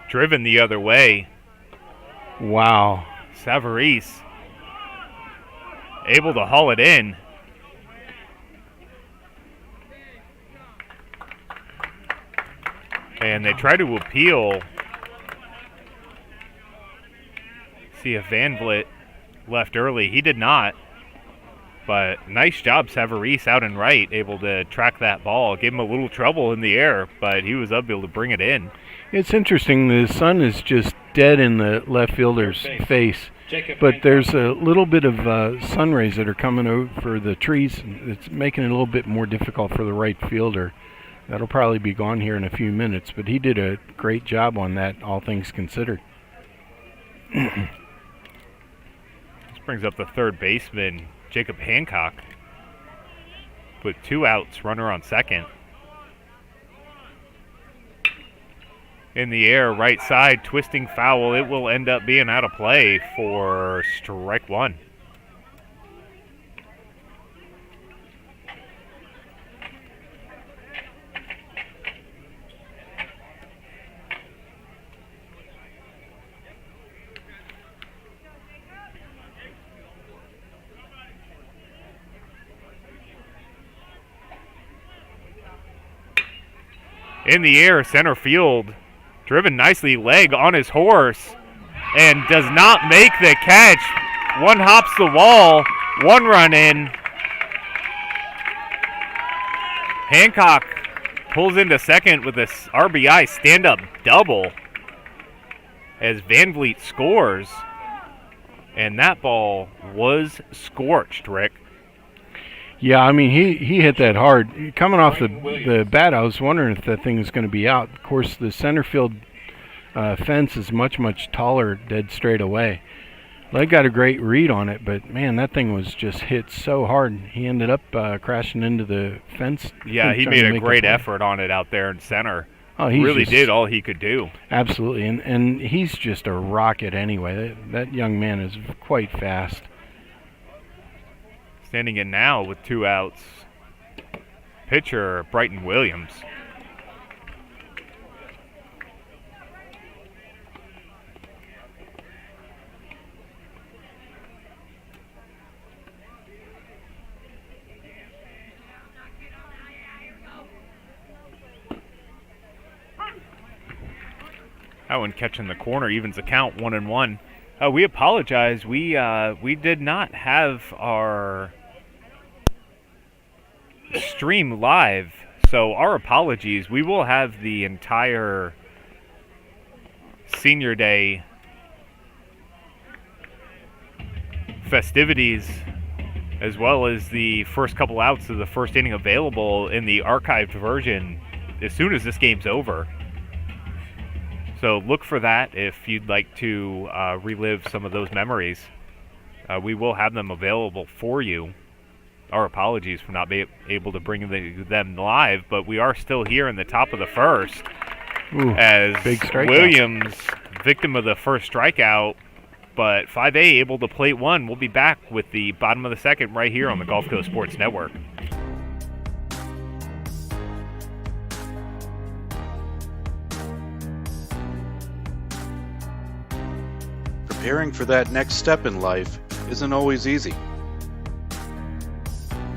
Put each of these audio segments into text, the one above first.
driven the other way. Wow. Savarese able to haul it in. And they try to appeal. See if Van Vliet left early. He did not. But nice job, Savarese out and right, able to track that ball. Gave him a little trouble in the air, but he was able to bring it in. It's interesting. The sun is just dead in the left fielder's face. But there's a little bit of sun rays that are coming over the trees. It's making it a little bit more difficult for the right fielder. That'll probably be gone here in a few minutes, but he did a great job on that, all things considered. This brings up the third baseman, Jacob Hancock, with 2 outs, runner on second. In the air, right side, twisting foul. It will end up being out of play for strike 1. In the air, center field, driven nicely, leg on his horse, and does not make the catch. One hops the wall, 1 run in. Hancock pulls into second with this RBI stand-up double as Van Vliet scores. And that ball was scorched, Rick. Yeah, I mean, he hit that hard. Coming off the bat, I was wondering if that thing was going to be out. Of course, the center field fence is much, much taller, dead straight away. Leg got a great read on it, but, man, that thing was just hit so hard. He ended up crashing into the fence. Yeah, he made a great effort on it out there in center. Oh, he really did all he could do. Absolutely, and he's just a rocket anyway. That young man is quite fast. Standing in now with 2 outs, pitcher Brighton Williams. That one catching the corner evens the count 1-1. We apologize. We did not have our stream live, so our apologies. We will have the entire Senior Day festivities as well as the first couple outs of the first inning available in the archived version as soon as this game's over. So look for that if you'd like to relive some of those memories. We will have them available for you. Our apologies for not being able to bring them live, but we are still here in the top of the first. Ooh, as big strikeout. Williams, victim of the first strikeout, but 5A able to plate 1. We'll be back with the bottom of the second right here on the Gulf Coast Sports Network. Preparing for that next step in life isn't always easy.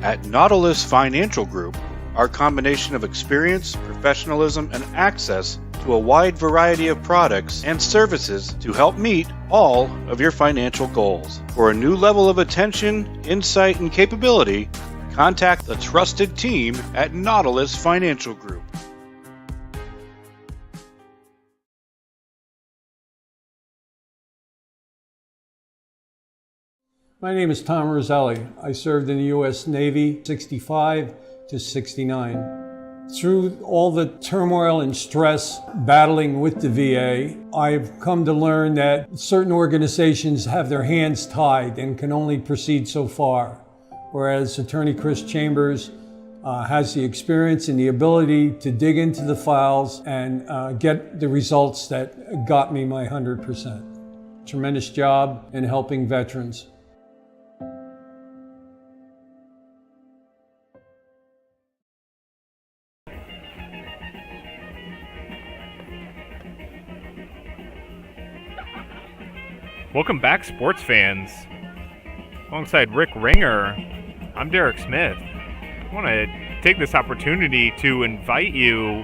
At Nautilus Financial Group, our combination of experience, professionalism, and access to a wide variety of products and services to help meet all of your financial goals. For a new level of attention, insight, and capability, contact the trusted team at Nautilus Financial Group. My name is Tom Roselli. I served in the U.S. Navy 65 to 69. Through all the turmoil and stress battling with the VA, I've come to learn that certain organizations have their hands tied and can only proceed so far, whereas Attorney Chris Chambers has the experience and the ability to dig into the files and get the results that got me my 100%. Tremendous job in helping veterans. Welcome back, sports fans. Alongside Rick Ringer, I'm Derek Smith. I want to take this opportunity to invite you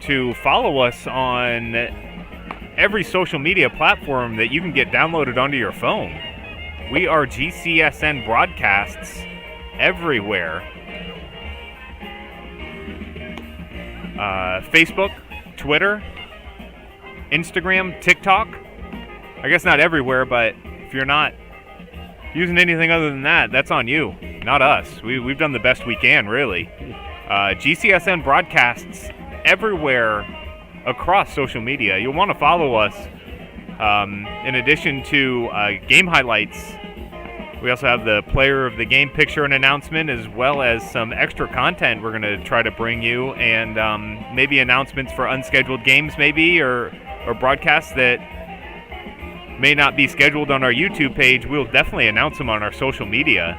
to follow us on every social media platform that you can get downloaded onto your phone. We are GCSN Broadcasts everywhere. Facebook, Twitter, Instagram, TikTok. I guess not everywhere, but if you're not using anything other than that, that's on you, not us. We've done the best we can, really. GCSN Broadcasts everywhere across social media. You'll want to follow us. In addition to game highlights, we also have the player of the game picture and announcement, as well as some extra content we're going to try to bring you, and maybe announcements for unscheduled games, maybe, or broadcasts that may not be scheduled on our YouTube page. We'll definitely announce them on our social media.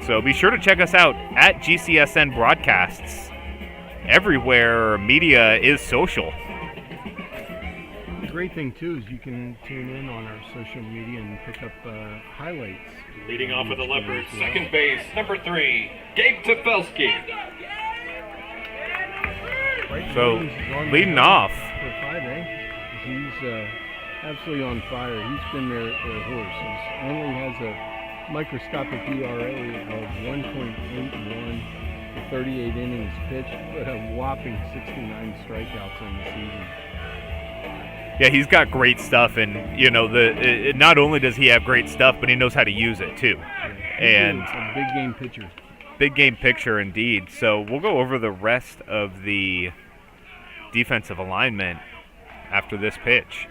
So be sure to check us out at GCSN Broadcasts, everywhere media is social. The great thing, too, is you can tune in on our social media and pick up highlights. Leading off with the Leopards, second base, number 3, Gabe Tefelsky. So, leading off. For Fivay, he's absolutely on fire. He's been their horse. He only has a microscopic ERA of 1.81 for 38 innings pitched, but a whopping 69 strikeouts in the season. Yeah, he's got great stuff, and not only does he have great stuff, but he knows how to use it too. Yeah, and a big game pitcher. Big game picture indeed. So we'll go over the rest of the defensive alignment after this pitch.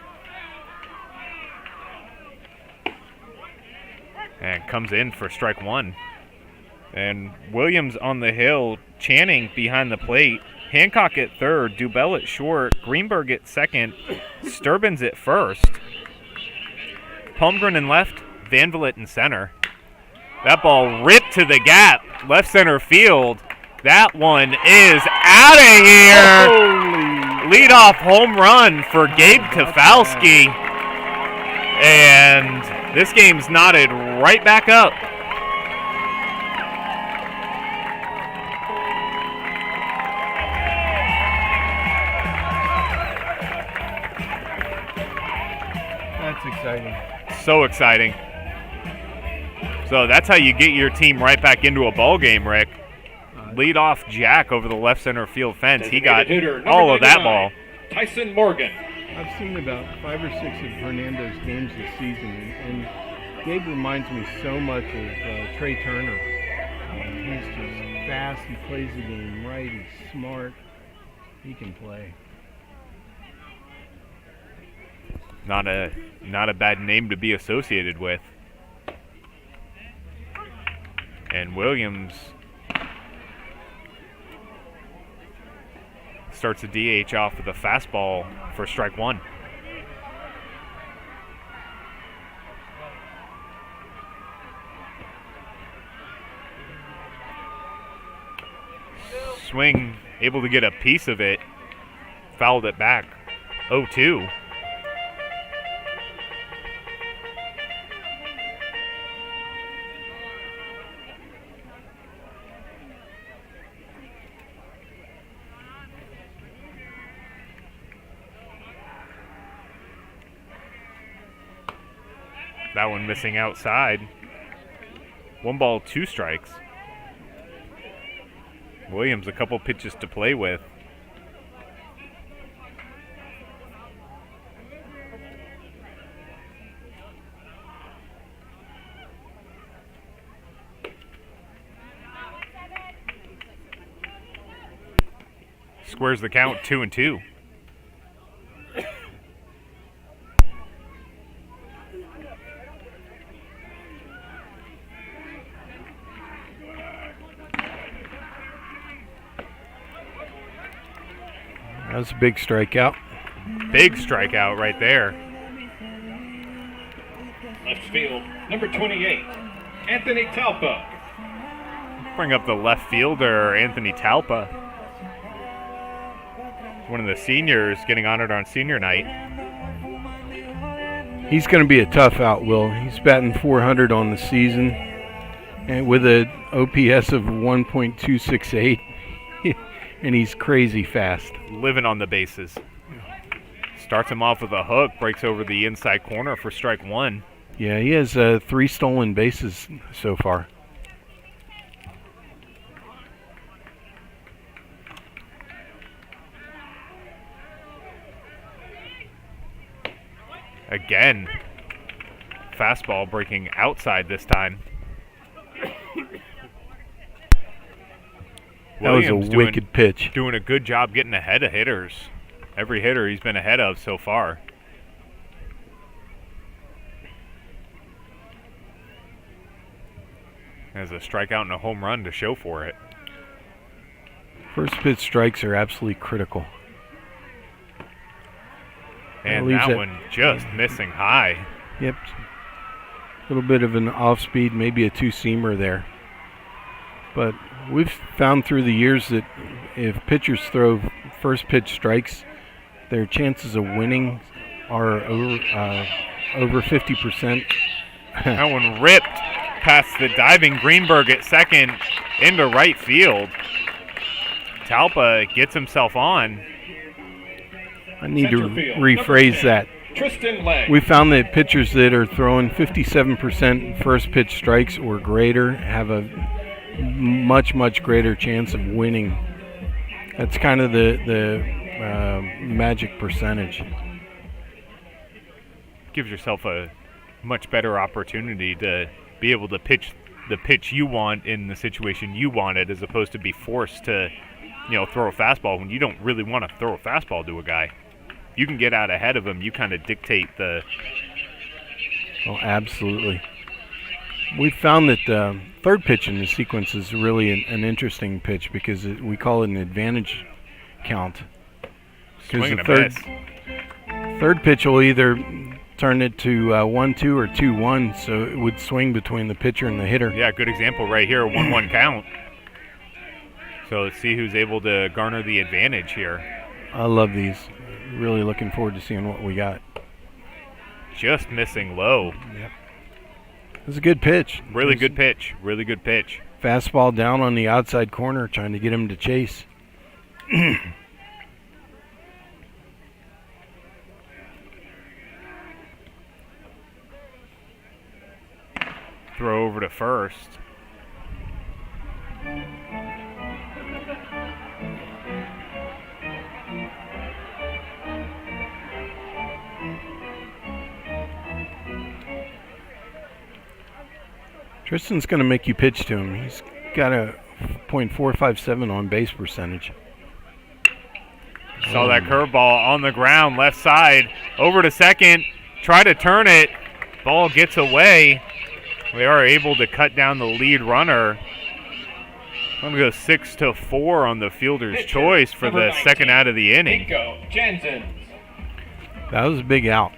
And comes in for strike one. And Williams on the hill, Channing behind the plate, Hancock at third, Dubell at short, Greenberg at second, Sturbins at first, Palmgren in left, Vanvillette in center. That ball ripped to the gap, left center field. That one is out of here. Leadoff home run for Gabe Tefelsky. And this game's knotted right back up. That's exciting. So exciting. So that's how you get your team right back into a ball game, Rick. Lead off Jack over the left center field fence. He got all of that ball. Tyson Morgan. I've seen about 5 or 6 of Hernando's games this season, and Gabe reminds me so much of Trey Turner. He's just fast. He plays the game right. He's smart. He can play. Not a bad name to be associated with. And Williams starts a DH off with a fastball for strike one. Swing, able to get a piece of it, fouled it back. 0-2. That one missing outside. 1 ball, 2 strikes. Williams a couple pitches to play with. Squares the count, 2-2. That was a big strikeout. Big strikeout right there. Left field, number 28, Anthony Talpa. Bring up the left fielder, Anthony Talpa. One of the seniors getting honored on senior night. He's going to be a tough out, Will. He's batting .400 on the season, and with a OPS of 1.268, and he's crazy fast. Living on the bases. Starts him off with a hook, breaks over the inside corner for strike one. Yeah, he has 3 stolen bases so far. Again, fastball breaking outside this time. That was a wicked pitch. Doing a good job getting ahead of hitters. Every hitter he's been ahead of so far. Has a strikeout and a home run to show for it. First pitch strikes are absolutely critical. And that one just missing high. Yep. A little bit of an off-speed, maybe a two-seamer there. But we've found through the years that if pitchers throw first pitch strikes, their chances of winning are over 50%. That one ripped past the diving Greenberg at second into right field. Talpa gets himself on. I need to rephrase that. We found that pitchers that are throwing 57% first pitch strikes or greater have a much, much greater chance of winning. That's kind of the magic percentage. Gives yourself a much better opportunity to be able to pitch the pitch you want in the situation you want it, as opposed to be forced to, throw a fastball when you don't really want to throw a fastball to a guy. You can get out ahead of him. You kind of dictate the... Oh, absolutely. We found that third pitch in the sequence is really an interesting pitch because we call it an advantage count. Swing and a miss. Third pitch will either turn it to 1-2 or 2-1, so it would swing between the pitcher and the hitter. Yeah, good example right here, 1-1 count. So let's see who's able to garner the advantage here. I love these. Really looking forward to seeing what we got. Just missing low. Yep. It was a good pitch. Really good pitch. Really good pitch. Fastball down on the outside corner, trying to get him to chase. Throw over to first. Tristan's going to make you pitch to him. He's got a .457 on base percentage. Saw that curveball on the ground, left side, over to second, try to turn it. Ball gets away. They are able to cut down the lead runner. I'm going to go 6-4 on the fielder's choice for the second out of the inning. That was a big out.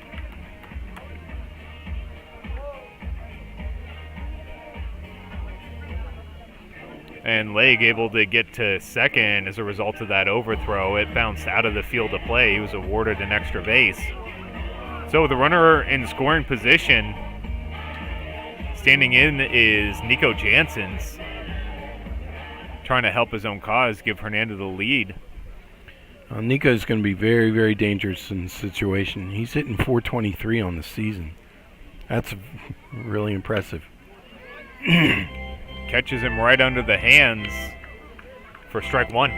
And Legg able to get to second as a result of that overthrow. It bounced out of the field of play. He was awarded an extra base. So the runner in scoring position, standing in is Nico Janssens, trying to help his own cause, give Hernando the lead. Nico's going to be very, very dangerous in this situation. He's hitting .423 on the season. That's really impressive. Catches him right under the hands for strike one.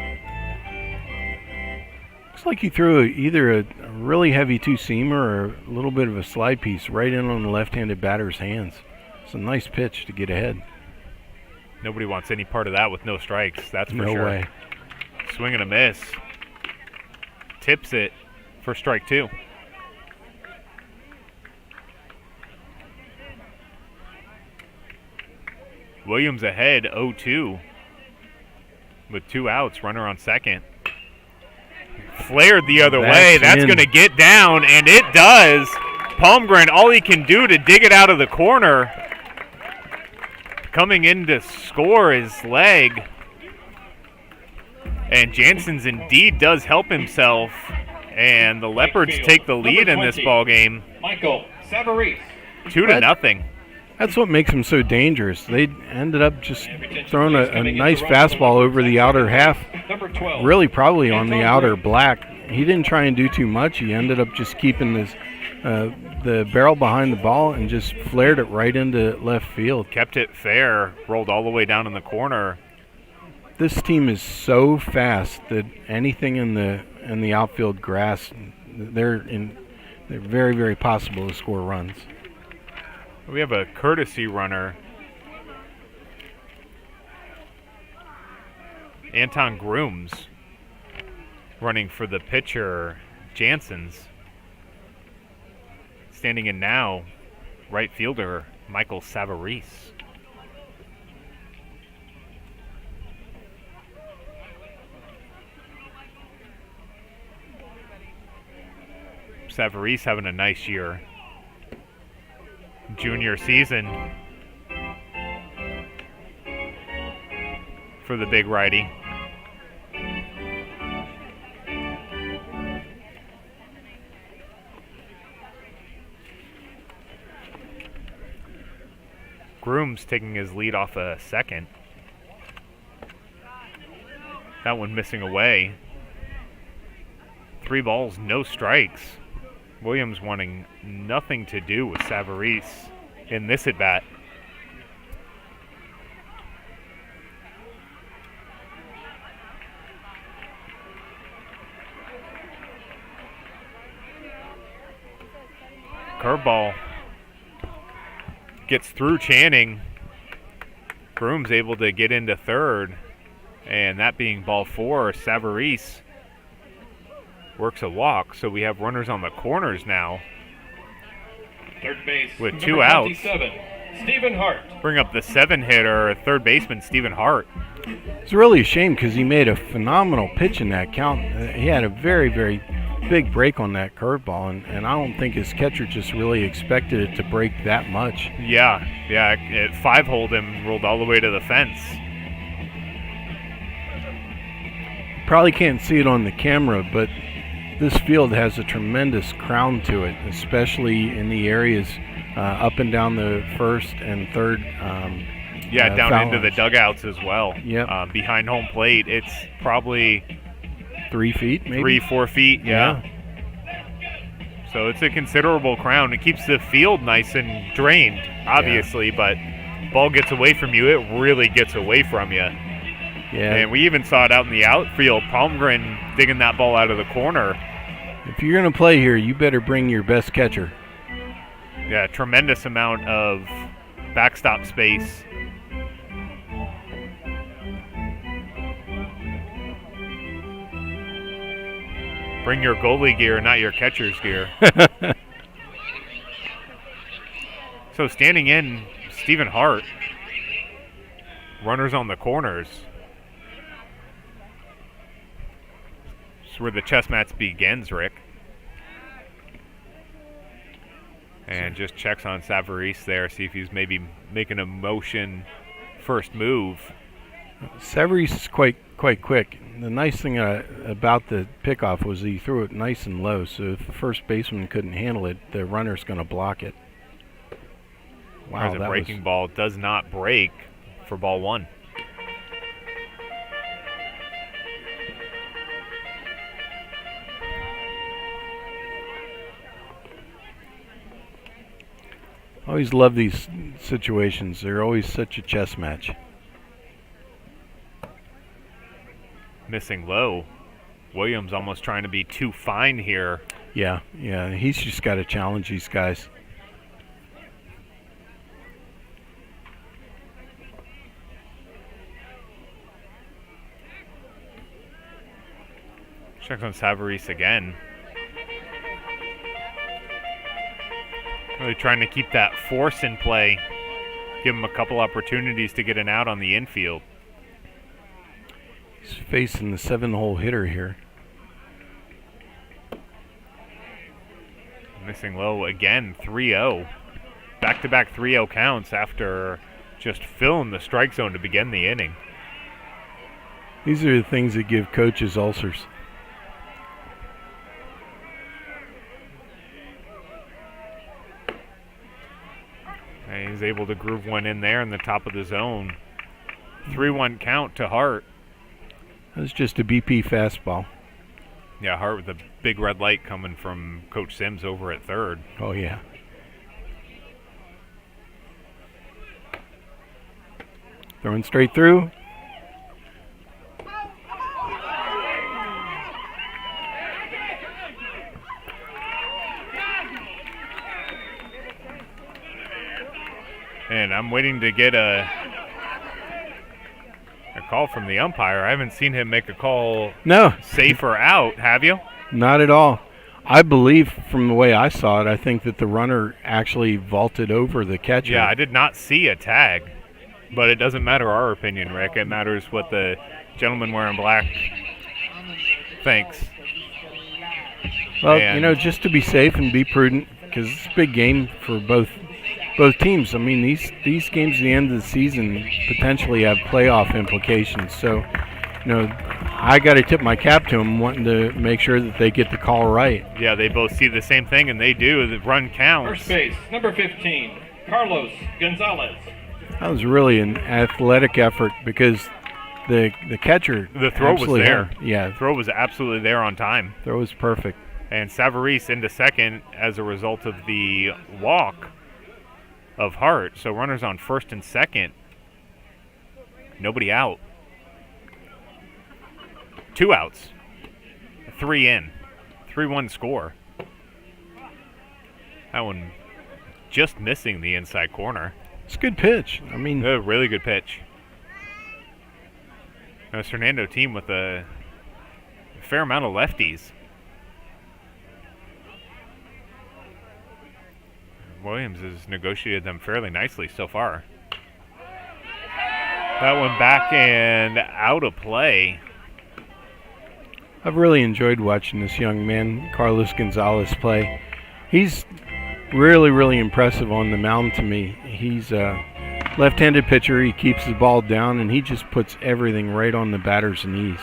Looks like he threw either a really heavy two-seamer or a little bit of a slide piece right in on the left-handed batter's hands. It's a nice pitch to get ahead. Nobody wants any part of that with no strikes, that's for sure. No way. Swing and a miss. Tips it for strike two. Williams ahead 0-2 with 2 outs, runner on second. Flared the other way. That's going to get down, and it does. Palmgren, all he can do to dig it out of the corner. Coming in to score his Legg. And Janssens indeed does help himself And the Leopards take the lead in this ball game, Michael Savarese. 2-0. That's what makes him so dangerous. They ended up just throwing a nice fastball over the outer half, Number 12. really probably on the outer black. He didn't try and do too much. He ended up just keeping the barrel behind the ball and just flared it right into left field. Kept it fair, rolled all the way down in the corner. This team is so fast that anything in the outfield grass, they're very, very possible to score runs. We have a courtesy runner. Anton Grooms running for the pitcher, Jansen's. Standing in now, right fielder, Michael Savarese. Savarese having a nice year. Junior season for the big righty. Grooms taking his lead off a second. That one missing away. 3 balls, no strikes. Williams wanting nothing to do with Savarese in this at-bat. Curveball gets through Channing. Grooms able to get into third, and that being ball 4, Savarese works a walk, so we have runners on the corners now. Third base. With number 2 outs. 27, Stephen Hart. Bring up the 7-hitter, third baseman Stephen Hart. It's really a shame because he made a phenomenal pitch in that count. He had a very, very big break on that curveball, and I don't think his catcher just really expected it to break that much. Yeah, it 5-holed him, rolled all the way to the fence. Probably can't see it on the camera, but this field has a tremendous crown to it, especially in the areas up and down the first and third. Down foul into the lines. dugouts as well. Yep. Behind home plate, it's probably 3 feet, maybe? 3-4 feet. Yeah. So it's a considerable crown. It keeps the field nice and drained, obviously, but ball gets away from you, it really gets away from you. Yeah. And we even saw it out in the outfield. Palmgren digging that ball out of the corner. If you're going to play here, you better bring your best catcher. Yeah, tremendous amount of backstop space. Bring your goalie gear, not your catcher's gear. So standing in, Stephen Hart. Runners on the corners. This is where the chess match begins, Rick. And just checks on Savarese there, see if he's maybe making a motion first move. Savarese is quite quick. The nice thing about the pickoff was he threw it nice and low, so if the first baseman couldn't handle it, the runner's going to block it. Wow, There's a breaking ball. Does not break for ball 1. I always love these situations. They're always such a chess match. Missing low. Williams almost trying to be too fine here. Yeah, he's just got to challenge these guys. Checks on Savarese again. Really trying to keep that force in play. Give him a couple opportunities to get an out on the infield. He's facing the 7-hole hitter here. Missing low again, 3-0. Back-to-back 3-0 counts after just filling the strike zone to begin the inning. These are the things that give coaches ulcers. And he's able to groove one in there in the top of the zone. 3-1 count to Hart. That was just a BP fastball. Yeah, Hart with a big red light coming from Coach Sims over at third. Oh, yeah. Throwing straight through. And I'm waiting to get a call from the umpire. I haven't seen him make a call No, safe or out, have you? not at all. I believe from the way I saw it, I think that the runner actually vaulted over the catcher. Yeah, I did not see a tag. But it doesn't matter our opinion, Rick. It matters what the gentleman wearing black thinks. Well, And- just to be safe and be prudent, because it's a big game for both teams. I mean, these games at the end of the season potentially have playoff implications. So, I got to tip my cap to them, wanting to make sure that they get the call right. Yeah, they both see the same thing, and they do. The run counts. First base, number 15, Carlos Gonzalez. That was really an athletic effort because the catcher. The throw was absolutely there. had- yeah, The throw was absolutely there on time. throw was perfect. And Savarese into second as a result of the walk of Hart. So runners on first and second. Nobody out. 2 outs. 3 in. 3-1 score. That one just missing the inside corner. It's a good pitch. I mean, A really good pitch. This Hernando team with a fair amount of lefties. Williams has negotiated them fairly nicely so far. That one back and out of play. I've really enjoyed watching this young man, Carlos Gonzalez, play. He's really, really impressive on the mound to me. He's a left-handed pitcher. He keeps the ball down, and he just puts everything right on the batter's knees.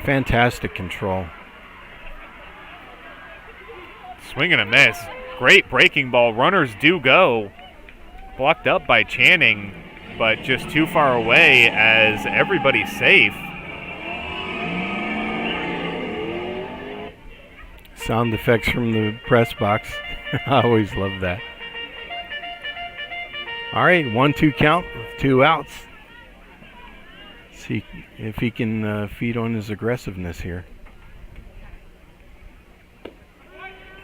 Fantastic control. Swing and a miss. Great breaking ball. Runners do go. Blocked up by Channing, but just too far away as everybody's safe. Sound effects from the press box. I always love that. All right, 1-2 count with 2 outs. See if he can feed on his aggressiveness here.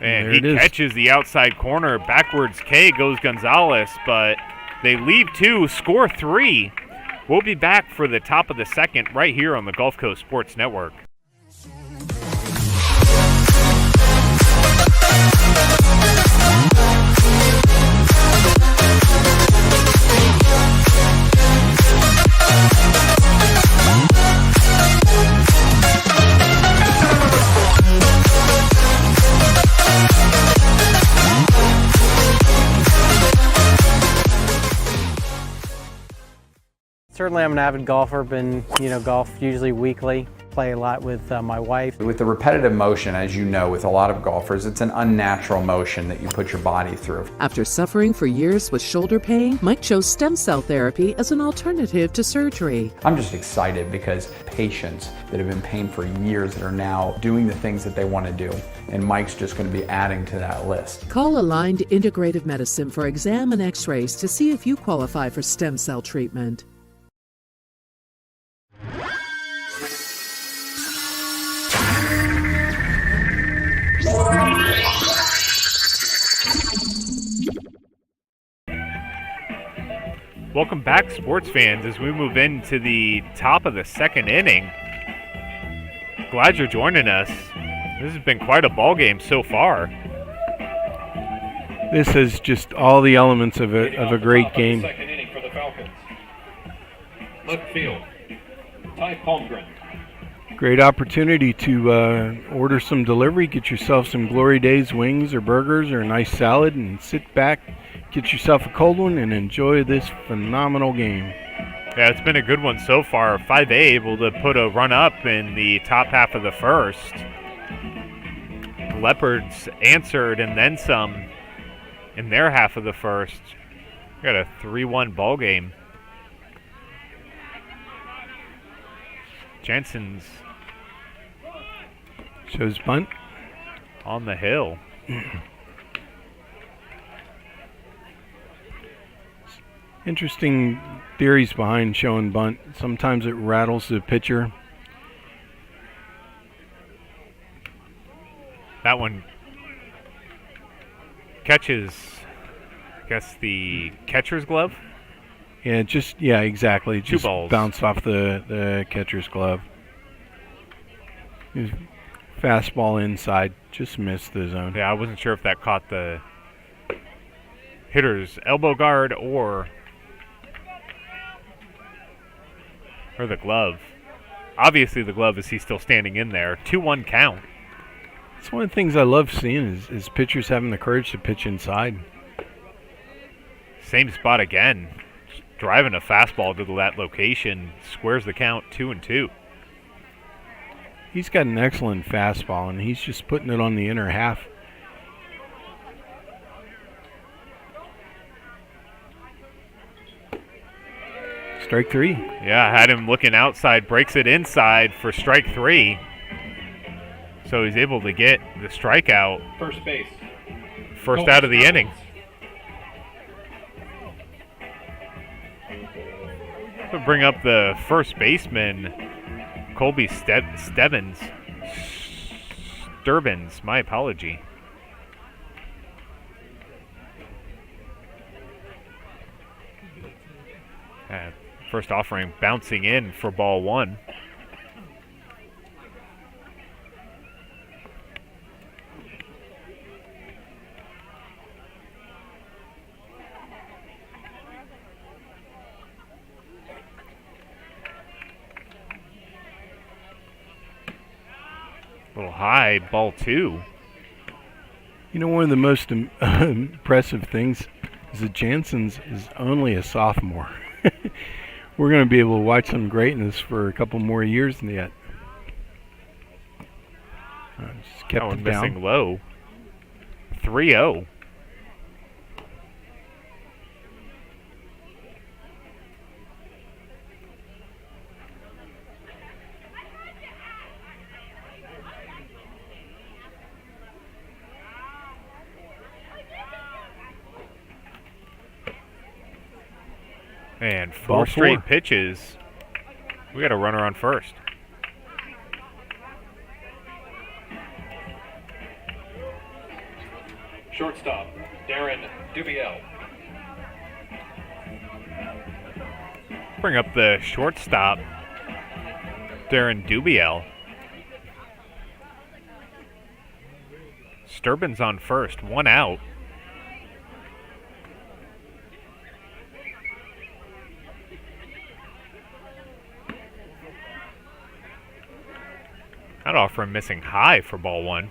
And There he it is. catches the outside corner. Backwards K goes Gonzalez, but they leave 2, score 3. We'll be back for the top of the second right here on the Gulf Coast Sports Network. Certainly I'm an avid golfer, been, golf usually weekly, play a lot with my wife. With the repetitive motion, as you know, with a lot of golfers, it's an unnatural motion that you put your body through. After suffering for years with shoulder pain, Mike chose stem cell therapy as an alternative to surgery. I'm just excited because patients that have been in pain for years that are now doing the things that they want to do, and Mike's just going to be adding to that list. Call Aligned Integrative Medicine for exam and x-rays to see if you qualify for stem cell treatment. Welcome back, sports fans, as we move into the top of the second inning. Glad you're joining us. This has been quite a ball game so far. This is just all the elements of a great game. Second inning for the Falcons. Left field, Ty Palmgren. Great opportunity to order some delivery, get yourself some Glory Days wings or burgers or a nice salad, and sit back, get yourself a cold one, and enjoy this phenomenal game. Yeah, it's been a good one so far. 5A able to put a run up in the top half of the first. Leopards answered and then some in their half of the first. Got a 3-1 ball game. Jensen's Shows bunt. on the hill. Interesting theories behind showing bunt. Sometimes it rattles the pitcher. That one catches, I guess, the catcher's glove. Yeah, exactly. Two Just balls. bounced off the catcher's glove. Fastball inside, just missed the zone. Yeah, I wasn't sure if that caught the hitter's elbow guard or the glove. Obviously the glove, as he's still standing in there. 2-1 count. It's one of the things I love seeing is pitchers having the courage to pitch inside. Same spot again. Driving a fastball to that location. Squares the count, 2-2. He's got an excellent fastball, and he's just putting it on the inner half. Strike 3. Yeah, I had him looking outside, breaks it inside for strike 3. So he's able to get the strikeout. First base. First out of the inning. We'll bring up the first baseman, Colby Sturbins, my apology. First offering bouncing in for ball 1. A little high, ball 2. You know, one of the most impressive things is that Jansen's is only a sophomore. We're going to be able to watch some greatness for a couple more years yet. Just kept That one it down. missing low. 3-0. And Ball 4. straight pitches. We got a runner on first. Shortstop, Darren Dubiel. Bring up the shortstop, Darren Dubiel. Sturbins on first, 1 out. I'd offer him missing high for ball 1.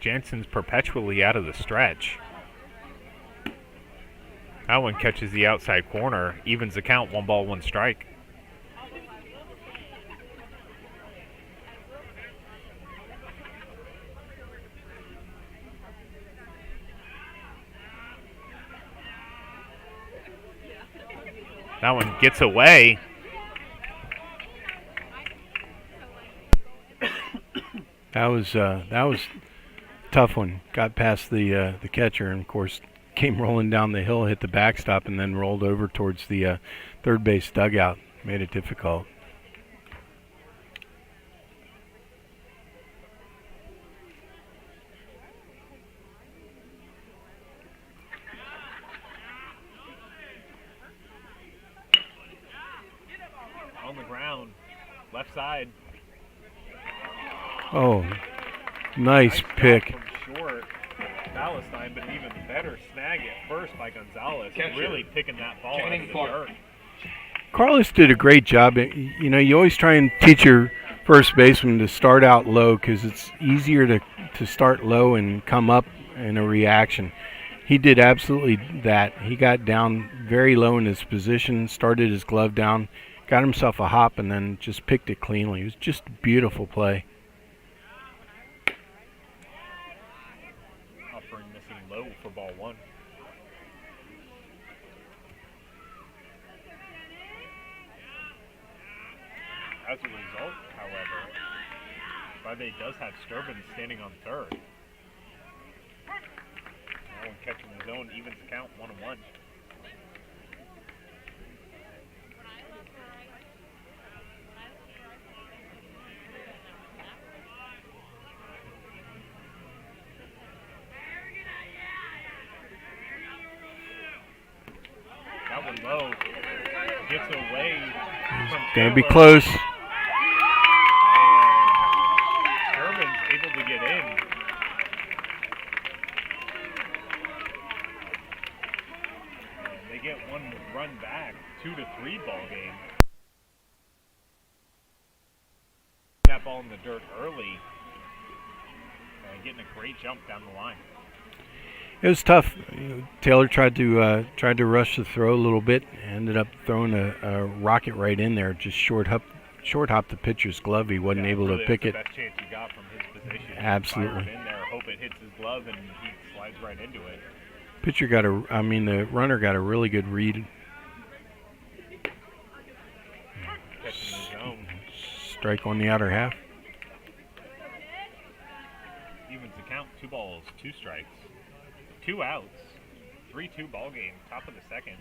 Jansen's perpetually out of the stretch. That one catches the outside corner, evens the count, 1 ball, 1 strike. That one gets away. That was a tough one. Got past the catcher, and of course came rolling down the hill, hit the backstop, and then rolled over towards the third base dugout. Made it difficult. On the ground, left side. Oh, nice pick. From short, Palestine, but an even better snag at first by Gonzalez. Catcher. Really picking that ball out of Channing the Clark. dirt. Carlos did a great job. You know, you always try and teach your first baseman to start out low because it's easier to start low and come up in a reaction. He did absolutely that. He got down very low in his position, started his glove down, got himself a hop, and then just picked it cleanly. It was just a beautiful play. As a result, however, Fivay does have Sturban standing on third. That one catching his own, evens the count 1-1. That one low. Gets away from Gonna be Taylor. close. Sturban's able to get in. And they get one run back, 2-3 ball game. That ball in the dirt early. Getting a great jump down the line. It was tough. Taylor tried to rush the throw a little bit. Ended up throwing a rocket right in there. Just short hop the pitcher's glove. He wasn't able to pick it. That's the best chance you got from his position. Absolutely. Fire it in there, hope it hits his glove, and he slides right into it. Pitcher the runner got a really good read. Catching his own. Strike on the outer half. Evens the count, 2 balls, 2 strikes. 2 outs, 3-2 ball game, top of the second.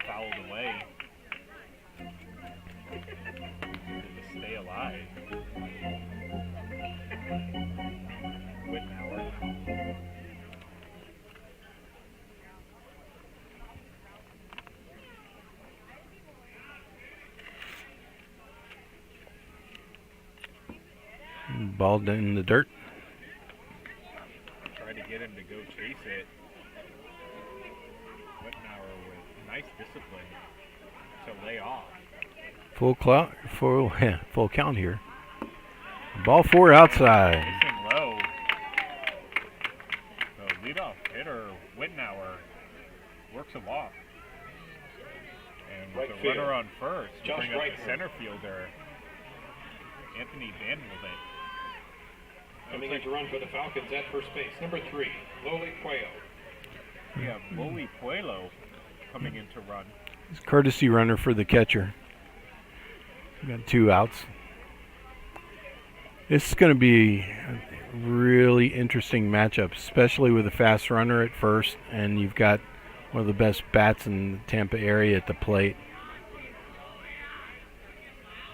Fouled away. To stay alive. Whitmauer. Ball in the dirt. Tried to get him to go chase it. Whitmauer with nice discipline to lay off. Full count here. Ball 4 outside. Facing low. So leadoff hitter Whitmauer works a walk. And with Right the runner field. on first, Josh bring up Reichman. the center fielder, Anthony Vanderbilt. Coming in to run for the Falcons at first base, number 3, Loli Cuello. We have Loli Puelo coming in to run. It's courtesy runner for the catcher. We got 2 outs. This is going to be a really interesting matchup, especially with a fast runner at first, and you've got one of the best bats in the Tampa area at the plate.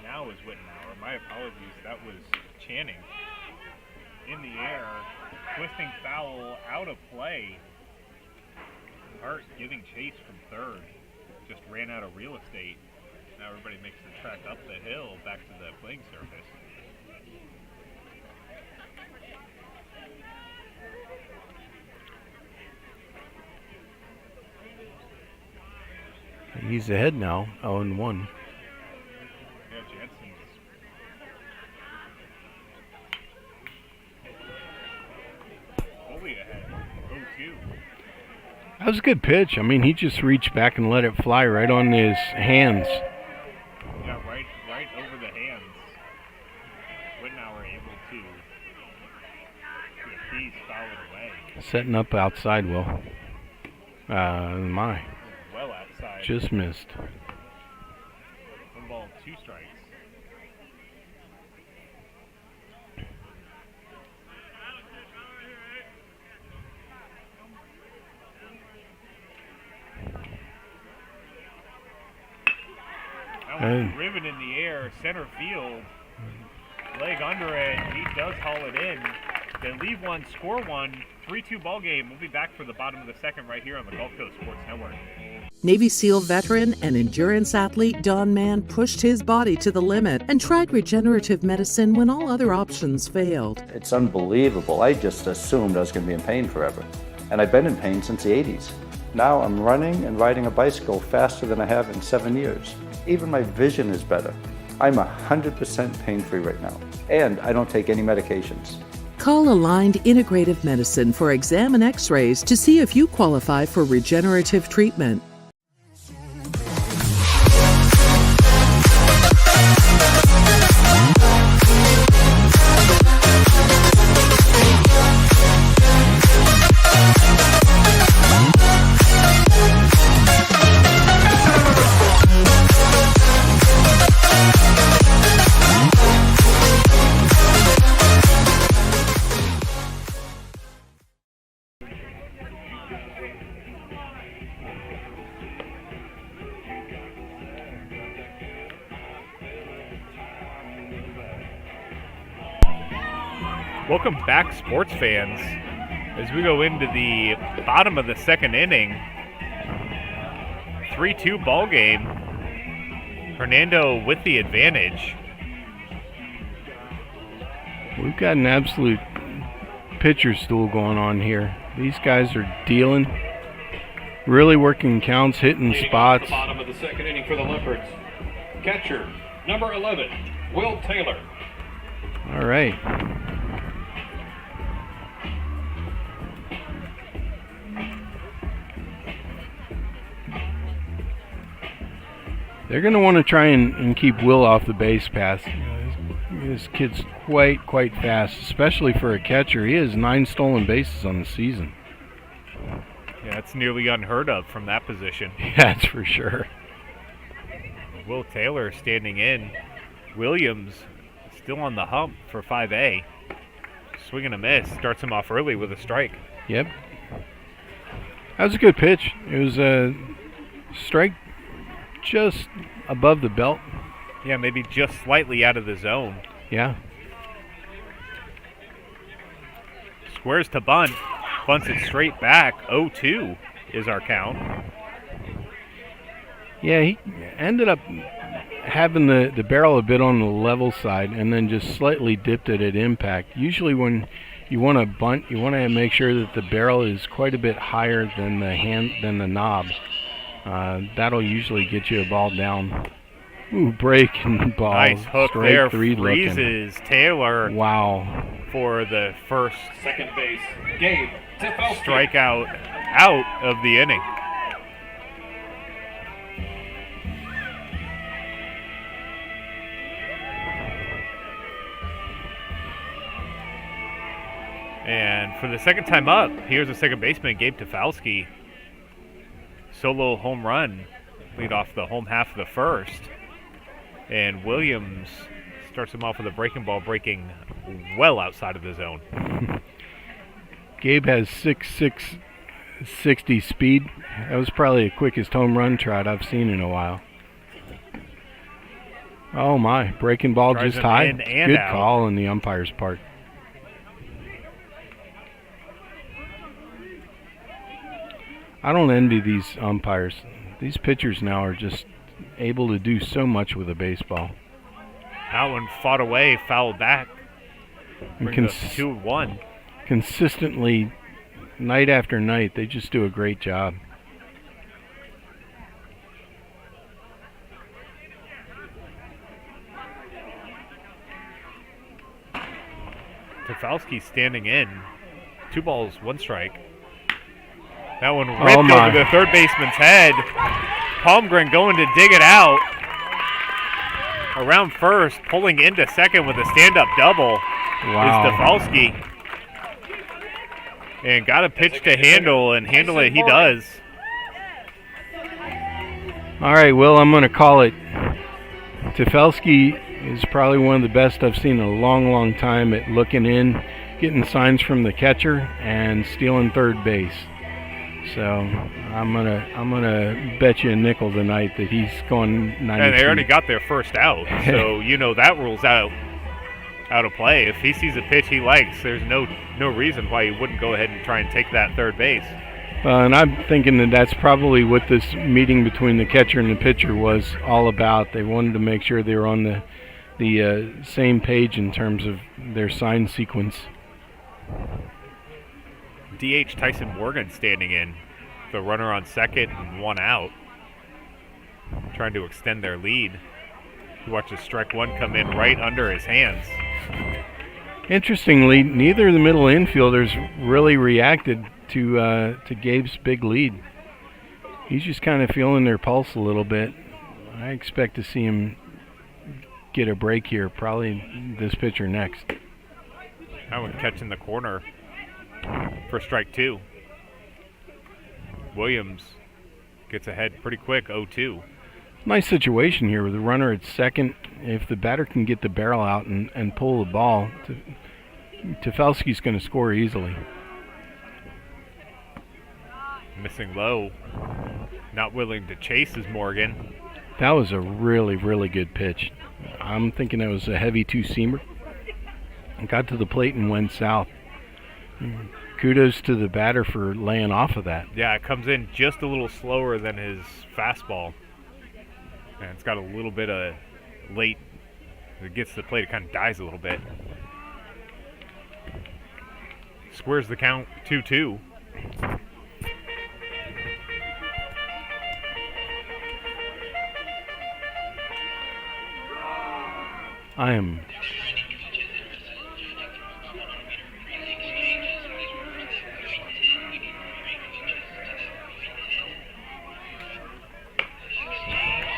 Now is Whitmauer. My apologies. That was Channing. In the air, twisting foul, out of play. Hart giving chase from third. Just ran out of real estate. Now everybody makes the trek up the hill back to the playing surface. He's ahead now, 0-1. Yeah, Jensen's fully ahead, 0-2. That was a good pitch. I mean, he just reached back and let it fly right on his hands. Yeah, right over the hands. Whitmauer able to appease, foul it away. Setting up outside, Will. Well outside. Just missed. 1 ball, 2 strikes. That one's driven in the air, center field. Leg under it. He does haul it in. They leave one, score one. 3-2 ball game. We'll be back for the bottom of the second right here on the Gulf Coast Sports Network. Navy SEAL veteran and endurance athlete Don Mann pushed his body to the limit and tried regenerative medicine when all other options failed. It's unbelievable. I just assumed I was going to be in pain forever. And I've been in pain since the 80s. Now I'm running and riding a bicycle faster than I have in 7 years. Even my vision is better. I'm 100% pain-free right now. And I don't take any medications. Call Aligned Integrative Medicine for exam and x-rays to see if you qualify for regenerative treatment. Welcome back, sports fans, as we go into the bottom of the second inning. 3-2 ball game. Hernando with the advantage. We've got an absolute pitcher stool going on here. These guys are dealing, really working counts, hitting spots. The bottom of the second inning for the Leopards. Catcher, number 11, Will Taylor. All right. They're going to want to try and keep Will off the base paths. This kid's quite fast, especially for a catcher. He has 9 stolen bases on the season. Yeah, it's nearly unheard of from that position. Yeah, that's for sure. Will Taylor standing in. Williams still on the hump for 5A. Swing and a miss. Starts him off early with a strike. Yep. That was a good pitch. It was a strike just above the belt. Yeah, maybe just slightly out of the zone. Yeah. Squares to bunt. Bunts it straight back. 0-2 is our count. Yeah, he ended up having the barrel a bit on the level side and then just slightly dipped it at impact. Usually when you want to bunt, you want to make sure that the barrel is quite a bit higher than the knob. That'll usually get you a ball down. Ooh, breaking ball. Nice hook Strike there. 3 Freezes looking. Taylor. Wow. For the first second base, Gabe Tefalski. Strikeout out of the inning. And for the second time up, here's the second baseman, Gabe Tefalski. Solo home run, lead off the home half of the first. And Williams starts him off with a breaking ball, breaking well outside of the zone. Gabe has 6'6", 60 speed. That was probably the quickest home run trot I've seen in a while. Oh my, breaking ball Drives just him high. in and Good out. call on the umpire's part. I don't envy these umpires. These pitchers now are just able to do so much with a baseball. That one fought away, fouled back. And Brings us 2-1. Consistently, night after night, they just do a great job. Tefalski standing in. 2 balls, 1 strike. That one ripped over the third baseman's head. Palmgren going to dig it out. Around first, pulling into second with a stand-up double is Tefalski. And got a pitch to handle, and handle it he does. All right, Will, I'm going to call it. Tefalski is probably one of the best I've seen in a long time at looking in, getting signs from the catcher, and stealing third base. So I'm gonna bet you a nickel tonight that he's going 92. And they already got their first out, so you know that rules out of play. If he sees a pitch he likes, there's no reason why he wouldn't go ahead and try and take that third base. And I'm thinking that that's probably what this meeting between the catcher and the pitcher was all about. They wanted to make sure they were on the same page in terms of their sign sequence. DH Tyson Morgan standing in. The runner on second and 1 out. Trying to extend their lead. You watch the strike 1 come in right under his hands. Interestingly, neither of the middle infielders really reacted to Gabe's big lead. He's just kind of feeling their pulse a little bit. I expect to see him get a break here, probably this pitcher next. That one catching the corner for strike 2. Williams gets ahead pretty quick, 0-2. Nice situation here with the runner at second. If the batter can get the barrel out and pull the ball, Tefalski's going to score easily. Missing low. Not willing to chase is Morgan. That was a really good pitch. I'm thinking that was a heavy 2-seamer. got to the plate and went south. Kudos to the batter for laying off of that. Yeah, it comes in just a little slower than his fastball. And it's got a little bit of late. It gets to the plate, it kind of dies a little bit. Squares the count 2-2. I am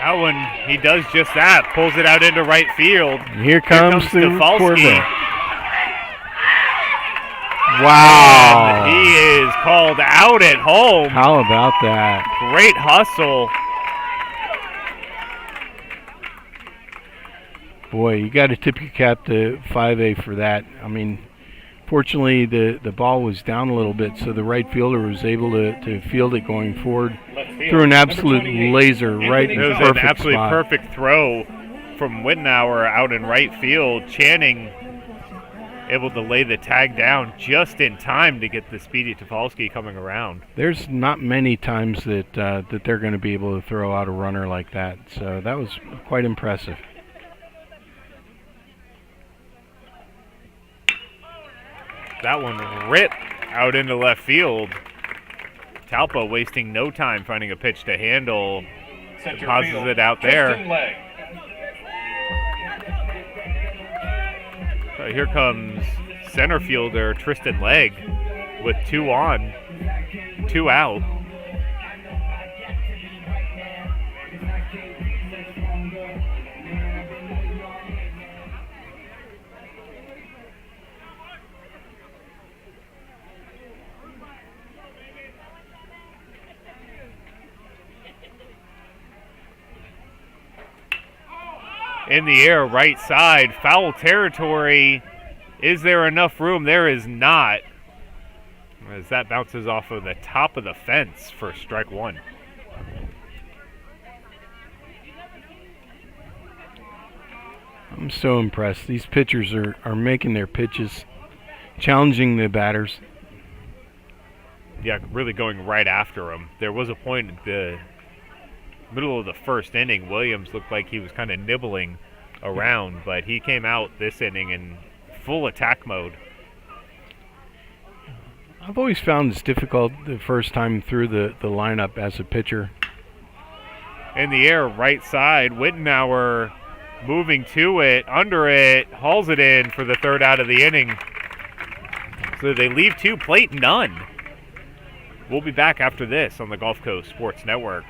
that one, he does just that. Pulls it out into right field. Here comes the Stafalski. Corvette. Wow. And he is called out at home. How about that? Great hustle. Boy, you got to tip your cap to 5A for that. I mean, fortunately, the ball was down a little bit, so the right fielder was able to field it going forward. Threw an absolute laser right in It the was perfect an absolutely spot. perfect throw from Wittenauer out in right field. Channing able to lay the tag down just in time to get the speedy Tafalski coming around. There's not many times that that they're going to be able to throw out a runner like that, so that was quite impressive. That one ripped out into left field. Talpa wasting no time finding a pitch to handle. Deposits it out there. So here comes center fielder Tristan Legg with 2 on, 2 out. In the air, right side, foul territory. Is there enough room? There is not. As that bounces off of the top of the fence for strike 1. I'm so impressed. These pitchers are making their pitches, challenging the batters. Yeah, really going right after him. There was a point at the middle of the first inning, Williams looked like he was kind of nibbling around, but he came out this inning in full attack mode. I've always found it's difficult the first time through the lineup as a pitcher. In the air, right side, Wittenauer moving to it, under it, hauls it in for the 3rd out of the inning. So they leave 2, plate none. We'll be back after this on the Gulf Coast Sports Network.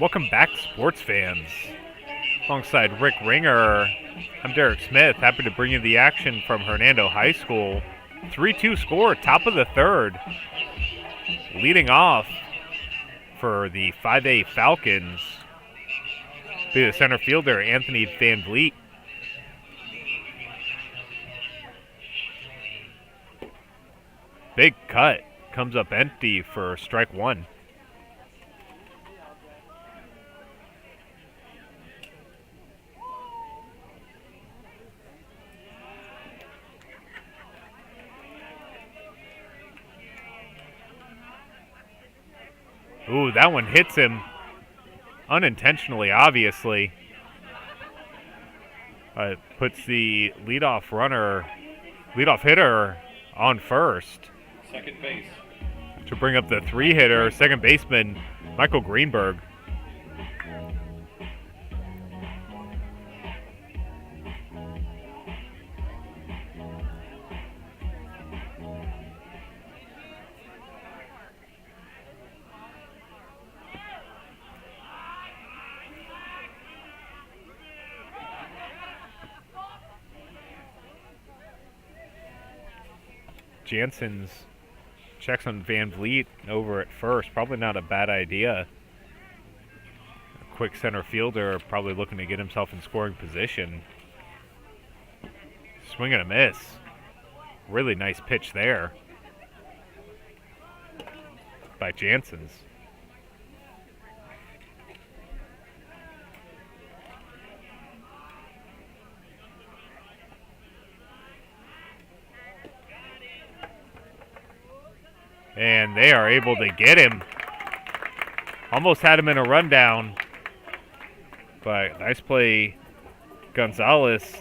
Welcome back, sports fans. Alongside Rick Ringer, I'm Derek Smith. Happy to bring you the action from Hernando High School. 3-2 score, top of the third. Leading off for the 5A Falcons be the center fielder, Anthony Van Vliet. Big cut, comes up empty for strike one. Ooh, that one hits him unintentionally, obviously. Puts the leadoff hitter on first. Second base. To bring up the three-hitter, second baseman Michael Greenberg. Jansen's checks on Van Vliet over at first. Probably not a bad idea. A quick center fielder, probably looking to get himself in scoring position. Swing and a miss. Really nice pitch there by Jansen's. And they are able to get him. Almost had him in a rundown. But nice play, Gonzalez.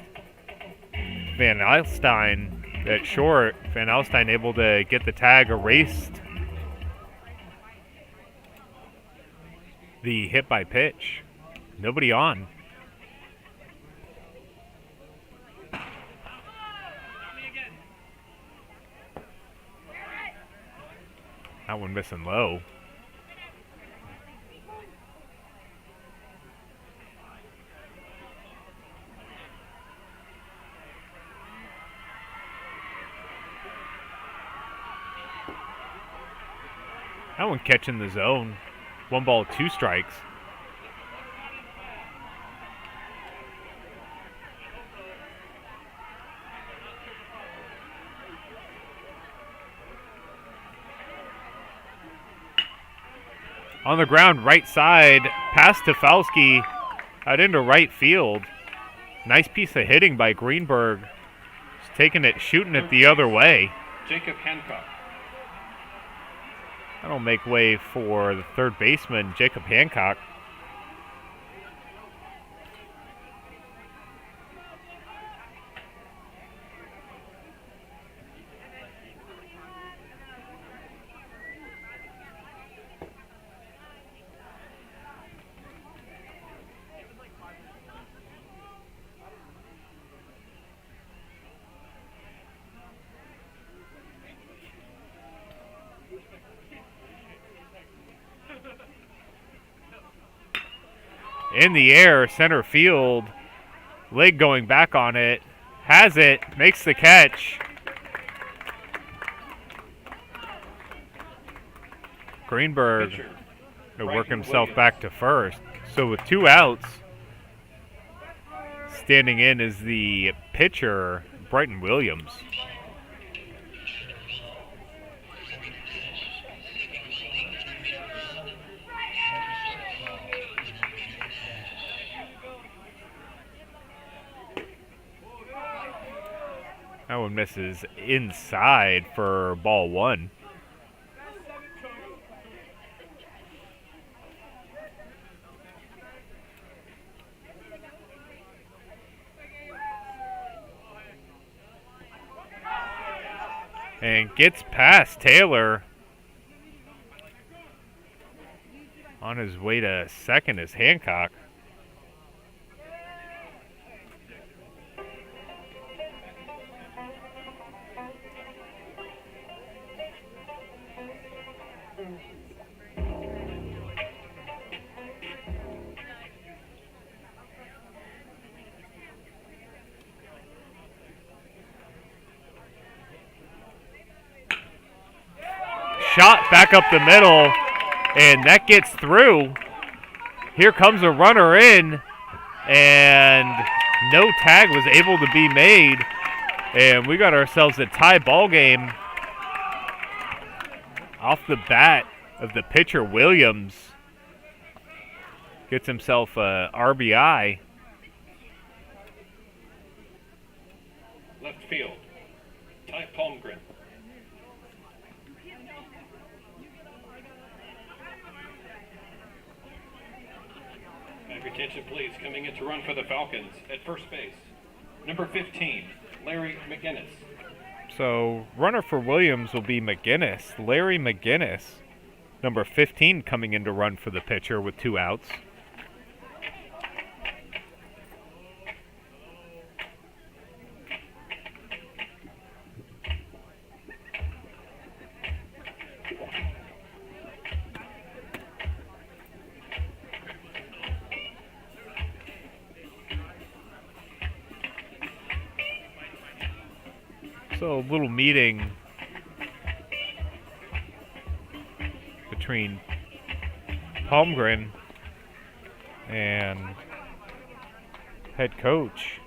Van Alstyne at short. Van Alstyne able to get the tag erased. The hit by pitch. Nobody on. That one missing low. That one catching the zone. 1 ball, 2 strikes. On the ground, right side, past Tefalski, out into right field. Nice piece of hitting by Greenberg. Just taking it, shooting it the other way. Jacob Hancock. That'll make way for the third baseman, Jacob Hancock. In the air, center field. Leg going back on it. Has it. Makes the catch. Greenberg to work himself back to first. So with 2 outs, standing in is the pitcher, Brighton Williams. That one misses inside for ball 1. And gets past Taylor. On his way to second is Hancock. shot back up the middle, and that gets through. Here comes a runner in, and no tag was able to be made, and we got ourselves a tie ball game off the bat of the pitcher. Williams gets himself a RBI. Left field, Ty Palmgren. Have your attention, please. Coming in to run for the Falcons at first base, number 15, Larry McGinnis. So runner for Williams will be McGinnis, Larry McGinnis, number 15, coming in to run for the pitcher with 2 outs. So a little meeting between Palmgren and head coach.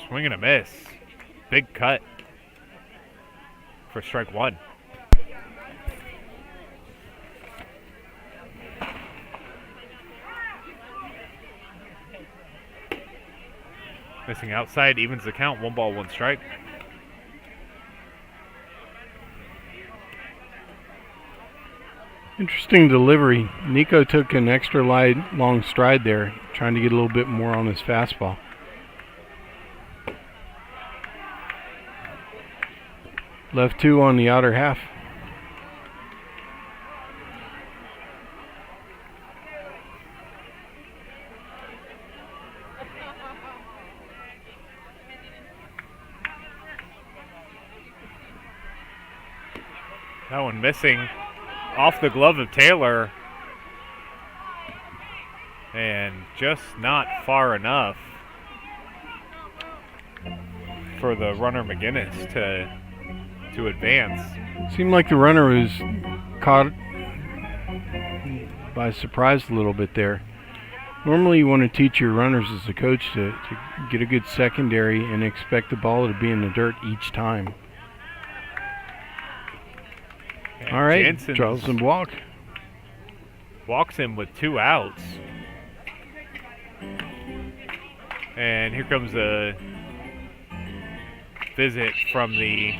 Swing and a miss. Big cut for strike 1. Missing outside, evens the count, 1 ball, 1 strike. Interesting delivery. Nico took an extra long stride there, trying to get a little bit more on his fastball. Left 2 on the outer half. That one missing off the glove of Taylor, and just not far enough for the runner McGinnis to advance. Seemed like the runner was caught by surprise a little bit there. Normally you want to teach your runners as a coach to get a good secondary and expect the ball to be in the dirt each time. And all right, Jansen's draws him walk. Walks him with 2 outs. And here comes a visit from the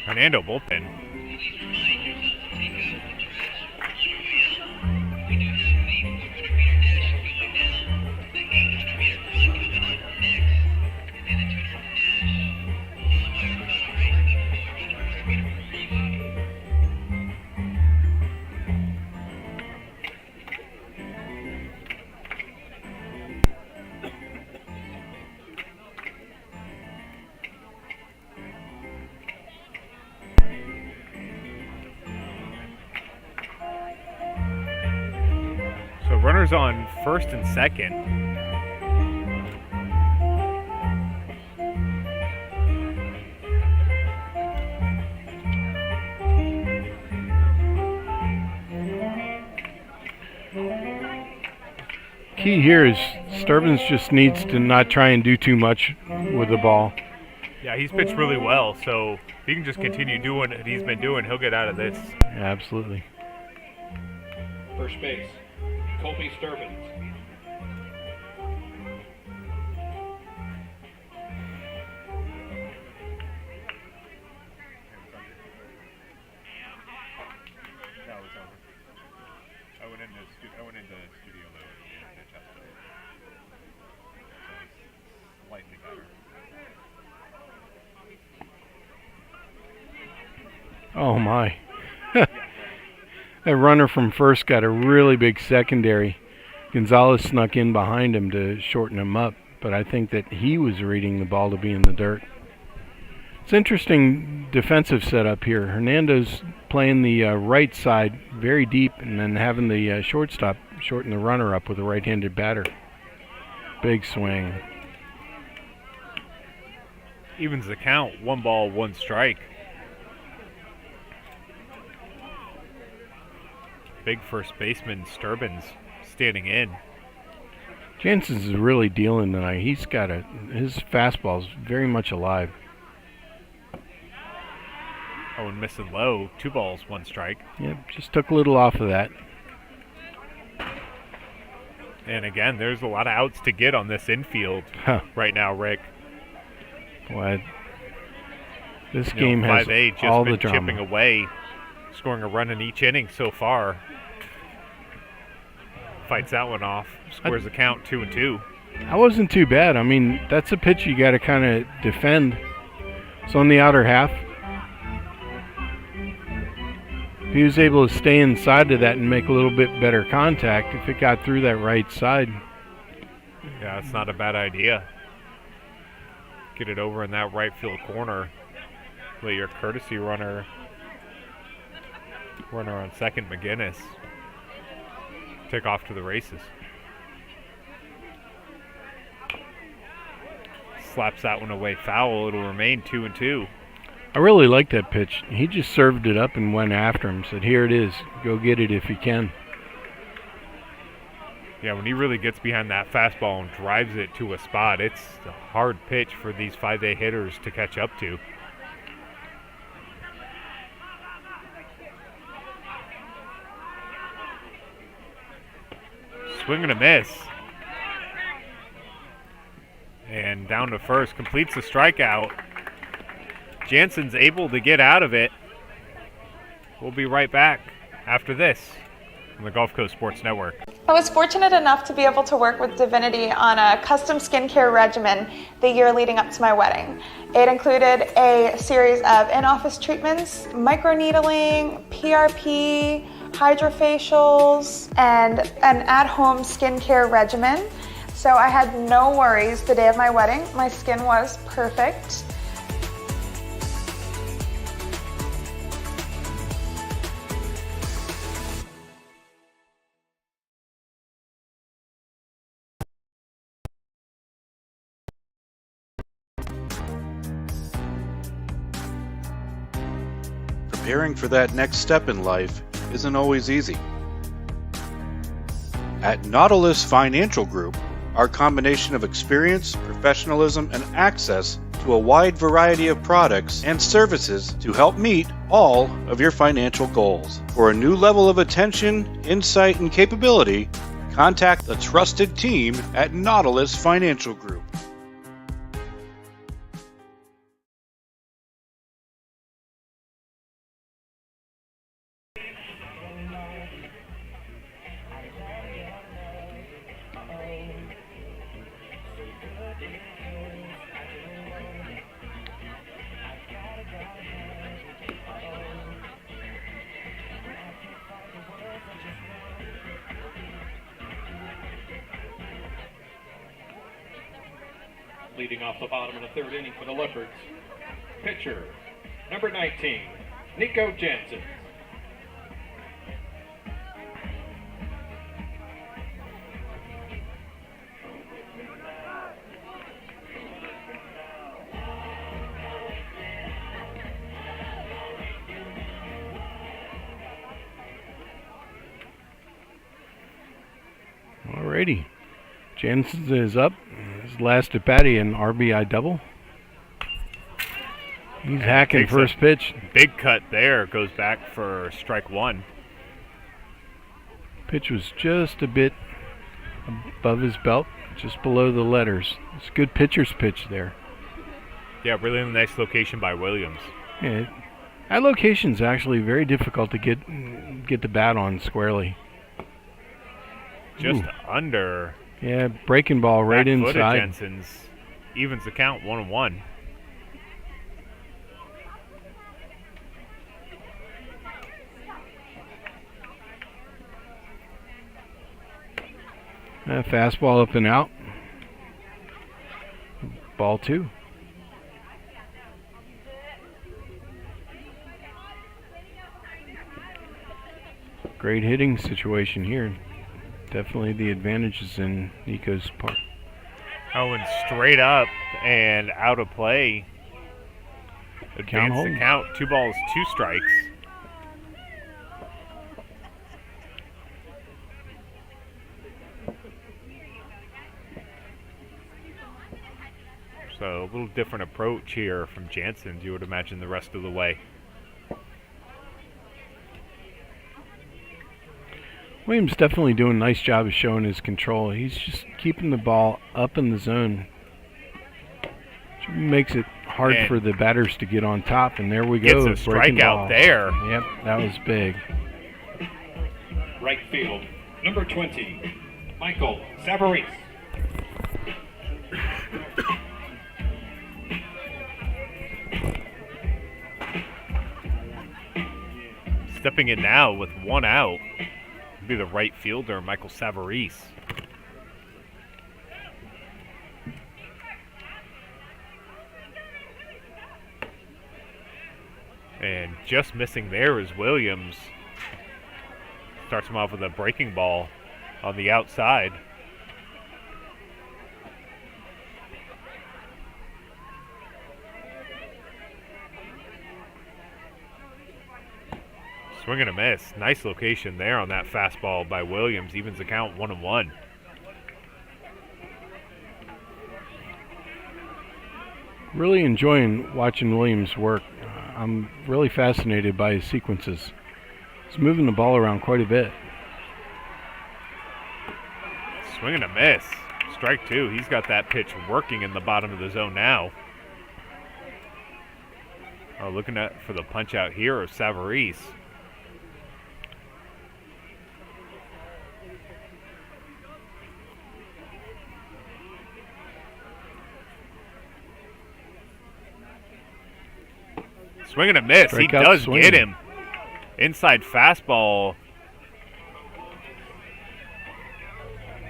Hernando bullpen. Runners on first and second. Key here is Sturbins just needs to not try and do too much with the ball. Yeah, he's pitched really well, so if he can just continue doing what he's been doing, he'll get out of this. Absolutely. First base, Colby Sturbins. I went into studio mode and adjusted it. So it's slightly better. Oh my. That runner from first got a really big secondary. Gonzalez snuck in behind him to shorten him up, but I think that he was reading the ball to be in the dirt. It's interesting defensive setup here. Hernando's playing the right side very deep and then having the shortstop shorten the runner up with a right-handed batter. Big swing. Evens the count, 1 ball, 1 strike. Big first baseman Sturbins standing in. Jansen's is really dealing tonight. He's got his fastball's very much alive. Oh, and missing low, 2 balls, 1 strike. Yep, just took a little off of that. And again, there's a lot of outs to get on this infield right now, Rick. Boy, this game has 5A just all been the drama. chipping away, scoring a run in each inning so far. Fights that one off, scores the count 2-2. That wasn't too bad. I mean, that's a pitch you got to kind of defend. It's on the outer half. He was able to stay inside of that and make a little bit better contact if it got through that right side. Yeah, it's not a bad idea. Get it over in that right field corner. Let your courtesy runner on second, McGinnis, take off to the races. Slaps that one away foul. It'll remain 2-2. I really like that pitch. He just served it up and went after him. Said, here it is. Go get it if you can. Yeah, when he really gets behind that fastball and drives it to a spot, it's a hard pitch for these 5A hitters to catch up to. Swing and a miss. And down to first, completes the strikeout. Jansen's able to get out of it. We'll be right back after this on the Gulf Coast Sports Network. I was fortunate enough to be able to work with Divinity on a custom skincare regimen the year leading up to my wedding. It included a series of in-office treatments, microneedling, PRP, hydrofacials, and an at-home skincare regimen. So I had no worries the day of my wedding. My skin was perfect. Preparing for that next step in life isn't always easy. At Nautilus Financial Group, our combination of experience, professionalism, and access to a wide variety of products and services to help meet all of your financial goals. For a new level of attention, insight, and capability, contact the trusted team at Nautilus Financial Group. Leading off the bottom of the third inning for the Leopards. Pitcher, number 19, Nico Jansen. Alrighty. Jansen is up. His last at bat, an RBI double. He's hacking first pitch. Big cut there. Goes back for strike one. Pitch was just a bit above his belt, just below the letters. It's a good pitcher's pitch there. Yeah, really nice location by Williams. Yeah, that location's actually very difficult to get the bat on squarely. Just under. Yeah, breaking ball right inside. Jensen's evens the count 1-1. Fastball up and out. Ball 2. Great hitting situation here. Definitely the advantage is in Nico's part. Oh, and straight up and out of play Advance the count. 2 balls, 2 strikes. So a little different approach here from Jansen, you would imagine, the rest of the way. Williams definitely doing a nice job of showing his control. He's just keeping the ball up in the zone, which makes it hard for the batters to get on top. And there we go. Gets a strikeout there. Yep, that was big. Right field, number 20, Michael Savarese. Stepping in now with 1 out will be the right fielder, Michael Savarese. And just missing there is Williams. Starts him off with a breaking ball on the outside. Swing and a miss. Nice location there on that fastball by Williams. Evens the count 1-1. Really enjoying watching Williams work. I'm really fascinated by his sequences. He's moving the ball around quite a bit. Swing and a miss. Strike 2. He's got that pitch working in the bottom of the zone now. Oh, looking for the punch out here of Savarese. Swing and a miss. He does get him. Inside fastball.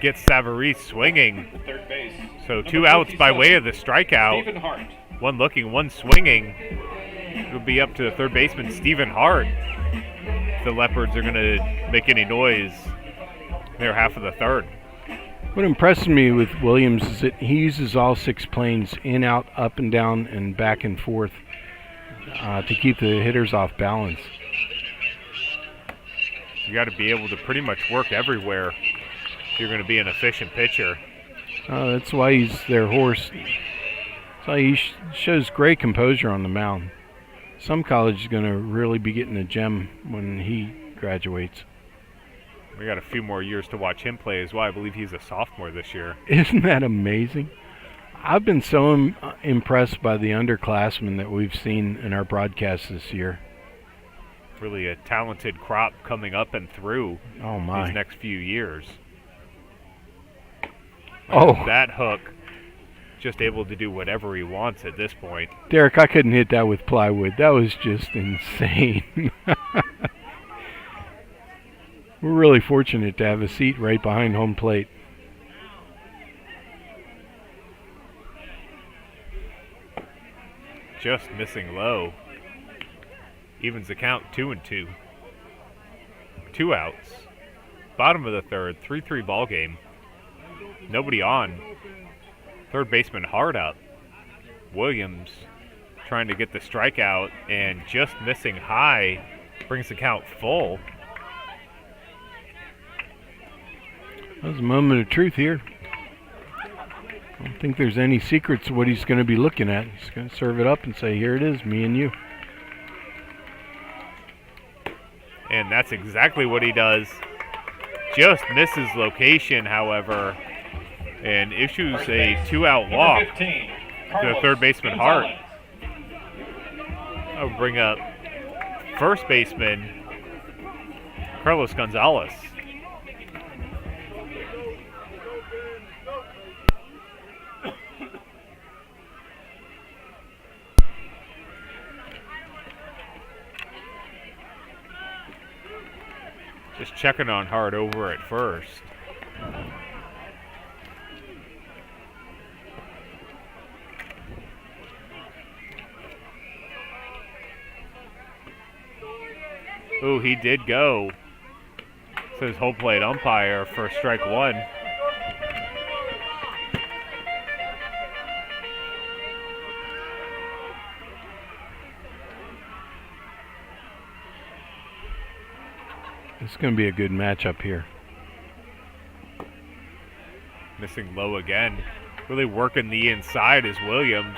Gets Savarese swinging. Third base. So 2 outs by way of the strikeout. Stephen Hart. 1 looking, 1 swinging. It'll be up to the third baseman, Stephen Hart. The Leopards are going to make any noise. They're half of the third. What impresses me with Williams is that he uses all 6 planes in, out, up and down, and back and forth to keep the hitters off balance. You got to be able to pretty much work everywhere if you're going to be an efficient pitcher. That's why he's their horse. That's why he shows great composure on the mound. Some college is going to really be getting a gem when he graduates. We got a few more years to watch him play as well. I believe he's a sophomore this year. Isn't that amazing? I've been so impressed by the underclassmen that we've seen in our broadcasts this year. Really a talented crop coming up and through these next few years. That hook, just able to do whatever he wants at this point. Derek, I couldn't hit that with plywood. That was just insane. We're really fortunate to have a seat right behind home plate. Just missing low. Evens the count 2-2. 2 outs. Bottom of the third, 3-3 ball game. Nobody on. Third baseman Hart up. Williams trying to get the strikeout and just missing high. Brings the count full. That was a moment of truth here. I don't think there's any secrets to what he's going to be looking at. He's going to serve it up and say, here it is, me and you. And that's exactly what he does. Just misses location, however, and issues a 2-out walk to the third baseman Hart. I'll bring up first baseman Carlos Gonzalez. Just checking on Hart over at first. Ooh, he did go. Says home plate umpire for strike 1. This is going to be a good matchup here. Missing low again. Really working the inside is Williams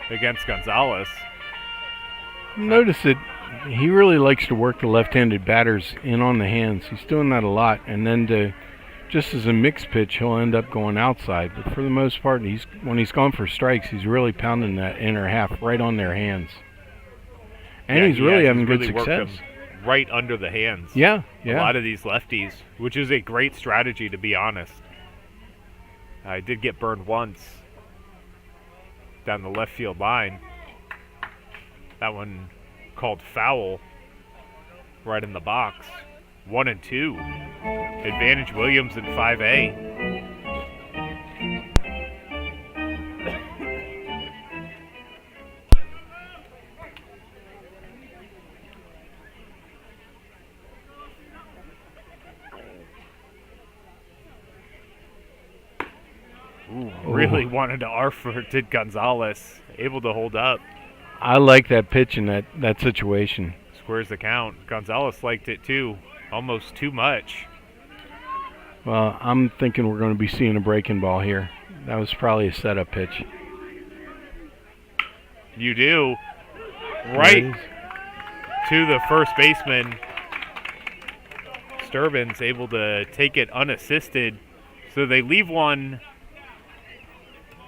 against Gonzalez. Notice that he really likes to work the left-handed batters in on the hands. He's doing that a lot. And then just as a mixed pitch, he'll end up going outside. But for the most part, when he's gone for strikes, he's really pounding that inner half right on their hands. And he's really having good success. Right under the hands. Yeah. A lot of these lefties, which is a great strategy, to be honest. I did get burned once down the left field line. That one called foul right in the box. 1-2. Advantage Williams in 5A. Really wanted to arc it, did Gonzalez. Able to hold up. I like that pitch in that situation. Squares the count. Gonzalez liked it too. Almost too much. Well, I'm thinking we're going to be seeing a breaking ball here. That was probably a setup pitch. You do. Right to the first baseman. Sturbin's able to take it unassisted. So they leave one.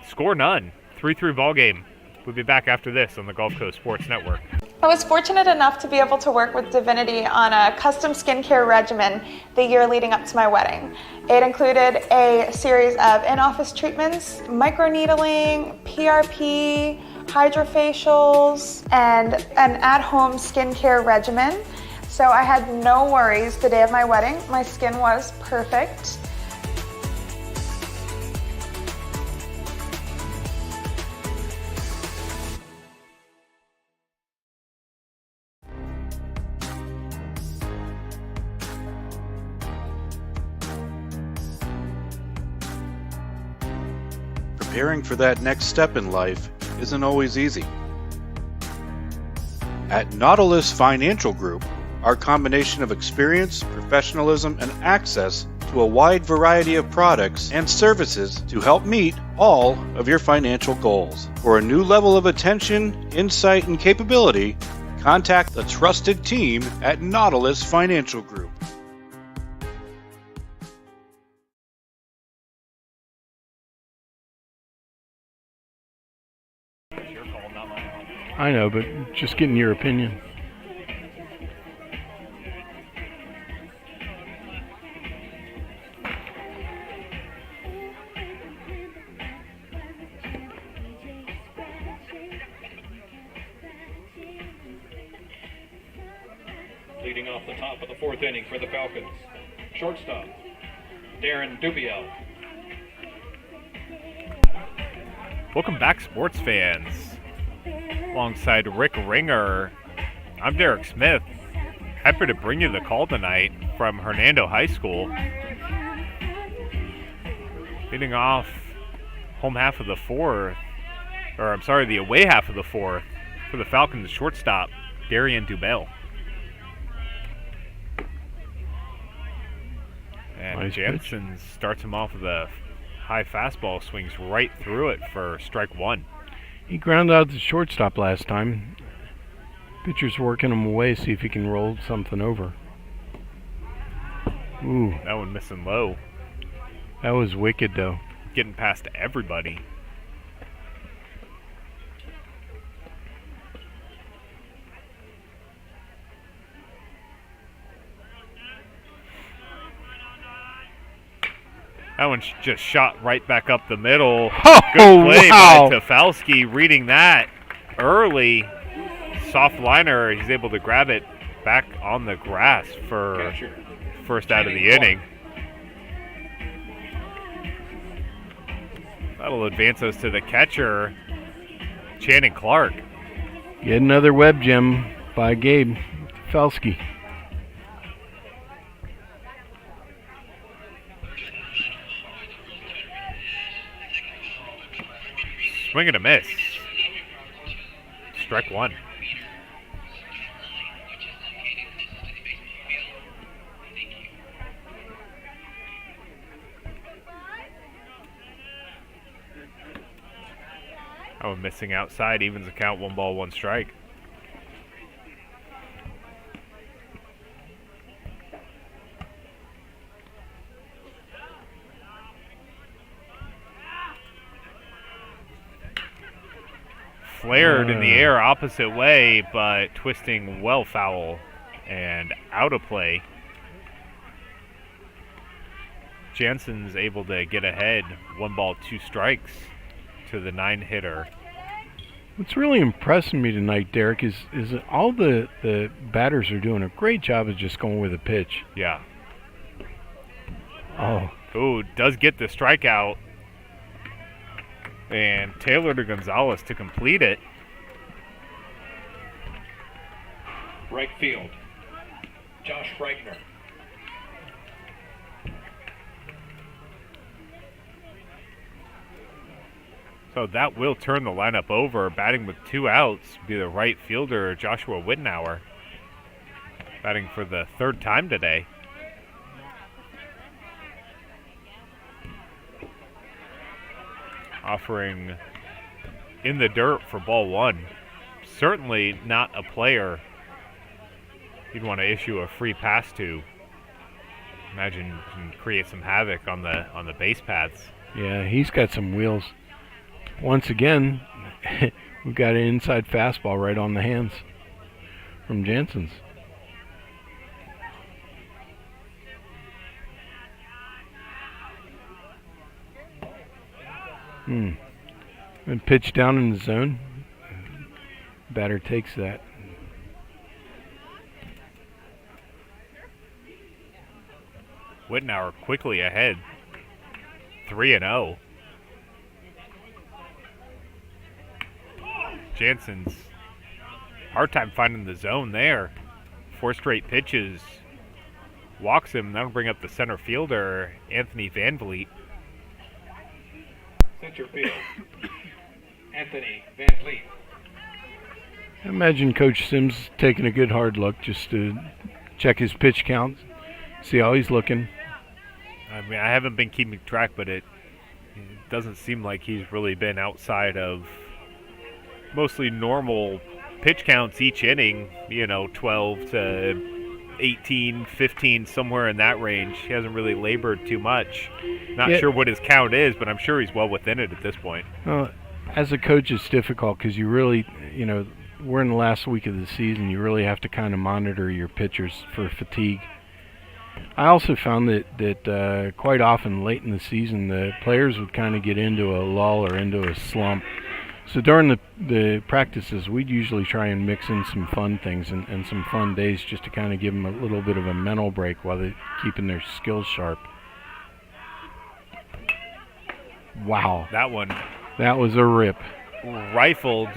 Score none. 3-3 ball game. We'll be back after this on the Gulf Coast Sports Network. I was fortunate enough to be able to work with Divinity on a custom skincare regimen the year leading up to my wedding. It included a series of in-office treatments, microneedling, PRP, hydrofacials, and an at-home skincare regimen. So I had no worries the day of my wedding. My skin was perfect. Preparing for that next step in life isn't always easy. At Nautilus Financial Group, our combination of experience, professionalism, and access to a wide variety of products and services to help meet all of your financial goals. For a new level of attention, insight, and capability, contact the trusted team at Nautilus Financial Group. I know, but just getting your opinion. Leading off the top of the fourth inning for the Falcons, shortstop, Darren Dubiel. Welcome back, sports fans. Alongside Rick Ringer, I'm Derek Smith. Happy to bring you the call tonight from Hernando High School. Leading off home half of the fourth, the away half of the fourth for the Falcons shortstop, Darren Dubiel. And nice Jansen pitch. starts him off with a high fastball, swings right through it for strike one. He grounded out the shortstop last time. Pitcher's working him away, see if he can roll something over. Ooh. That one missing low. That was wicked, though. Getting past everybody. That one just shot right back up the middle. Oh, good play wow. by Tafalski, reading that early. Soft liner, he's able to grab it back on the grass for first out of the inning. That'll advance us to the catcher, Channing Clark. Get another web gem by Gabe Tafalski. Swing and a miss. Strike one. Oh, missing outside, evens the count, 1 ball, 1 strike. Flared in the air opposite way, but twisting well foul and out of play. Jansen's able to get ahead, 1 ball, 2 strikes to the 9-hitter. What's really impressing me tonight, Derek, is that all the batters are doing a great job of just going with a pitch. Yeah. Oh. Ooh, does get the strikeout. And Taylor to Gonzalez to complete it. Right field, Josh Reichner. So that will turn the lineup over. Batting with 2 outs be the right fielder, Joshua Wittenauer. Batting for the 3rd time today. Offering in the dirt for ball 1. Certainly not a player you'd want to issue a free pass to. Imagine you can create some havoc on the base paths. Yeah, he's got some wheels. Once again, we've got an inside fastball right on the hands from Jansen's. And pitch down in the zone. Batter takes that. Wittenauer quickly ahead. 3-0. Jansen's hard time finding the zone there. 4 straight pitches. Walks him. That'll bring up the center fielder, Anthony Van Vliet. Center field, Anthony Van Vliet. I imagine Coach Sims taking a good hard look just to check his pitch count, see how he's looking. I mean, I haven't been keeping track, but it doesn't seem like he's really been outside of mostly normal pitch counts each inning, 12 to 18, 15, somewhere in that range. He hasn't really labored too much. Not sure what his count is, but I'm sure he's well within it at this point. As a coach, it's difficult because you really, we're in the last week of the season. You really have to kind of monitor your pitchers for fatigue. I also found that quite often late in the season, the players would kind of get into a lull or into a slump. So during the practices, we'd usually try and mix in some fun things and some fun days just to kind of give them a little bit of a mental break while they're keeping their skills sharp. Wow. That was a rip. Rifled.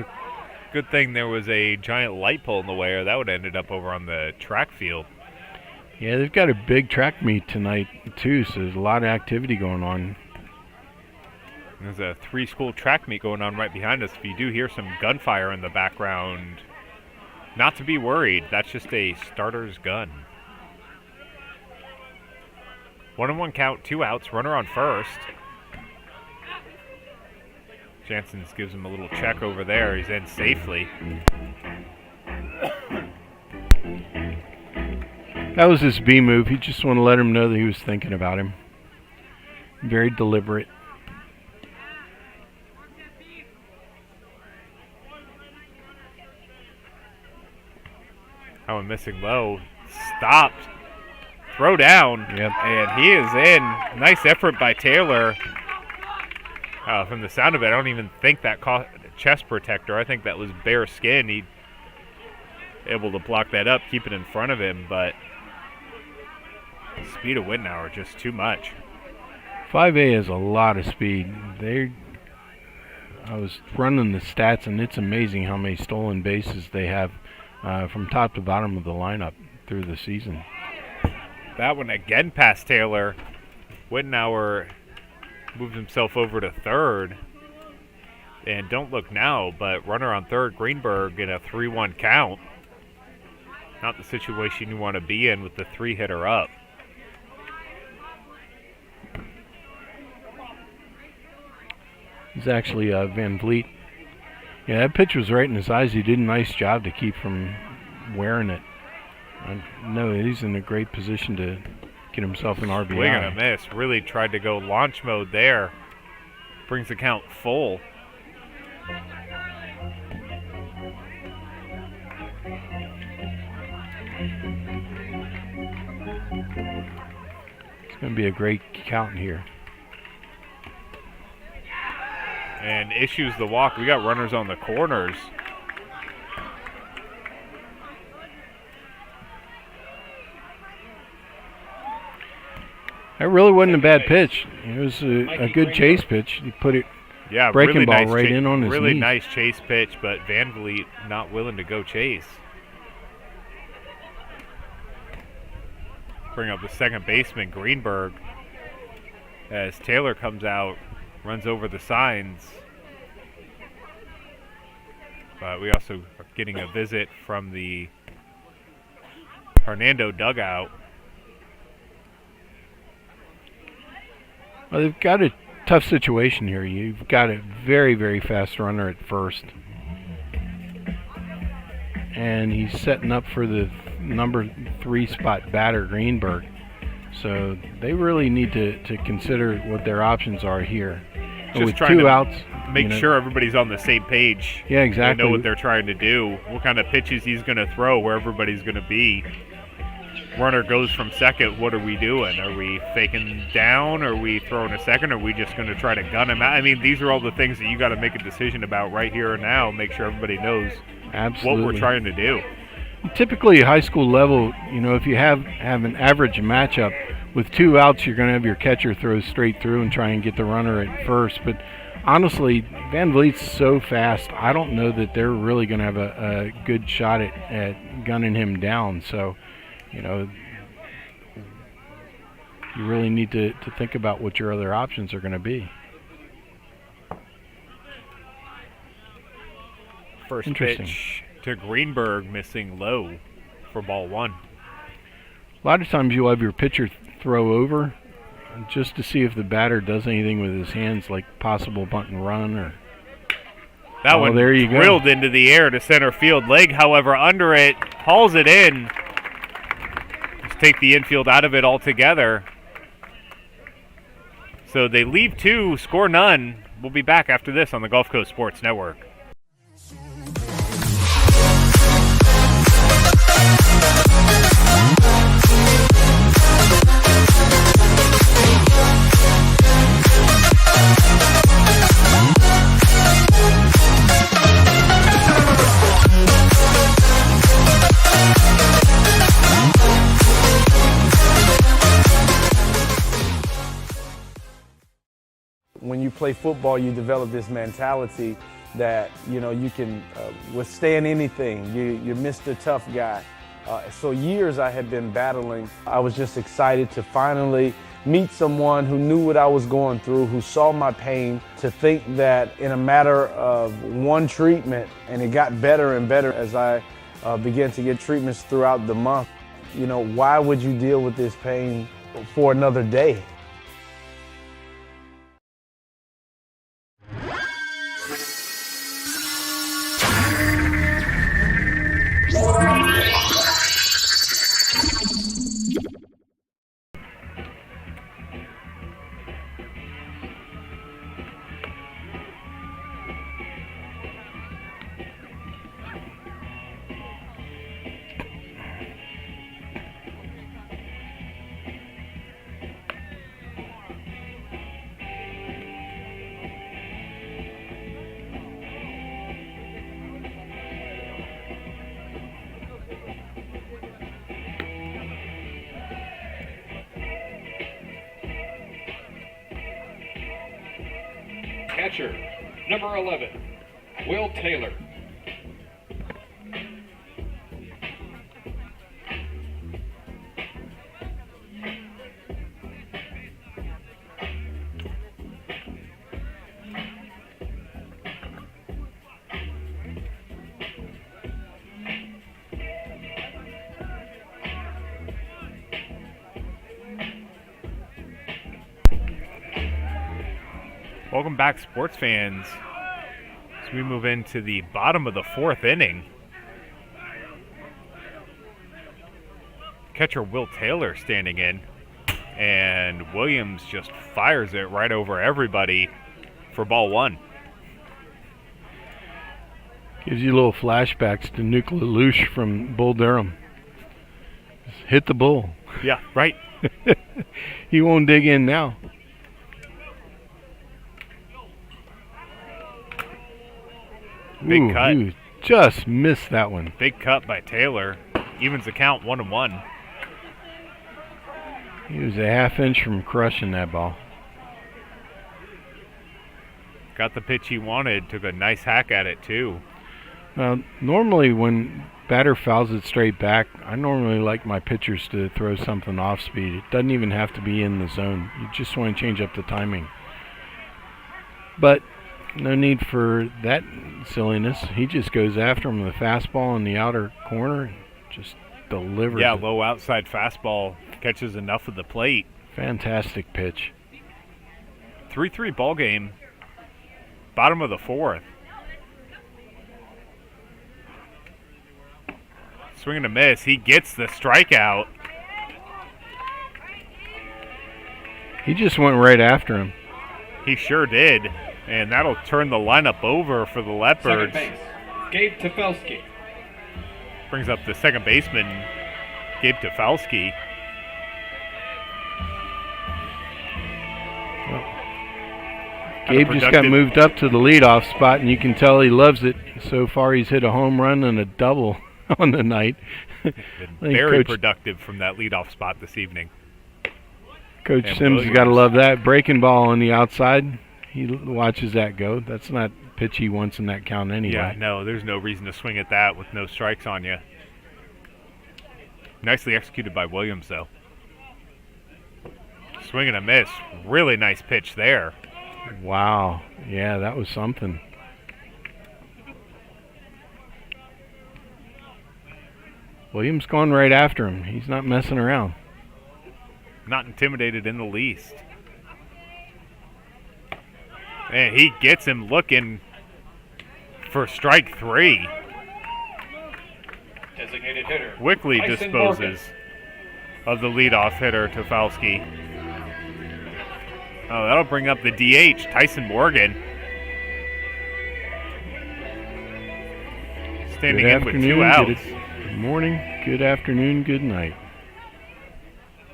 Good thing there was a giant light pole in the way, or that would have ended up over on the track field. Yeah, they've got a big track meet tonight, too, so there's a lot of activity going on. There's a 3-school track meet going on right behind us. If you do hear some gunfire in the background, not to be worried. That's just a starter's gun. 1-1 count, 2 outs, runner on first. Jansen gives him a little check over there. He's in safely. That was his B move. He just wanted to let him know that he was thinking about him. Very deliberate. Oh, missing low. Stopped. Throw down. Yep. And he is in. Nice effort by Taylor. From the sound of it, I don't even think that caught chest protector. I think that was bare skin. He able to block that up, keep it in front of him, but the speed of Wittenauer just too much. 5A has a lot of speed. I was running the stats, and it's amazing how many stolen bases they have from top to bottom of the lineup through the season. That one again past Taylor. Wittenauer moved himself over to third. And don't look now, but runner on third, Greenberg in a 3-1 count. Not the situation you want to be in with the 3-hitter up. It's actually Van Vliet Yeah, that pitch was right in his eyes. He did a nice job to keep from wearing it. No, he's in a great position to get himself an RBI. Swing and a miss. Really tried to go launch mode there. Brings the count full. It's going to be a great count here. And issues the walk. We got runners on the corners. That really wasn't a bad pitch. It was a good chase pitch. You put it, breaking really ball nice right in on his really knees. nice chase pitch, but Van Vliet not willing to go chase. Bring up the second baseman, Greenberg, as Taylor comes out, runs over the signs. But we also are getting a visit from the Hernando dugout. Well, they've got a tough situation here. You've got a very, very fast runner at first. And he's setting up for the number 3 spot batter, Greenberg. So they really need to consider what their options are here. Just with trying 2 to outs, make sure everybody's on the same page. Yeah, exactly. They know what they're trying to do, what kind of pitches he's going to throw, where everybody's going to be. Runner goes from second, what are we doing? Are we faking down? Are we throwing a second? Are we just going to try to gun him out? I mean, these are all the things that you got to make a decision about right here and now. Make sure everybody knows Absolutely. what we're trying to do. Typically, high school level, if you have an average matchup, with 2 outs, you're going to have your catcher throw straight through and try and get the runner at first. But honestly, Van Vliet's so fast, I don't know that they're really going to have a good shot at gunning him down. So, you really need to think about what your other options are going to be. First pitch to Greenberg, missing low for ball 1. A lot of times you'll have your pitcher throw over just to see if the batter does anything with his hands, like possible bunt and run. Or that one there you drilled go. into the air to center field. Leg, however, under it, hauls it in. Just take the infield out of it altogether. So they leave 2, score none. We'll be back after this on the Gulf Coast Sports Network. When you play football, you develop this mentality that, you can withstand anything. You're Mr. Tough Guy. So years I had been battling. I was just excited to finally meet someone who knew what I was going through, who saw my pain, to think that in a matter of one treatment, and it got better and better as I began to get treatments throughout the month. Why would you deal with this pain for another day? Catcher, number 11, Will Taylor. Welcome back, sports fans. So we move into the bottom of the 4th inning. Catcher Will Taylor standing in, and Williams just fires it right over everybody for ball 1. Gives you little flashbacks to Nuke Lelouch from Bull Durham. Just hit the bull. Yeah, right. He won't dig in now. Big cut. You just missed that one. Big cut by Taylor. Evens the count 1-1. He was a half inch from crushing that ball. Got the pitch he wanted. Took a nice hack at it, too. Normally when batter fouls it straight back, I normally like my pitchers to throw something off speed. It doesn't even have to be in the zone. You just want to change up the timing. But no need for that silliness. He just goes after him with a fastball in the outer corner and just delivers. Yeah, it. low outside fastball catches enough of the plate. Fantastic pitch. 3-3 ball game. Bottom of the 4th. Swing and a miss. He gets the strikeout. He just went right after him. He sure did. And that'll turn the lineup over for the Leopards. Second base, Gabe Tefelsky. Brings up the second baseman, Gabe Tefelsky. Gabe just got moved up to the leadoff spot, and you can tell he loves it. So far, he's hit a home run and a double on the night. Been very productive from that leadoff spot this evening. Coach And Sims Williams. got to love that. Breaking ball on the outside. He watches that go. That's not pitch he wants in that count anyway. Yeah, no, there's no reason to swing at that with no strikes on you. Nicely executed by Williams, though. Swing and a miss. Really nice pitch there. Wow. Yeah, that was something. Williams going right after him. He's not messing around. Not intimidated in the least. And he gets him looking for strike 3. Designated hitter. Quickly Tyson disposes Morgan. of the leadoff hitter, Tefelsky. Oh, that'll bring up the DH, Tyson Morgan. Standing in with 2 outs. Good morning, good afternoon, good night.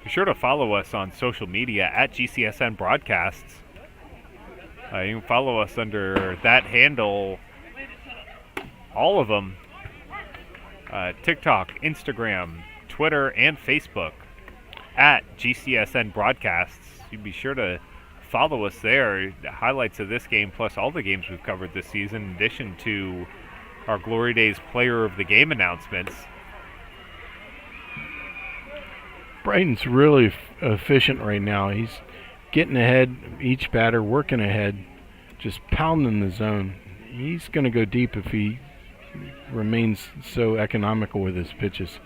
Be sure to follow us on social media at GCSN Broadcasts. You can follow us under that handle, all of them. TikTok, Instagram, Twitter, and Facebook at GCSN Broadcasts. You be sure to follow us there. The highlights of this game plus all the games we've covered this season, in addition to our Glory Days Player of the Game announcements. Brighton's really efficient right now. He's getting ahead, each batter working ahead, just pounding the zone. He's going to go deep if he remains so economical with his pitches.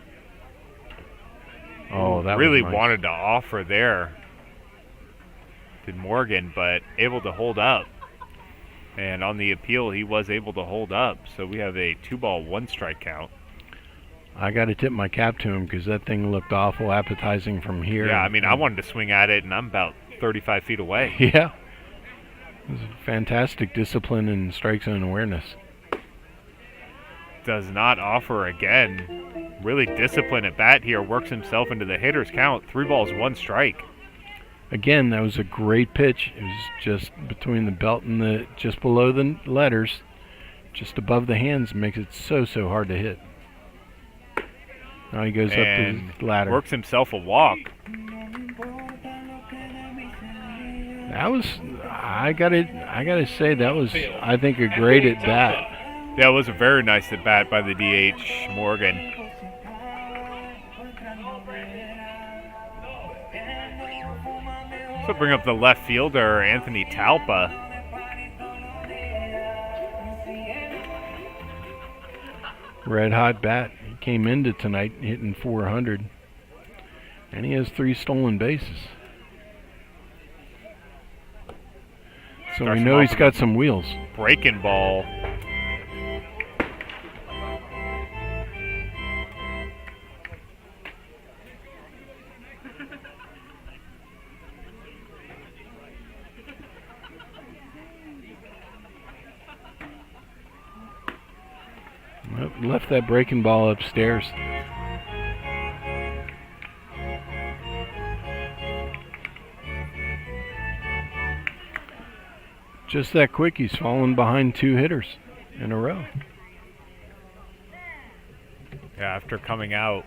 Oh, that really was nice. wanted to offer there to Morgan, but able to hold up. And on the appeal, he was able to hold up. So we have a 2-ball, 1-strike count. I got to tip my cap to him because that thing looked awful appetizing from here. Yeah, I mean, I wanted to swing at it, and I'm about 35 feet away. Yeah. It was a fantastic discipline and strike zone awareness. Does not offer again. Really disciplined at bat here. Works himself into the hitter's count. 3 balls, 1 strike. Again, that was a great pitch. It was just between the belt and the, just below the letters, just above the hands, makes it so hard to hit. Now he goes And up to the ladder. Works himself a walk. That was, I gotta say, that was, I think, a great at bat. That was a very nice at bat by the DH, Morgan. So bring up the left fielder, Anthony Talpa. Red hot bat. He came into tonight hitting 400, and he has 3 stolen bases. So we know he's got some wheels. Breaking ball. Left that breaking ball upstairs. Just that quick, he's fallen behind 2 hitters in a row. Yeah, after coming out,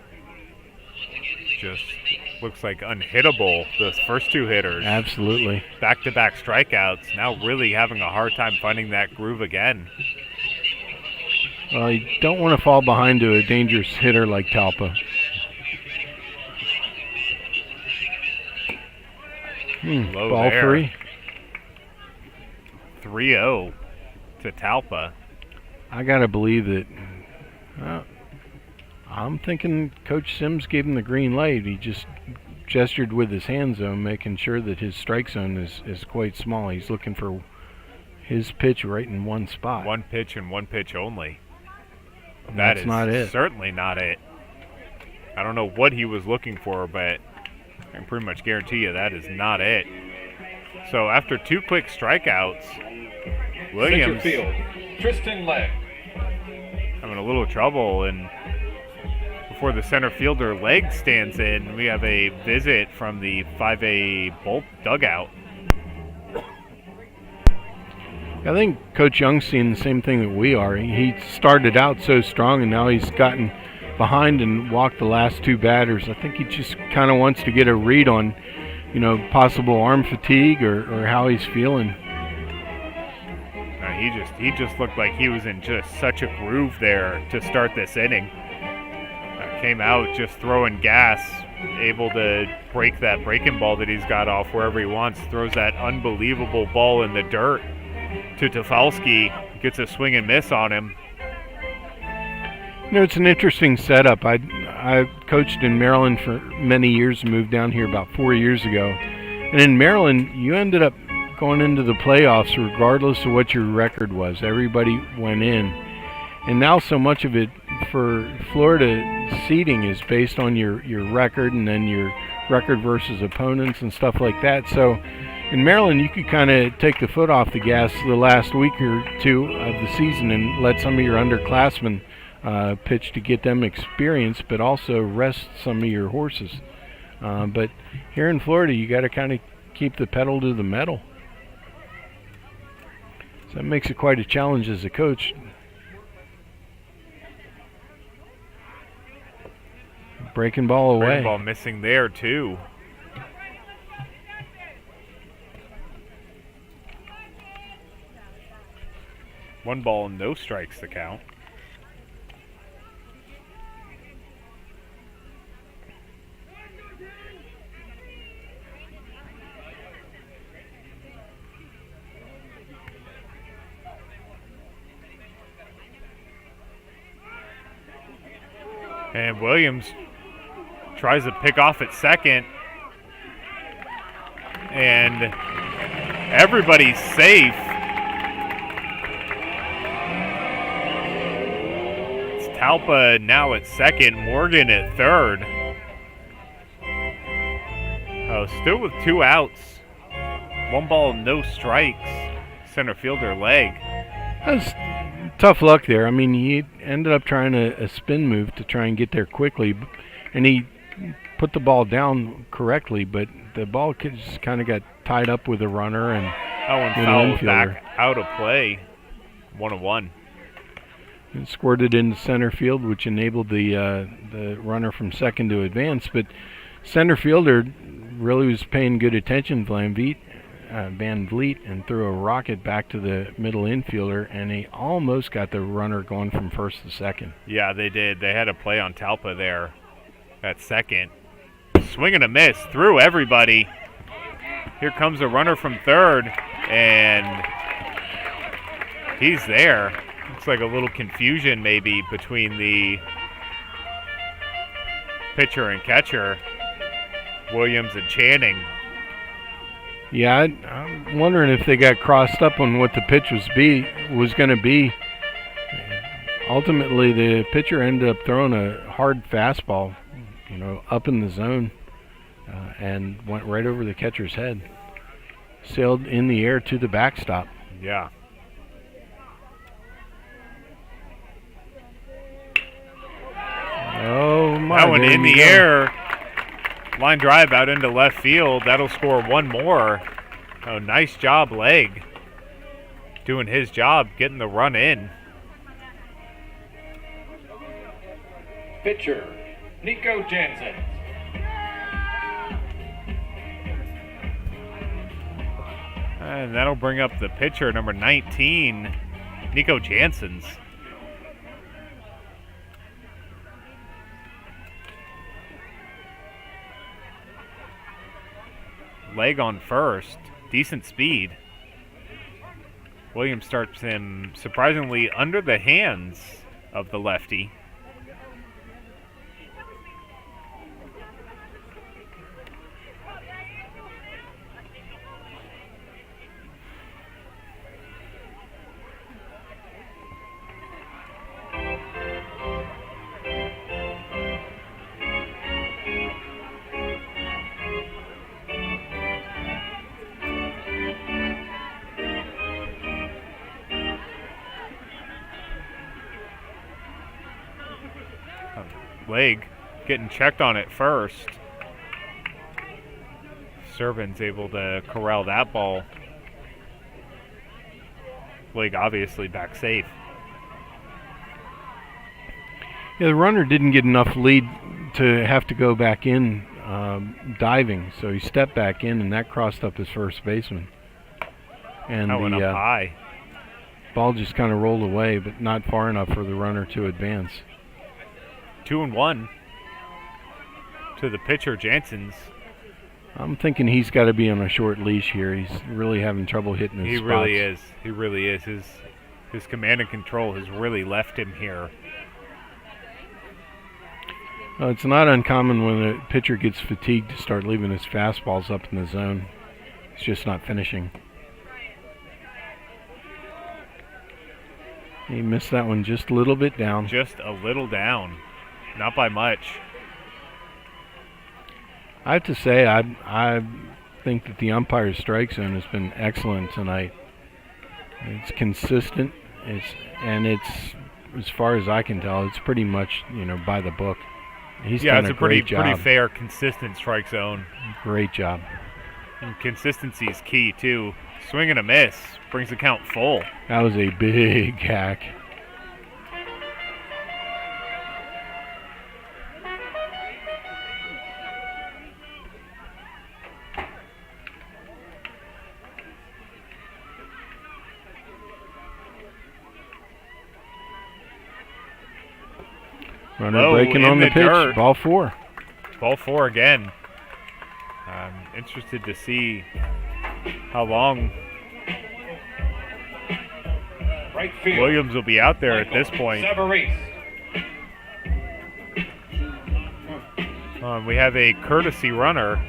just looks like unhittable, those first 2 hitters. Absolutely. Back-to-back strikeouts. Now really having a hard time finding that groove again. Well, you don't want to fall behind to a dangerous hitter like Talpa. Low Ball there. 3. 3-0 to Talpa. I got to believe that. I'm thinking Coach Sims gave him the green light. He just gestured with his hand zone, making sure that his strike zone is quite small. He's looking for his pitch right in one spot. One pitch and one pitch only. And That that's is not it. certainly not it. I don't know what he was looking for, but I can pretty much guarantee you that is not it. So after 2 quick strikeouts, Williams Center field, Tristan Legg. having a little trouble, and before the center fielder Legg stands in, we have a visit from the 5A Bolt dugout. I think Coach Young's seeing the same thing that we are. He started out so strong, and now he's gotten behind and walked the last 2 batters. I think he just kind of wants to get a read on, possible arm fatigue or how he's feeling. He just looked like he was in just such a groove there to start this inning. Came out just throwing gas, able to break that breaking ball that he's got off wherever he wants. Throws that unbelievable ball in the dirt to Tafalski. Gets a swing and miss on him. It's an interesting setup. I coached in Maryland for many years and moved down here about 4 years ago. And in Maryland, you ended up going into the playoffs regardless of what your record was. Everybody went in. And now so much of it for Florida seeding is based on your record and then your record versus opponents and stuff like that. So in Maryland, you could kind of take the foot off the gas the last week or 2 of the season and let some of your underclassmen pitch to get them experience, but also rest some of your horses. But here in Florida, you got to kind of keep the pedal to the metal. So that makes it quite a challenge as a coach. Breaking ball away. Breaking ball missing there too. One ball, no strikes to count. And Williams tries to pick off at second. And everybody's safe. It's Talpa now at second, Morgan at third. Oh, still with 2 outs. 1 ball, no strikes. Center fielder Legg. That's tough luck there. I mean, he ended up trying a spin move to try and get there quickly, and he put the ball down correctly, but the ball just kind of got tied up with a runner and that one fouled back out of play. 1-1. And squirted into center field, which enabled the runner from second to advance. But center fielder really was paying good attention, Van Vliet, and threw a rocket back to the middle infielder, and he almost got the runner going from first to second. Yeah, they did. They had a play on Talpa there at second. Swing and a miss through everybody. Here comes a runner from third, and he's there. Looks like a little confusion maybe between the pitcher and catcher, Williams and Channing. Yeah, I'm wondering if they got crossed up on what the pitch was going to be. Ultimately, the pitcher ended up throwing a hard fastball, up in the zone, and went right over the catcher's head. Sailed in the air to the backstop. Yeah. my. That one there in you the go. air. Line drive out into left field. That'll score one more. Oh, nice job, Leg. Doing his job, getting the run in. Pitcher, Nico Jansen. And that'll bring up the pitcher, number 19, Nico Janssens. Leg on first. Decent speed. Williams starts him surprisingly under the hands of the lefty. Leg getting checked on it first. Servin's able to corral that ball. Leg obviously back safe. Yeah, the runner didn't get enough lead to have to go back in diving, so he stepped back in, and that crossed up his first baseman. And that went up high. Ball just kind of rolled away, but not far enough for the runner to advance. 2-1 to the pitcher, Janssens. I'm thinking he's got to be on a short leash here. He's really having trouble hitting his spots. Really is. He really is. His command and control has really left him here. Well, it's not uncommon when a pitcher gets fatigued to start leaving his fastballs up in the zone. He's just not finishing. He missed that one just a little bit down. Just a little down. Not by much. I have to say, I think that the umpire's strike zone has been excellent tonight. It's consistent. It's as far as I can tell, it's pretty much by the book. He's done it's a pretty job. fair, consistent strike zone. Great job. And consistency is key too. Swing and a miss brings the count full. That was a big hack. Runner breaking on the pitch. Dirt. Ball 4. Ball 4 again. I'm interested to see how long Right field. Williams will be out there at this point. We have a courtesy runner.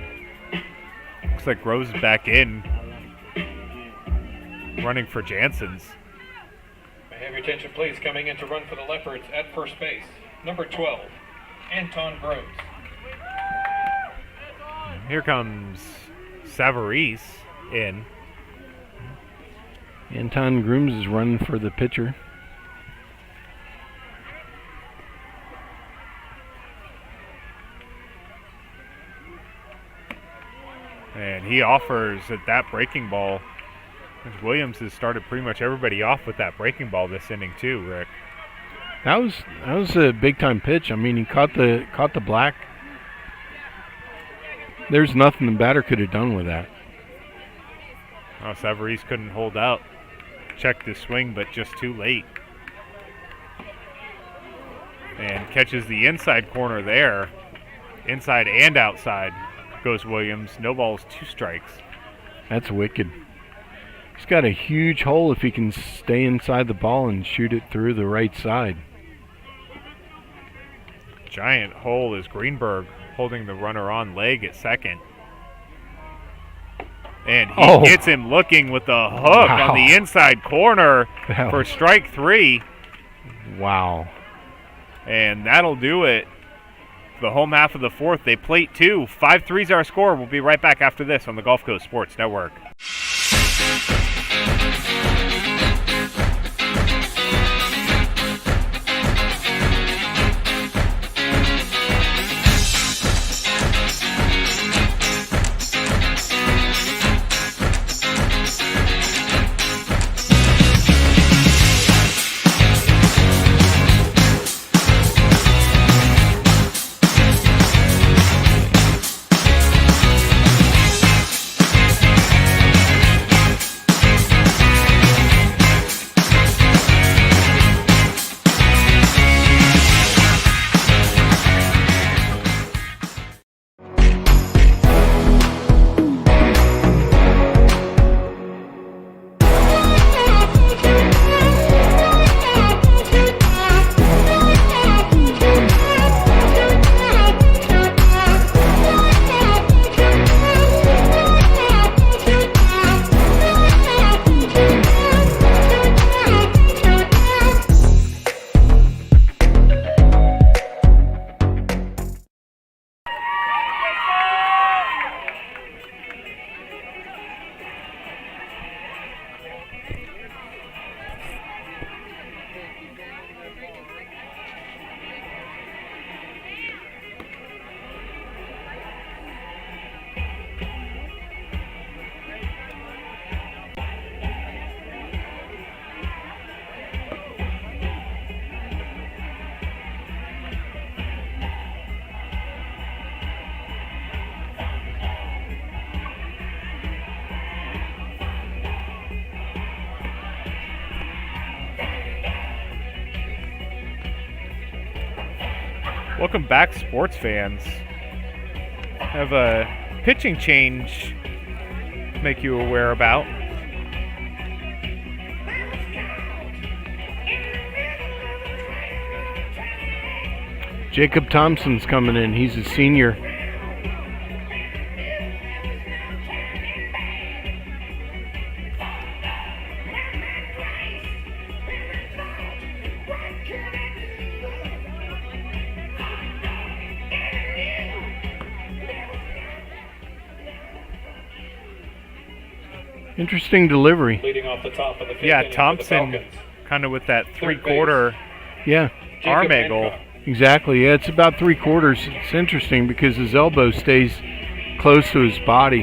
Looks like Rose is back in, running for Janssens. May I have your attention, please? Coming in to run for the Leopards at first base, number 12, Anton Groves. Here comes Savarese in. Anton Grooms is running for the pitcher. And he offers at that breaking ball. Williams has started pretty much everybody off with that breaking ball this inning too, Rick. That was a big time pitch. I mean, he caught the black. There's nothing the batter could have done with that. Oh, Savarese couldn't hold out. Checked his swing, but just too late. And catches the inside corner there. Inside and outside goes Williams. No balls, 2 strikes. That's wicked. He's got a huge hole if he can stay inside the ball and shoot it through the right side. Giant hole is Greenberg holding the runner on leg at second. And he gets him looking with the hook on the inside corner for strike 3. Wow. And that'll do it. The home half of the 4th, they plate 2. 5-3's our score. We'll be right back after this on the Gulf Coast Sports Network. Welcome back, sports fans. Have a pitching change to make you aware about. Jacob Thompson's coming in. He's a senior. Interesting delivery. Leading off the top of the fifth Yeah, inning for the Thompson Falcons. kind of with that Third three-quarter Yeah, arm Jacob angle. Hancock. exactly. Yeah, it's about 3/4. It's interesting because his elbow stays close to his body.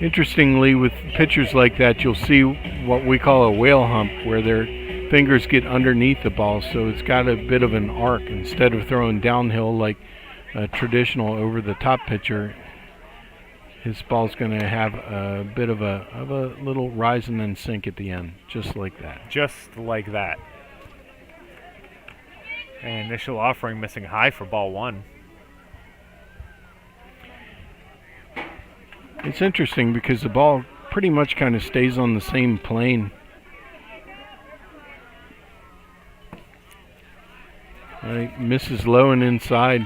Interestingly, with pitchers like that, you'll see what we call a whale hump, where their fingers get underneath the ball, so it's got a bit of an arc. Instead of throwing downhill like a traditional over-the-top pitcher, his ball's going to have a bit of a little rise and then sink at the end, just like that. Just like that. And initial offering missing high for ball one. It's interesting because the ball pretty much kind of stays on the same plane. Right, misses low and inside.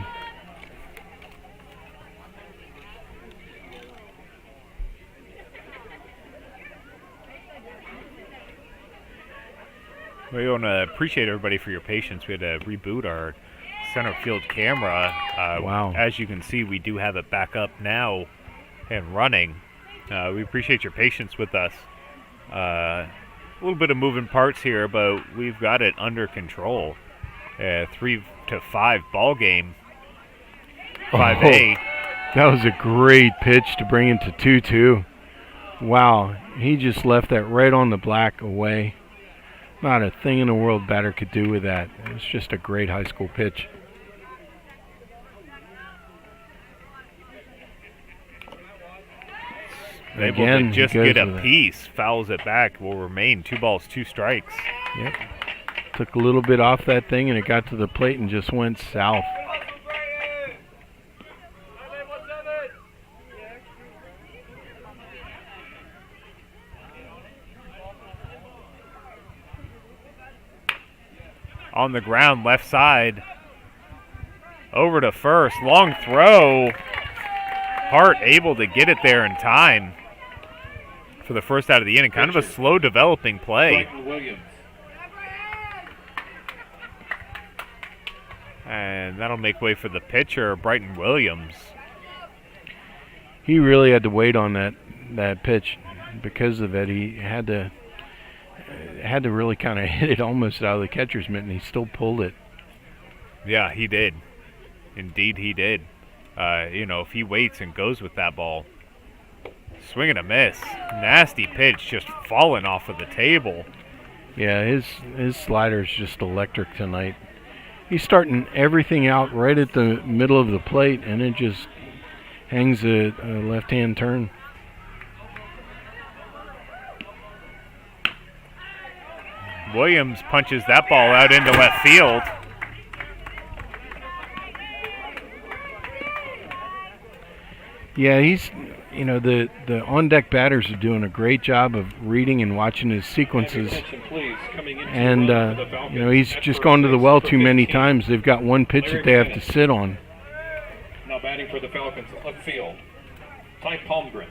We want to appreciate everybody for your patience. We had to reboot our center field camera. Wow. As you can see, we do have it back up now and running. We appreciate your patience with us. A little bit of moving parts here, but we've got it under control. 3-5 ball game. 5A. That was a great pitch to bring into 2-2. Wow, he just left that right on the black away. Not a thing in the world batter could do with that. It was just a great high school pitch. Able to just get a piece, fouls it back, will remain 2 balls, 2 strikes. Yep. Took a little bit off that thing and it got to the plate and just went south. On the ground, left side. Over to first. Long throw. Hart able to get it there in time for the first out of the inning. Kind of a slow developing play. And that'll make way for the pitcher, Brighton Williams. He really had to wait on that pitch. Because of it, he had to really kind of hit it almost out of the catcher's mitt, and he still pulled it. Yeah, he did. Indeed, he did. If he waits and goes with that ball, swing and a miss. Nasty pitch, just falling off of the table. Yeah, his slider's just electric tonight. He's starting everything out right at the middle of the plate, and it just hangs a left-hand turn. Williams punches that ball out into left field. Yeah, he's, the on-deck batters are doing a great job of reading and watching his sequences. And, he's just gone to the well too many times. They've got one pitch that they have to sit on. Now batting for the Falcons, left field, Ty Palmgren.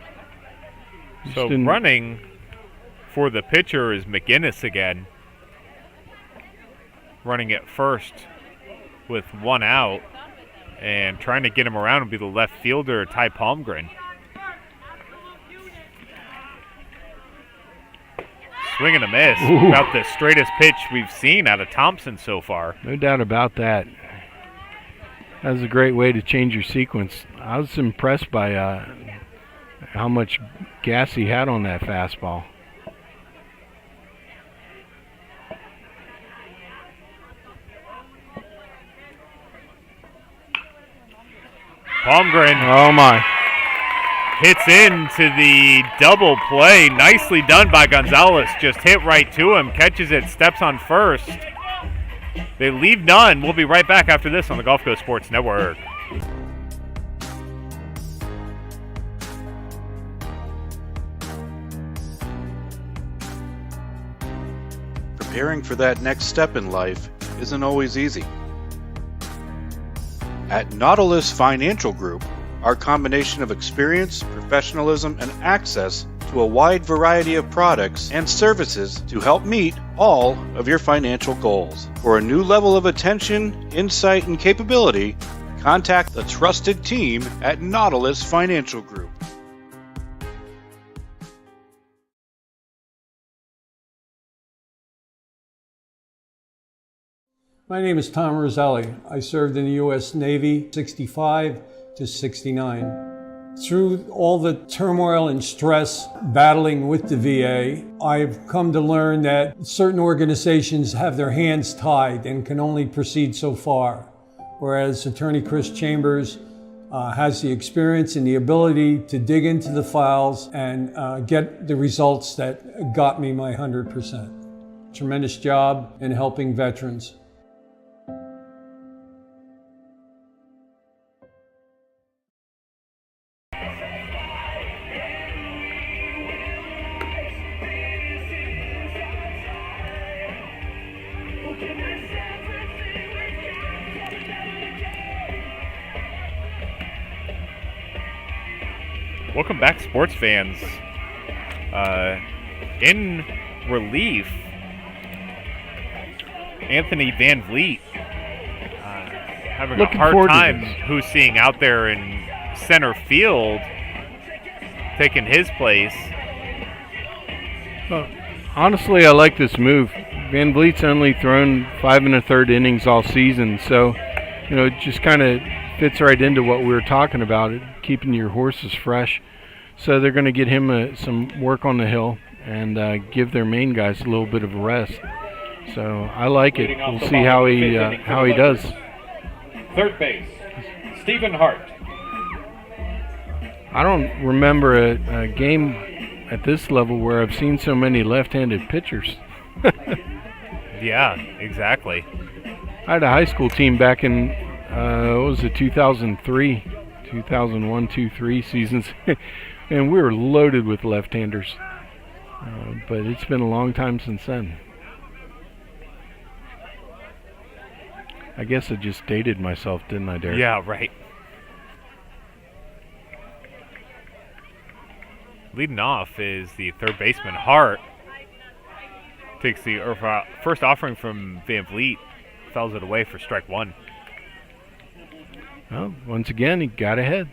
So running for the pitcher is McGinnis again. Running at first with 1 out. And trying to get him around will be the left fielder, Ty Palmgren. Swing and a miss. Ooh. About the straightest pitch we've seen out of Thompson so far. No doubt about that. That was a great way to change your sequence. I was impressed by how much gas he had on that fastball. Palmgren. Oh my. Hits into the double play. Nicely done by Gonzalez. Just hit right to him. Catches it. Steps on first. They leave none. We'll be right back after this on the Gulf Coast Sports Network. Preparing for that next step in life isn't always easy. At Nautilus Financial Group, our combination of experience, professionalism, and access to a wide variety of products and services to help meet all of your financial goals. For a new level of attention, insight, and capability, contact the trusted team at Nautilus Financial Group. My name is Tom Roselli. I served in the U.S. Navy 65 to 69. Through all the turmoil and stress battling with the VA, I've come to learn that certain organizations have their hands tied and can only proceed so far, whereas Attorney Chris Chambers has the experience and the ability to dig into the files and get the results that got me my 100%. Tremendous job in helping veterans. Welcome back, sports fans. In relief, Anthony Van Vliet having a hard time who's seeing out there in center field, taking his place. Honestly, I like this move. Van Vliet's only thrown 5 1/3 innings all season, so it just kind of fits right into what we were talking about, keeping your horses fresh. So they're going to get him some work on the hill and give their main guys a little bit of a rest. So I like it. We'll see how he does. Third base, Stephen Hart. I don't remember a game at this level where I've seen so many left-handed pitchers. Yeah, exactly. I had a high school team back in, what was it, 2003, 2001, 2, 3 seasons, and we were loaded with left-handers. But it's been a long time since then. I guess I just dated myself, didn't I, Derek? Yeah, right. Leading off is the third baseman, Hart. Takes the first offering from Van Vliet, fouls it away for strike one. Well, once again, he got ahead.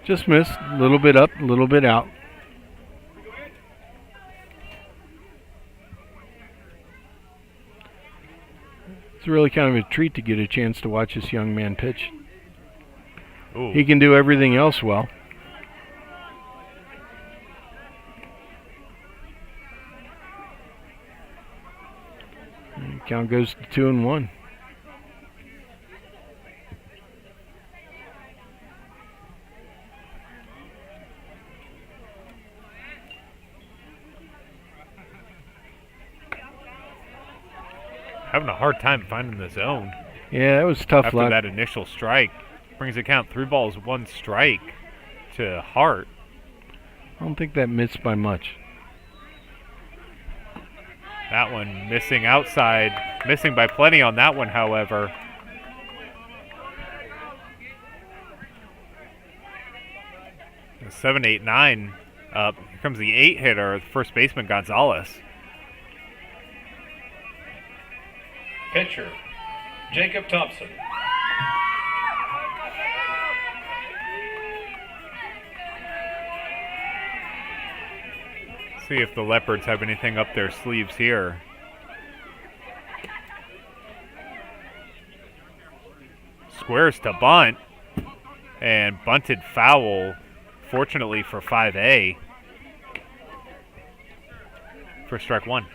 Just missed. A little bit up, a little bit out. It's really kind of a treat to get a chance to watch this young man pitch. Ooh. He can do everything else well. Count goes to 2-1. Having a hard time finding the zone. Yeah, that was tough after luck. That initial strike. Brings the count 3 balls, 1 strike to Hart. I don't think that missed by much. That one missing outside. Missing by plenty on that one, however. The 7, 8, 9 up. Here comes the 8 hitter, first baseman Gonzalez. Pitcher, Jacob Thompson. See if the Leopards have anything up their sleeves here. Squares to bunt. And bunted foul, fortunately for 5A. For strike one.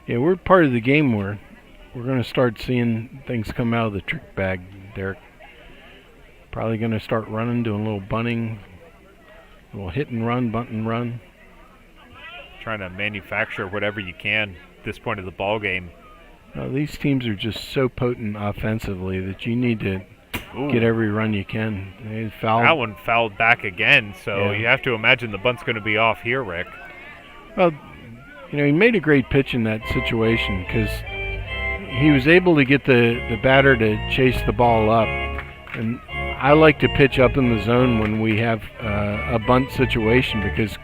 Yeah, we're part of the game where we're going to start seeing things come out of the trick bag, Derek. Probably going to start running, doing a little bunting, a little hit and run, bunt and run. Trying to manufacture whatever you can at this point of the ball game. These teams are just so potent offensively that you need to get every run you can. They fouled. That one fouled back again, so Yeah. you have to imagine the bunt's going to be off here, Rick. Well, he made a great pitch in that situation because he was able to get the batter to chase the ball up. And I like to pitch up in the zone when we have a bunt situation because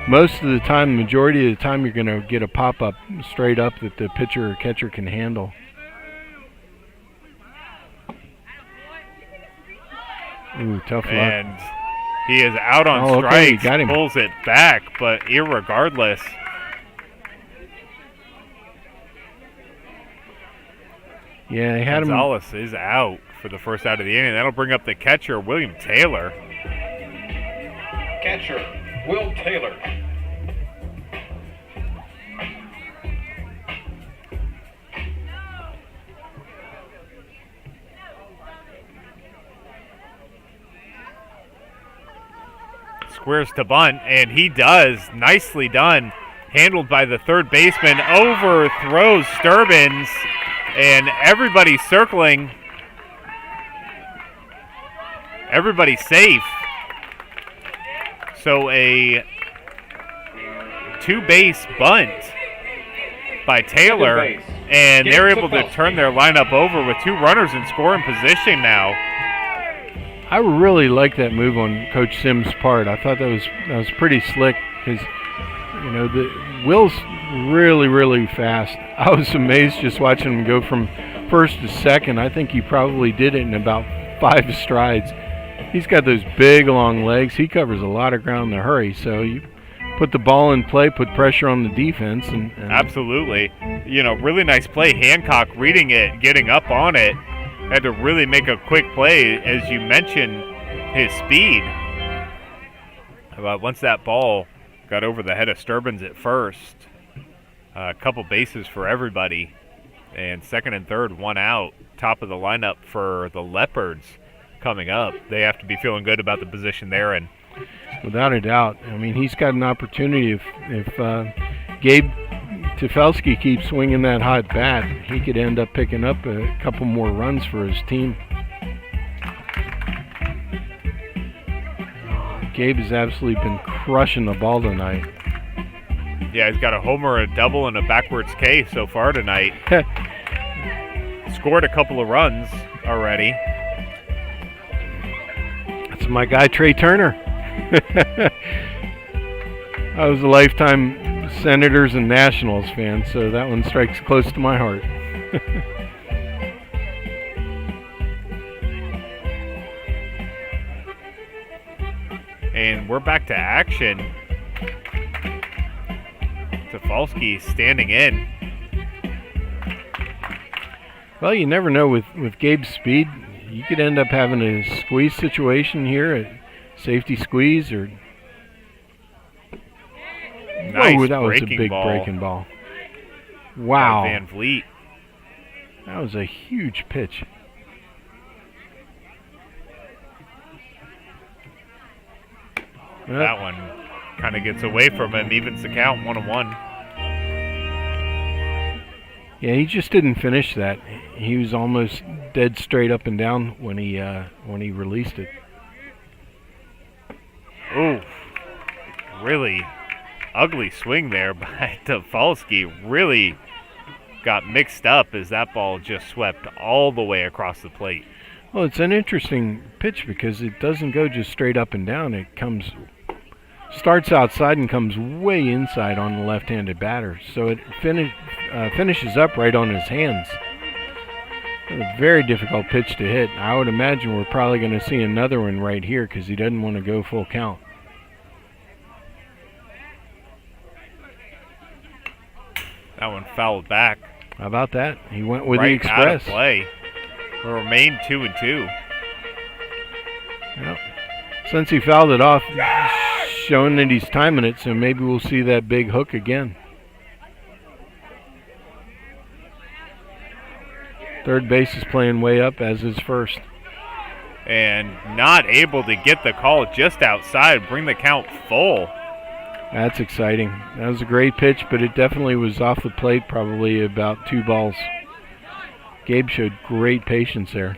most of the time, majority of the time, you're going to get a pop-up straight up that the pitcher or catcher can handle. Ooh, tough luck. And he is out on okay, strikes, got him. pulls it back, but irregardless. Yeah, they had Gonzalez is out for the first out of the inning. That'll bring up the catcher, William Taylor. Catcher, Will Taylor. Squares to bunt, and he does. Nicely done. Handled by the third baseman. Overthrows Sturbins, and everybody circling. Everybody safe. So a two-base bunt by Taylor, and they're able to turn their lineup over with 2 runners in scoring position now. I really like that move on Coach Sims' part. I thought that was pretty slick because, the Will's really, really fast. I was amazed just watching him go from first to second. I think he probably did it in about 5 strides. He's got those big, long legs. He covers a lot of ground in a hurry. So you put the ball in play, put pressure on the defense. And Absolutely. Really nice play. Hancock reading it, getting up on it. Had to really make a quick play, as you mentioned, his speed. But once that ball got over the head of Sturbins at first, a couple bases for everybody. And second and third, 1 out. Top of the lineup for the Leopards coming up. They have to be feeling good about the position they're in. Without a doubt. I mean, he's got an opportunity if Gabe Tefelsky keeps swinging that hot bat, he could end up picking up a couple more runs for his team. Gabe has absolutely been crushing the ball tonight. Yeah, he's got a homer, a double, and a backwards K so far tonight. Scored a couple of runs already. That's my guy, Trey Turner. I was a lifetime Senators and Nationals fan, so that one strikes close to my heart. And we're back to action. Tefalski standing in. Well, you never know with Gabe's speed. You could end up having a squeeze situation here, a safety squeeze, or Nice that was a breaking big ball. breaking ball. Wow. By Van Vliet. That was a huge pitch. That one kind of gets away from him, evens the count, 1-1. Yeah, he just didn't finish that. He was almost dead straight up and down when he released it. Ooh, really ugly swing there by Tefalski. Really got mixed up as that ball just swept all the way across the plate. Well, it's an interesting pitch because it doesn't go just straight up and down. It starts outside and comes way inside on the left-handed batter. So it finishes up right on his hands. A very difficult pitch to hit. I would imagine we're probably going to see another one right here because he doesn't want to go full count. That one fouled back. How about that? He went with right the express. Out of play. Will remain 2-2. Yep. Since he fouled it off, showing that he's timing it, so maybe we'll see that big hook again. Third base is playing way up, as is first. and not able to get the call just outside, bring the count full. That's exciting. That was a great pitch, but it definitely was off the plate, probably about 2 balls. Gabe showed great patience there.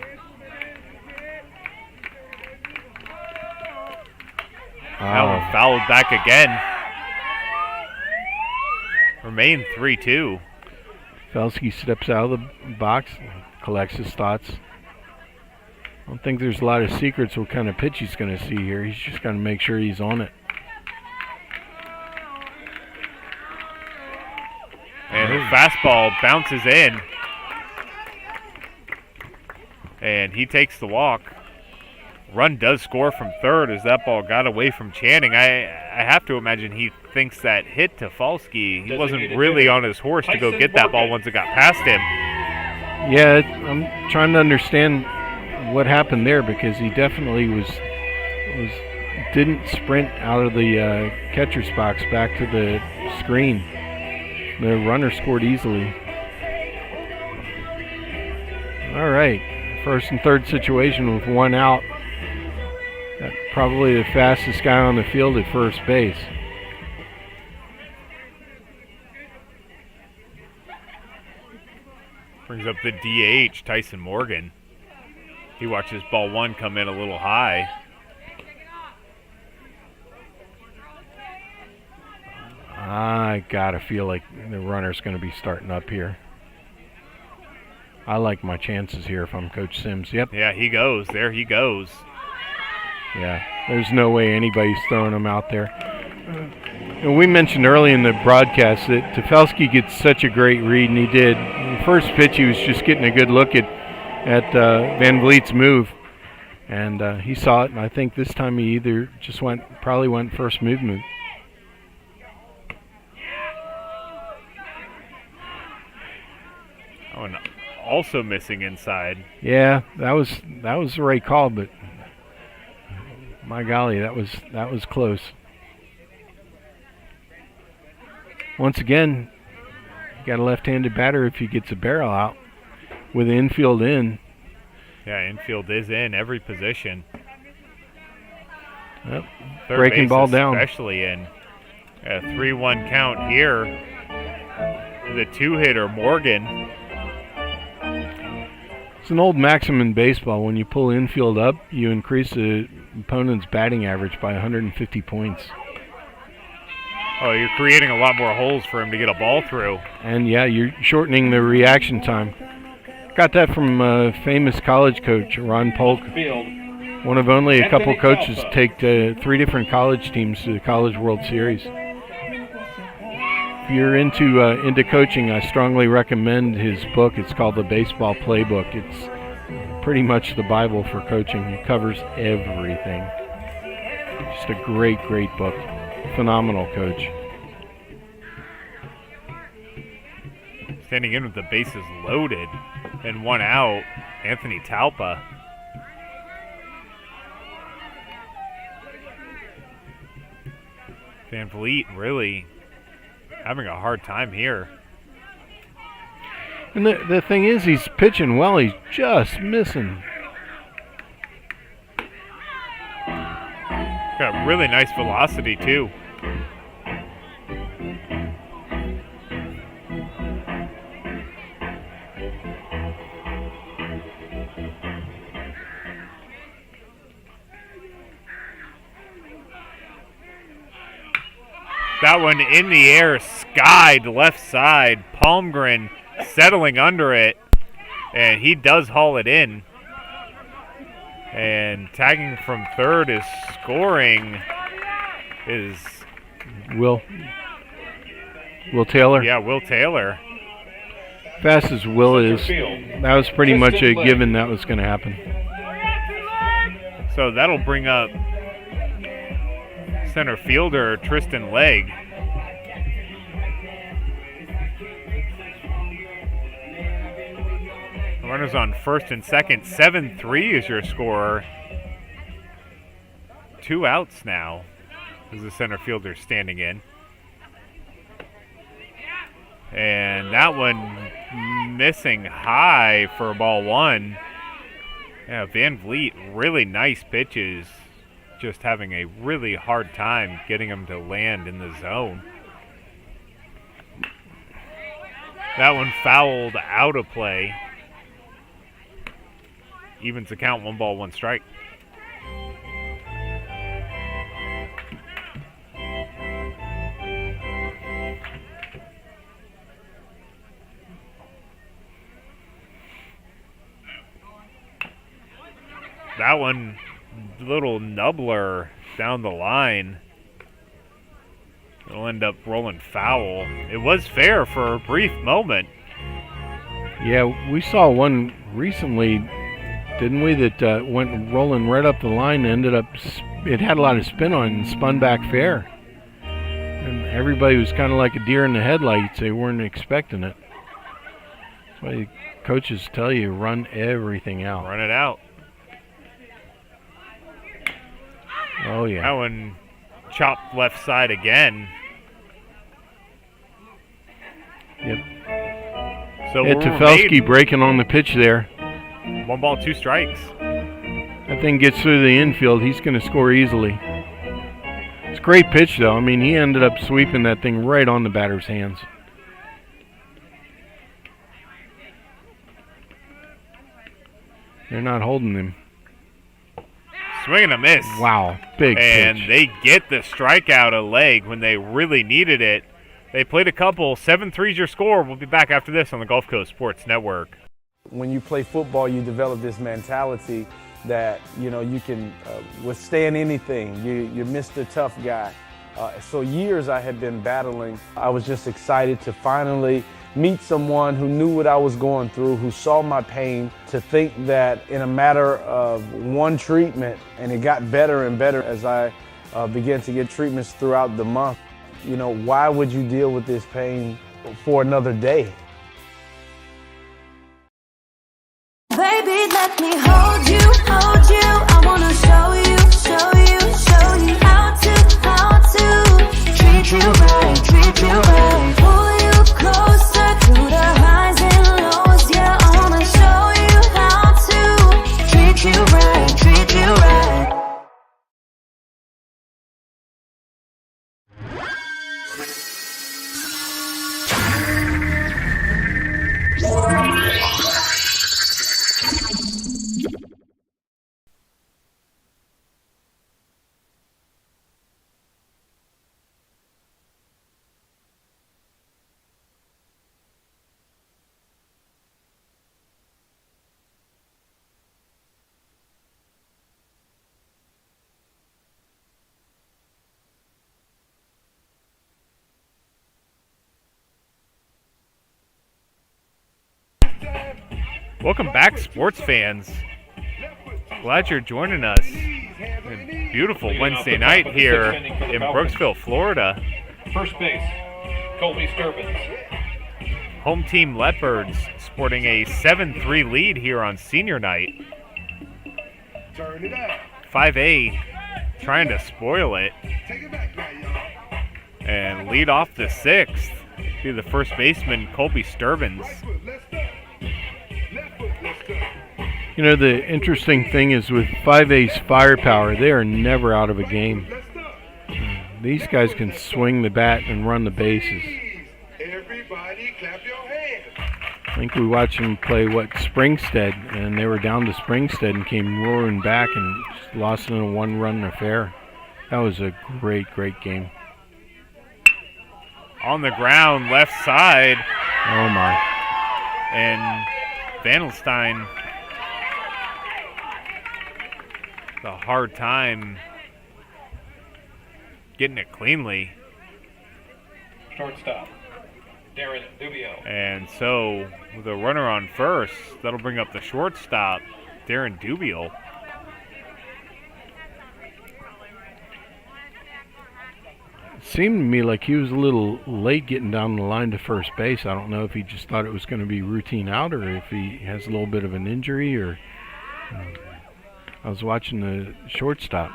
That one fouled back again. Remain 3-2. Felski steps out of the box, collects his thoughts. I don't think there's a lot of secrets what kind of pitch he's going to see here. He's just going to make sure he's on it. And his fastball bounces in. And he takes the walk. Run does score from third as that ball got away from Channing. I have to imagine he thinks that hit to Falski. He wasn't really on his horse to go get that ball once it got past him. Yeah, I'm trying to understand what happened there, because he definitely didn't sprint out of the catcher's box back to the screen. The runner scored easily. All right, first and third situation with 1 out. Probably the fastest guy on the field at first base. Brings up the DH, Tyson Morgan. He watches ball 1 come in a little high. I gotta feel like the runner's going to be starting up here. I like my chances here if I'm Coach Sims. Yep. Yeah, he goes. There he goes. Yeah, there's no way anybody's throwing him out there. And we mentioned early in the broadcast that Tefelsky gets such a great read, and he did. The first pitch, he was just getting a good look at Van Vliet's move, and he saw it. And I think this time he either just probably went first movement. Oh, and also missing inside. Yeah, that was the right call, but my golly, that was close. Once again, got a left-handed batter if he gets a barrel out with the infield in. Yeah, infield is in every position. Yep. Third Breaking base ball down. Especially in a 3-1 count here. The 2-hitter, Morgan. It's an old maxim in baseball. When you pull infield up, you increase the opponent's batting average by 150 points. Oh, you're creating a lot more holes for him to get a ball through. And yeah, you're shortening the reaction time. Got that from a famous college coach, Ron Polk. One of only a couple coaches to take 3 different college teams to the College World Series. If you're into coaching, I strongly recommend his book. It's called The Baseball Playbook. It's pretty much the Bible for coaching. It covers everything. Just a great, great book. Phenomenal coach. Standing in with the bases loaded and 1 out, Anthony Talpa. Van Vliet really having a hard time here. And the thing is, he's pitching well. He's just missing. Got really nice velocity, too. That one in the air, skied left side. Palmgren settling under it, and he does haul it in. And tagging from third is scoring is Will Taylor. Yeah, Will Taylor. Fast as Will is, that was pretty much a given that was going to happen. So that'll bring up center fielder Tristan Legg. Runners on first and second. 7-3 is your score. 2 outs now as the center fielder standing in. And that one missing high for ball 1. Yeah, Van Vliet, really nice pitches. Just having a really hard time getting them to land in the zone. That one fouled out of play. Evens the count, 1 ball, 1 strike. That one, little nubbler down the line. It'll end up rolling foul. It was fair for a brief moment. Yeah, we saw one recently, didn't we, that went rolling right up the line and ended up, it had a lot of spin on it and spun back fair. And everybody was kind of like a deer in the headlights. They weren't expecting it. That's why coaches tell you, run everything out. Run it out. Oh, yeah. That one chopped left side again. Yep. So Ed Tefelsky breaking on the pitch there. 1 ball, 2 strikes. That thing gets through the infield. He's going to score easily. It's a great pitch, though. I mean, he ended up sweeping that thing right on the batter's hands. They're not holding him. Swing and a miss. Wow, big and pitch. they get the strikeout a leg when they really needed it. They played a couple. 7-3's your score. We'll be back after this on the Gulf Coast Sports Network. When you play football, you develop this mentality that, you know, you can withstand anything. You're Mr. Tough Guy. So years I had been battling. I was just excited to finally meet someone who knew what I was going through, who saw my pain, to think that in a matter of one treatment, and it got better and better as I began to get treatments throughout the month. You know, why would you deal with this pain for another day? Baby, let me hold you, hold you. I wanna show you, show you, show you how to treat you right, treat you right. Pull you closer through the highs and lows. Yeah, I wanna show you how to treat you right, treat you right. Welcome back, sports fans. Glad you're joining us. A beautiful Wednesday night here in Brooksville, Florida. First base, Colby Sturbins. Home team Leopards sporting a 7-3 lead here on senior night. 5A trying to spoil it. And lead off the 6th to the first baseman, Colby Sturbins. You know, the interesting thing is with 5A's firepower, they are never out of a game. These guys can swing the bat and run the bases. I think we watched them play, Springstead, and they were down to Springstead and came roaring back and lost in a 1-run affair. That was a great, great game. On the ground, left side. Oh, my. And Vandelstein, a hard time getting it cleanly. Shortstop, Darren Dubio. And so, with a runner on first, that'll bring up the shortstop, Darren Dubio. It seemed to me like he was a little late getting down the line to first base. I don't know if he just thought it was going to be routine out or if he has a little bit of an injury or... I was watching the shortstop.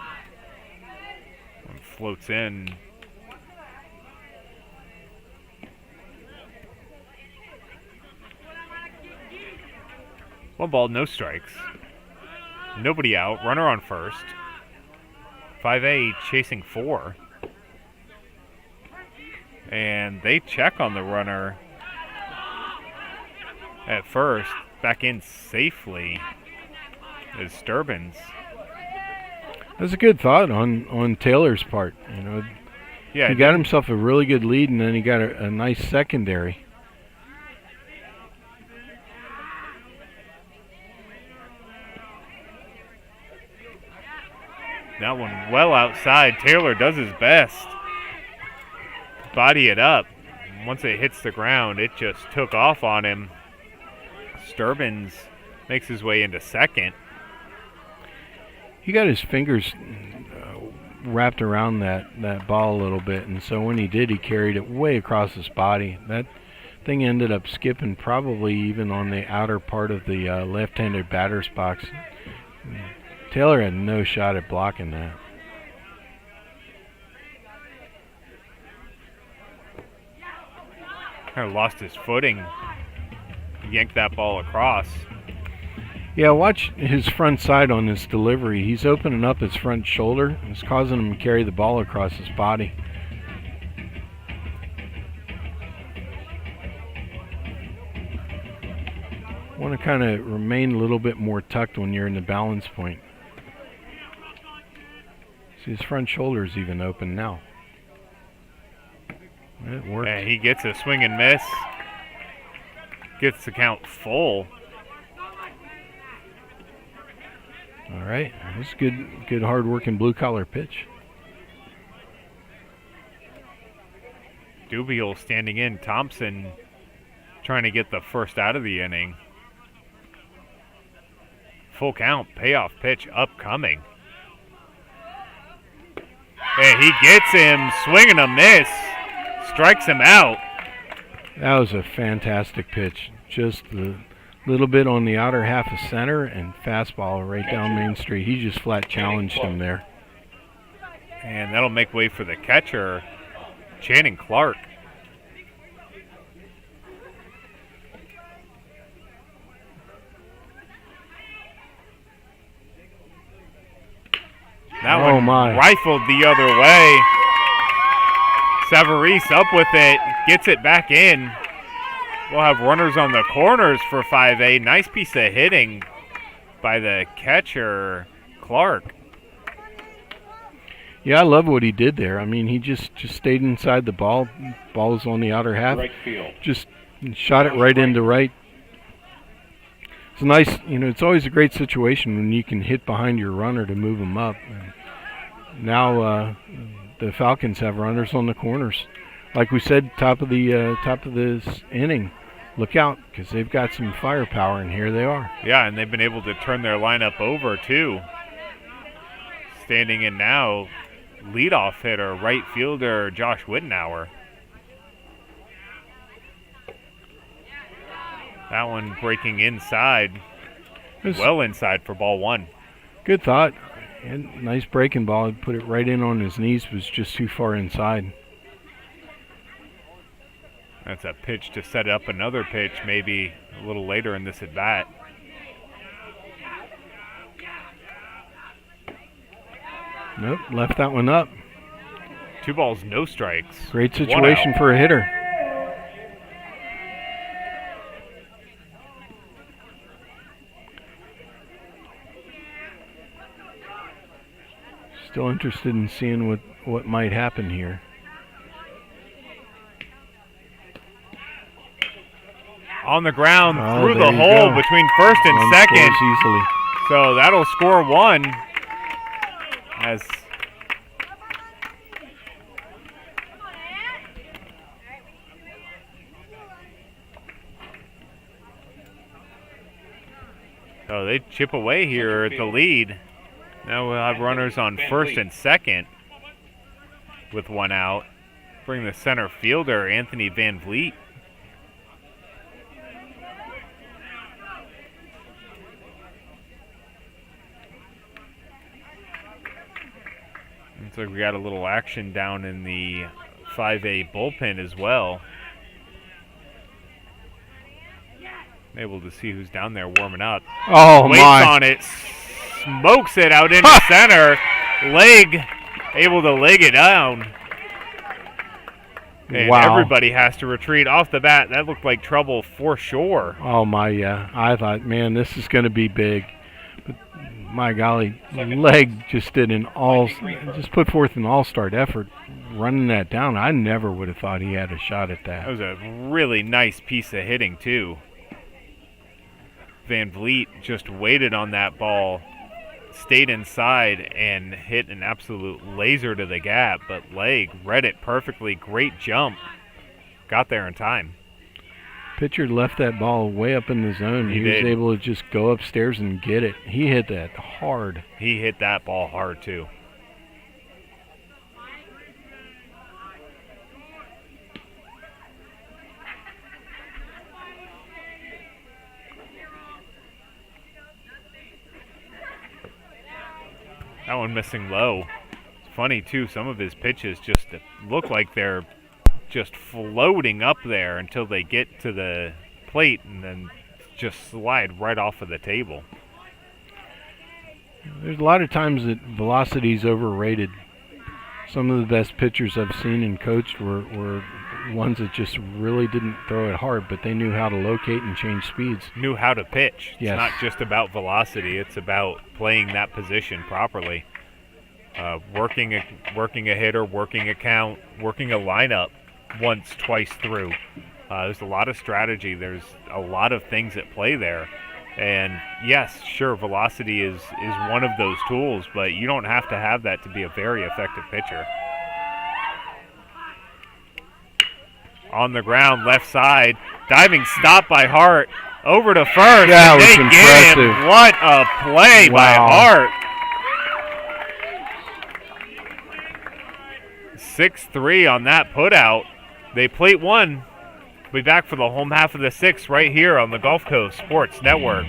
One floats in. One ball, no strikes. Nobody out. Runner on first. 5A chasing 4. And they check on the runner at first. Back in safely is Sturbins. That's a good thought on Taylor's part. You know, Yeah, he got himself a really good lead, and then he got a nice secondary. that one well outside. Taylor does his best. Body it up. Once it hits the ground, it just took off on him. Sturbins makes his way into second. He got his fingers wrapped around that ball a little bit, and so when he did, he carried it way across his body. That thing ended up skipping probably even on the outer part of the left-handed batter's box. Taylor had no shot at blocking that. Kind of lost his footing. Yanked that ball across. Yeah, watch his front side on this delivery. He's opening up his front shoulder. It's causing him to carry the ball across his body. Want to kind of remain a little bit more tucked when you're in the balance point. See, his front shoulder's even open now. It works. And he gets a swing and miss. Gets the count full. All right, that's good hard-working blue-collar pitch. Dubiel standing in. Thompson trying to get the first out of the inning. Full count, payoff pitch upcoming. And he gets him, swing and a miss. Strikes him out. That was a fantastic pitch. Just the little bit on the outer half of center and fastball right down Main Street. He just flat challenged him there. And that'll make way for the catcher, Channing Clark. That one rifled the other way. Savarese up with it, gets it back in. We'll have runners on the corners for 5A. Nice piece of hitting by the catcher, Clark. Yeah, I love what he did there. I mean, he just stayed inside the ball. Ball was on the outer half. Right field. Just shot it right into right. It's nice, it's always a great situation when you can hit behind your runner to move him up. And now the Falcons have runners on the corners. Like we said, top of this inning, look out, because they've got some firepower, and here they are. Yeah, and they've been able to turn their lineup over, too. Standing in now, leadoff hitter, right fielder Josh Wittenauer. That one breaking inside, well inside for ball one. Good thought. And nice breaking ball. Put it right in on his knees, was just too far inside. That's a pitch to set up another pitch maybe a little later in this at-bat. Nope, left that one up. 2 balls, no strikes. Great situation for a hitter. Still interested in seeing what might happen here. On the ground, through the hole between first and second. Easily. So that'll score one. As so they chip away here at the lead. Now we'll have runners on first and second with 1 out. Bring the center fielder, Anthony Van Vliet. Looks like we got a little action down in the 5A bullpen as well. Able to see who's down there warming up. Oh, Waits my. on it. smokes it out into center. Able to leg it down. And wow. Everybody has to retreat off the bat. That looked like trouble for sure. Oh, my, yeah. I thought, man, this is going to be big. But, my golly, leg just put forth an all-star effort running that down. I never would have thought he had a shot at that. That was a really nice piece of hitting, too. Van Vliet just waited on that ball, stayed inside, and hit an absolute laser to the gap. But Leg read it perfectly. Great jump. Got there in time. Pitcher left that ball way up in the zone. He was able to just go upstairs and get it. He hit that hard. He hit that ball hard, too. That one missing low. It's funny, too, some of his pitches just look like they're just floating up there until they get to the plate and then just slide right off of the table. There's a lot of times that velocity's overrated. Some of the best pitchers I've seen and coached were ones that just really didn't throw it hard, but they knew how to locate and change speeds. Knew how to pitch. Yes. It's not just about velocity. It's about playing that position properly. Working a hitter, working a count, working a lineup once, twice through. There's a lot of strategy. There's a lot of things at play there. And yes, sure, velocity is one of those tools, but you don't have to have that to be a very effective pitcher. On the ground, left side, diving stop by Hart, over to first. That was they impressive. get him. What a play by Hart. 6-3 on that putout. They plate one. We'll be back for the home half of the sixth right here on the Gulf Coast Sports Network.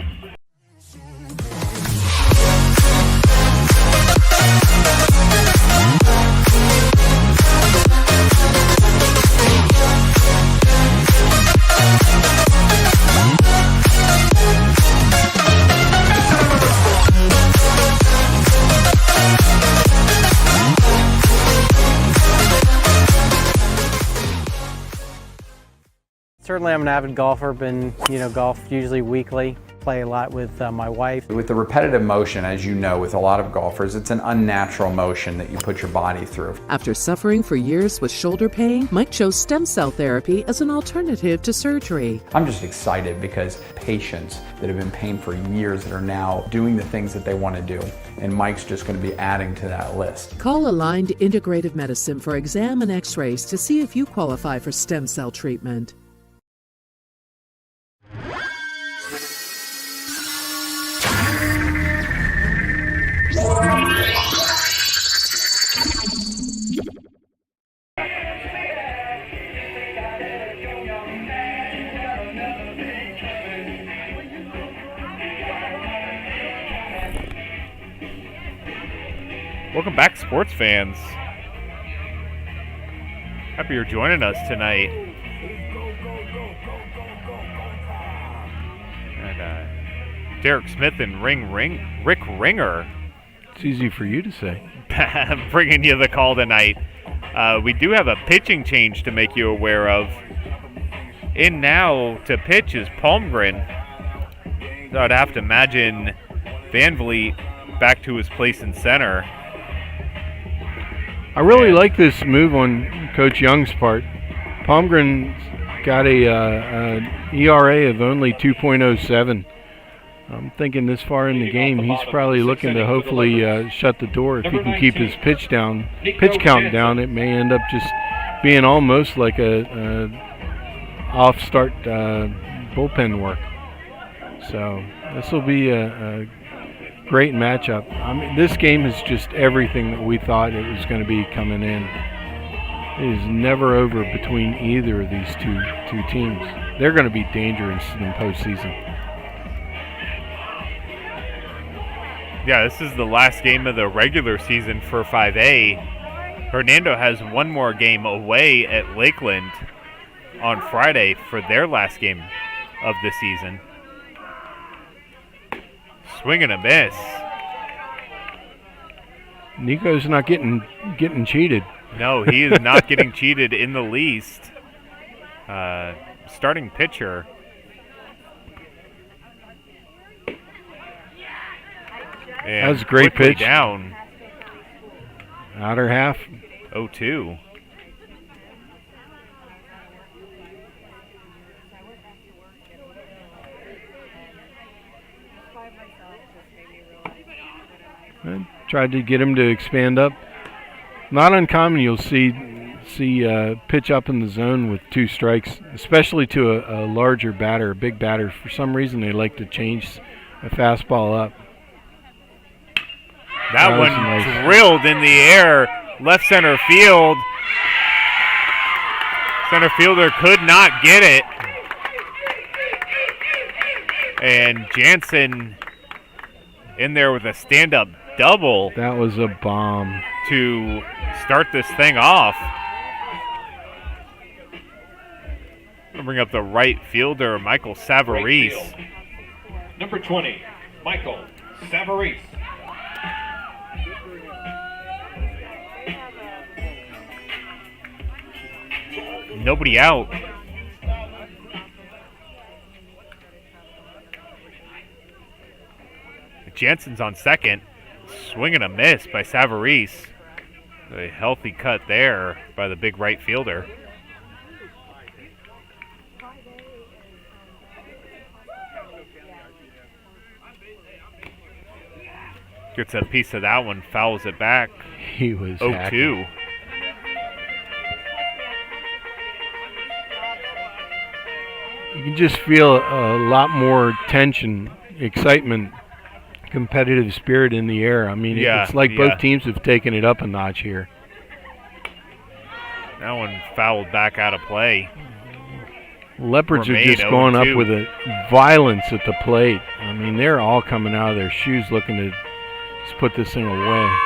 Certainly I'm an avid golfer, been, golf usually weekly, play a lot with my wife. With the repetitive motion, as you know, with a lot of golfers, it's an unnatural motion that you put your body through. After suffering for years with shoulder pain, Mike chose stem cell therapy as an alternative to surgery. I'm just excited because patients that have been in pain for years that are now doing the things that they want to do, and Mike's just going to be adding to that list. Call Aligned Integrative Medicine for exam and x-rays to see if you qualify for stem cell treatment. Welcome back, sports fans. Happy you're joining us tonight. And Derek Smith and Rick Ringer. It's easy for you to say. Bringing you the call tonight. We do have a pitching change to make you aware of. In now to pitch is Palmgren. So I'd have to imagine Van Vliet back to his place in center. I really like this move on Coach Young's part. Palmgren's got a ERA of only 2.07. I'm thinking this far in the game, he's probably looking to hopefully shut the door. If he can keep his pitch count down, it may end up just being almost like a off-start bullpen work. So this will be a great matchup. I mean, this game is just everything that we thought it was going to be coming in. It is never over between either of these two teams. They're going to be dangerous in the postseason. Yeah, this is the last game of the regular season for 5A. Hernando has one more game away at Lakeland on Friday for their last game of the season. Swing and a miss. Nico's not getting cheated. No, he is not getting cheated in the least. Starting pitcher. And that was a great quickly pitch. Down. Outer half. 0-2. I tried to get him to expand up. Not uncommon, you'll see pitch up in the zone with 2 strikes, especially to a larger batter, a big batter. For some reason, they like to change a fastball up. That one drilled in the air, left center field. Center fielder could not get it. And Jansen in there with a stand-up double. That was a bomb. To start this thing off. I'll bring up the right fielder, Michael Savarese. Right number 20, Michael Savarese. Nobody out. Jansen's on second. Swing and a miss by Savarese. A healthy cut there by the big right fielder. Gets a piece of that one, fouls it back. He was 0-2. You can just feel a lot more tension, excitement, competitive spirit in the air. I mean, it's like both teams have taken it up a notch here. That one fouled back out of play. Leopards are just going up with a violence at the plate. I mean, they're all coming out of their shoes looking to just put this thing away.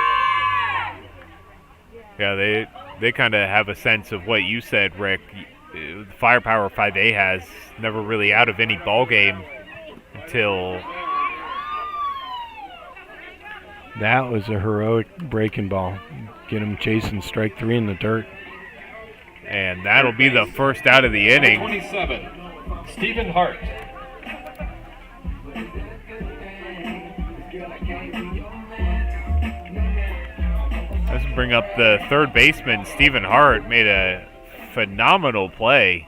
Yeah, they kind of have a sense of what you said, Rick. The firepower 5A has, never really out of any ball game until... That was a heroic breaking ball. Get him chasing strike 3 in the dirt. And that'll be the first out of the inning. 27, Stephen Hart. Let's bring up the third baseman, Stephen Hart. Made a phenomenal play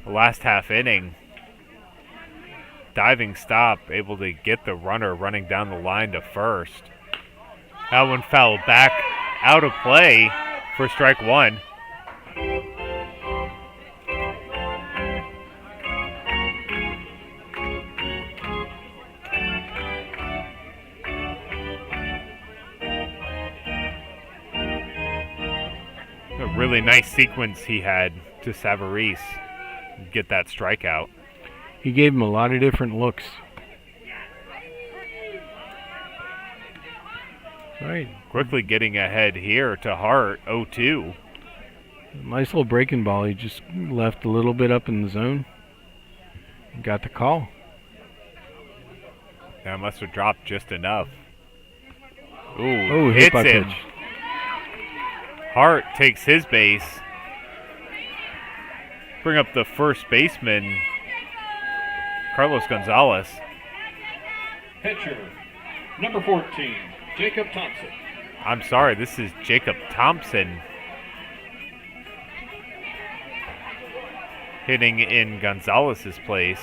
the last half inning. Diving stop, able to get the runner running down the line to first. That one fouled back out of play for strike 1. A really nice sequence he had to Savarese get that strikeout. He gave him a lot of different looks. Right. Quickly getting ahead here to Hart, 0-2. Nice little breaking ball. He just left a little bit up in the zone. Got the call. That must have dropped just enough. Ooh, hits by him. pitch. Hart takes his base. Bring up the first baseman, Carlos Gonzalez. Pitcher, number 14, Jacob Thompson. I'm sorry, this is Jacob Thompson. Hitting in Gonzalez's place.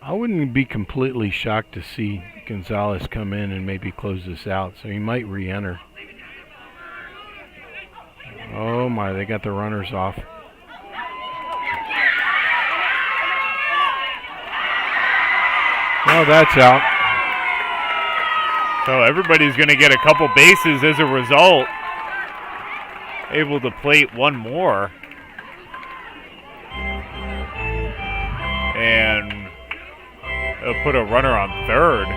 I wouldn't be completely shocked to see Gonzalez come in and maybe close this out, so he might re-enter. Oh my, they got the runners off. Well, that's out. So everybody's going to get a couple bases as a result. Able to plate one more. put a runner on third.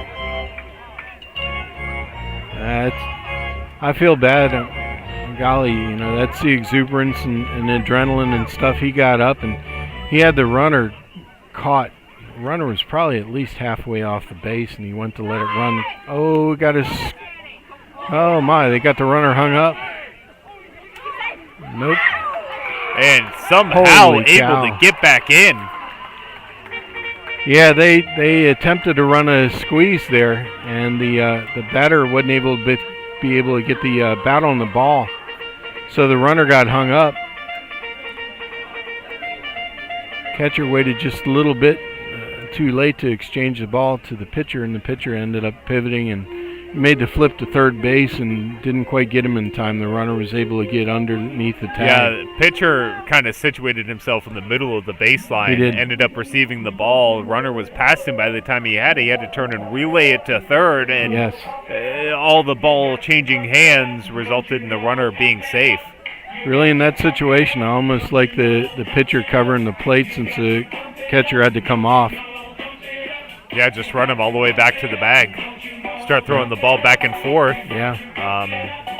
I feel bad. Golly, that's the exuberance and adrenaline and stuff. He got up and he had the runner caught. The runner was probably at least halfway off the base, and he went to let it run. Oh, oh my, they got the runner hung up. Nope. And somehow Holy able cow. to get back in. Yeah, they attempted to run a squeeze there, and the batter wasn't able to be able to get the bat on the ball, so the runner got hung up. Catcher waited just a little bit too late to exchange the ball to the pitcher, and the pitcher ended up pivoting and made the flip to third base and didn't quite get him in time. The runner was able to get underneath the tag. Yeah, the pitcher kind of situated himself in the middle of the baseline. He did. Ended up receiving the ball. Runner was past him by the time he had it. He had to turn and relay it to third, and Yes. All the ball changing hands resulted in the runner being safe. Really, in that situation, I almost like the pitcher covering the plate since the catcher had to come off. Yeah, just run him all the way back to the bag. Start throwing the ball back and forth. Yeah.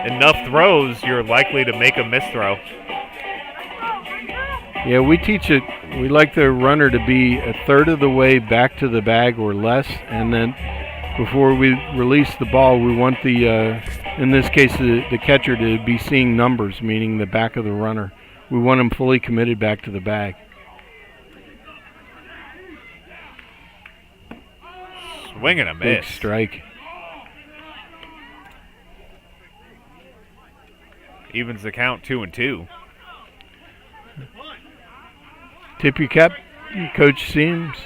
Enough throws, you're likely to make a misthrow. Yeah, we teach it. We like the runner to be a third of the way back to the bag or less, and then before we release the ball, we want the, in this case, the catcher to be seeing numbers, meaning the back of the runner. We want him fully committed back to the bag. Swing and a Big miss. strike. Evens the count 2-2. Tip your cap, Coach Seams.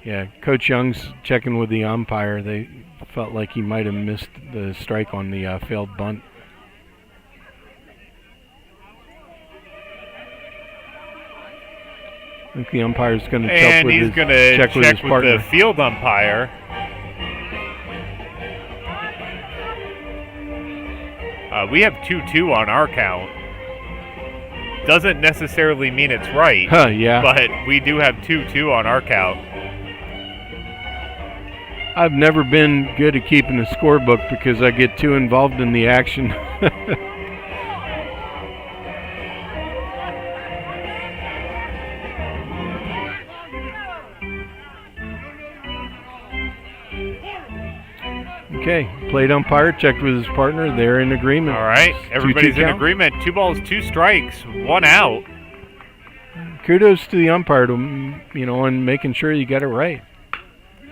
Yeah, Coach Young's checking with the umpire. They felt like he might have missed the strike on the failed bunt. I think the umpire's going to And he's going to check with his partner. the field umpire. We have 2-2 on our count. Doesn't necessarily mean it's right. Yeah. But we do have 2-2 on our count. I've never been good at keeping a scorebook because I get too involved in the action. Okay, plate umpire checked with his partner. They're in agreement. All right, everybody's 2-2 in count. agreement. 2 balls, 2 strikes, 1 out. Kudos to the umpire to, on making sure you got it right.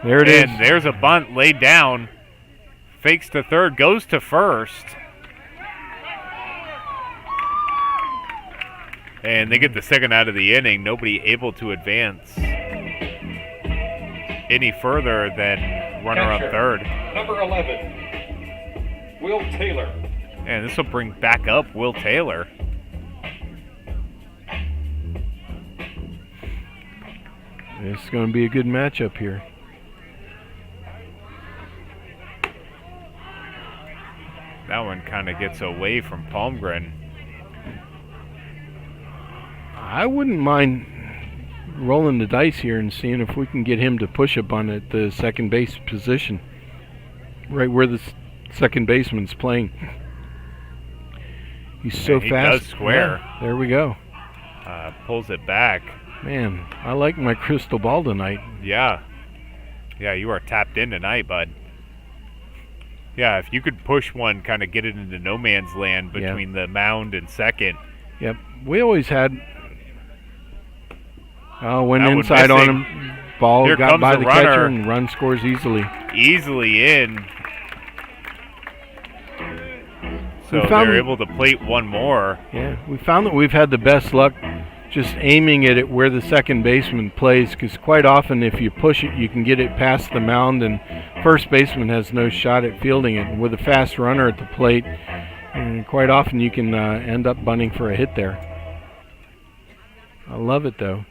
There it is. And there's a bunt laid down. Fakes to third, goes to first. And they get the second out of the inning. Nobody able to advance any further than runner on Catcher, third. Number 11, Will Taylor. And this will bring back up Will Taylor. This is going to be a good matchup here. That one kind of gets away from Palmgren. I wouldn't mind rolling the dice here and seeing if we can get him to push a bunt at the second base position, right where the second baseman's playing. He's so he fast. does square. Yeah, there we go. Pulls it back. Man, I like my crystal ball tonight. Yeah. Yeah, you are tapped in tonight, bud. Yeah, if you could push one, kind of get it into no man's land between the mound and second. Yep. We always had. Went That one inside on missing. him. Ball Here got comes by the the runner. catcher and run scores easily. Easily in. So We found- they're able to plate one more. Yeah, we found that we've had the best luck just aiming it at where the second baseman plays, because quite often if you push it, you can get it past the mound, and first baseman has no shot at fielding it. And with a fast runner at the plate, and quite often you can end up bunting for a hit there. I love it, though,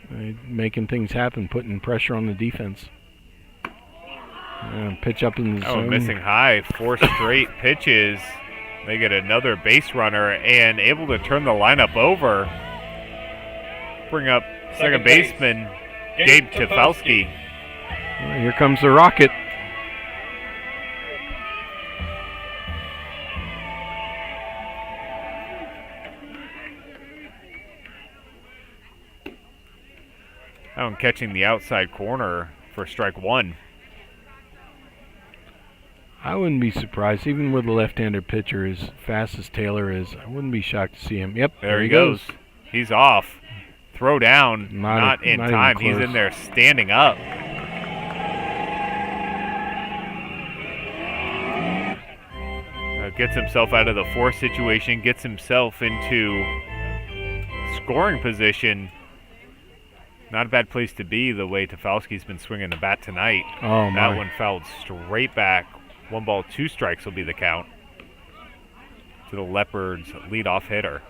making things happen, putting pressure on the defense. Pitch up in the zone. Missing high. 4 straight pitches. They get another base runner and able to turn the lineup over. bring up second baseman Gabe Tefalski. Well, here comes the rocket. Now catching the outside corner for strike one. I wouldn't be surprised, even with a left-handed pitcher as fast as Taylor is. I wouldn't be shocked to see him. Yep, there he goes. He's off. Throw down, not in time. He's in there standing up. Gets himself out of the force situation, gets himself into scoring position. Not a bad place to be the way Tefalski's been swinging the bat tonight. Oh, that one fouled straight back. 1 ball, 2 strikes will be the count to the Leopards' leadoff hitter.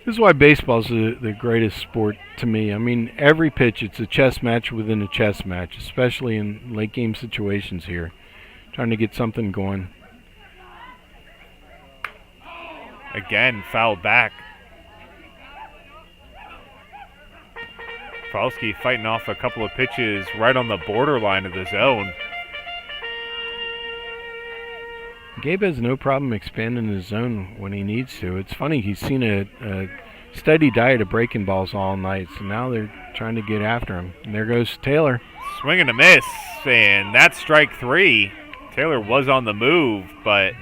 This is why baseball's the greatest sport to me. I mean, every pitch, it's a chess match within a chess match, especially in late game situations here. Trying to get something going. Again, fouled back. Tefalski fighting off a couple of pitches right on the borderline of the zone. Gabe has no problem expanding his zone when he needs to. It's funny, he's seen a steady diet of breaking balls all night, so now they're trying to get after him. And there goes Taylor. Swing and a miss, and that's strike 3. Taylor was on the move, but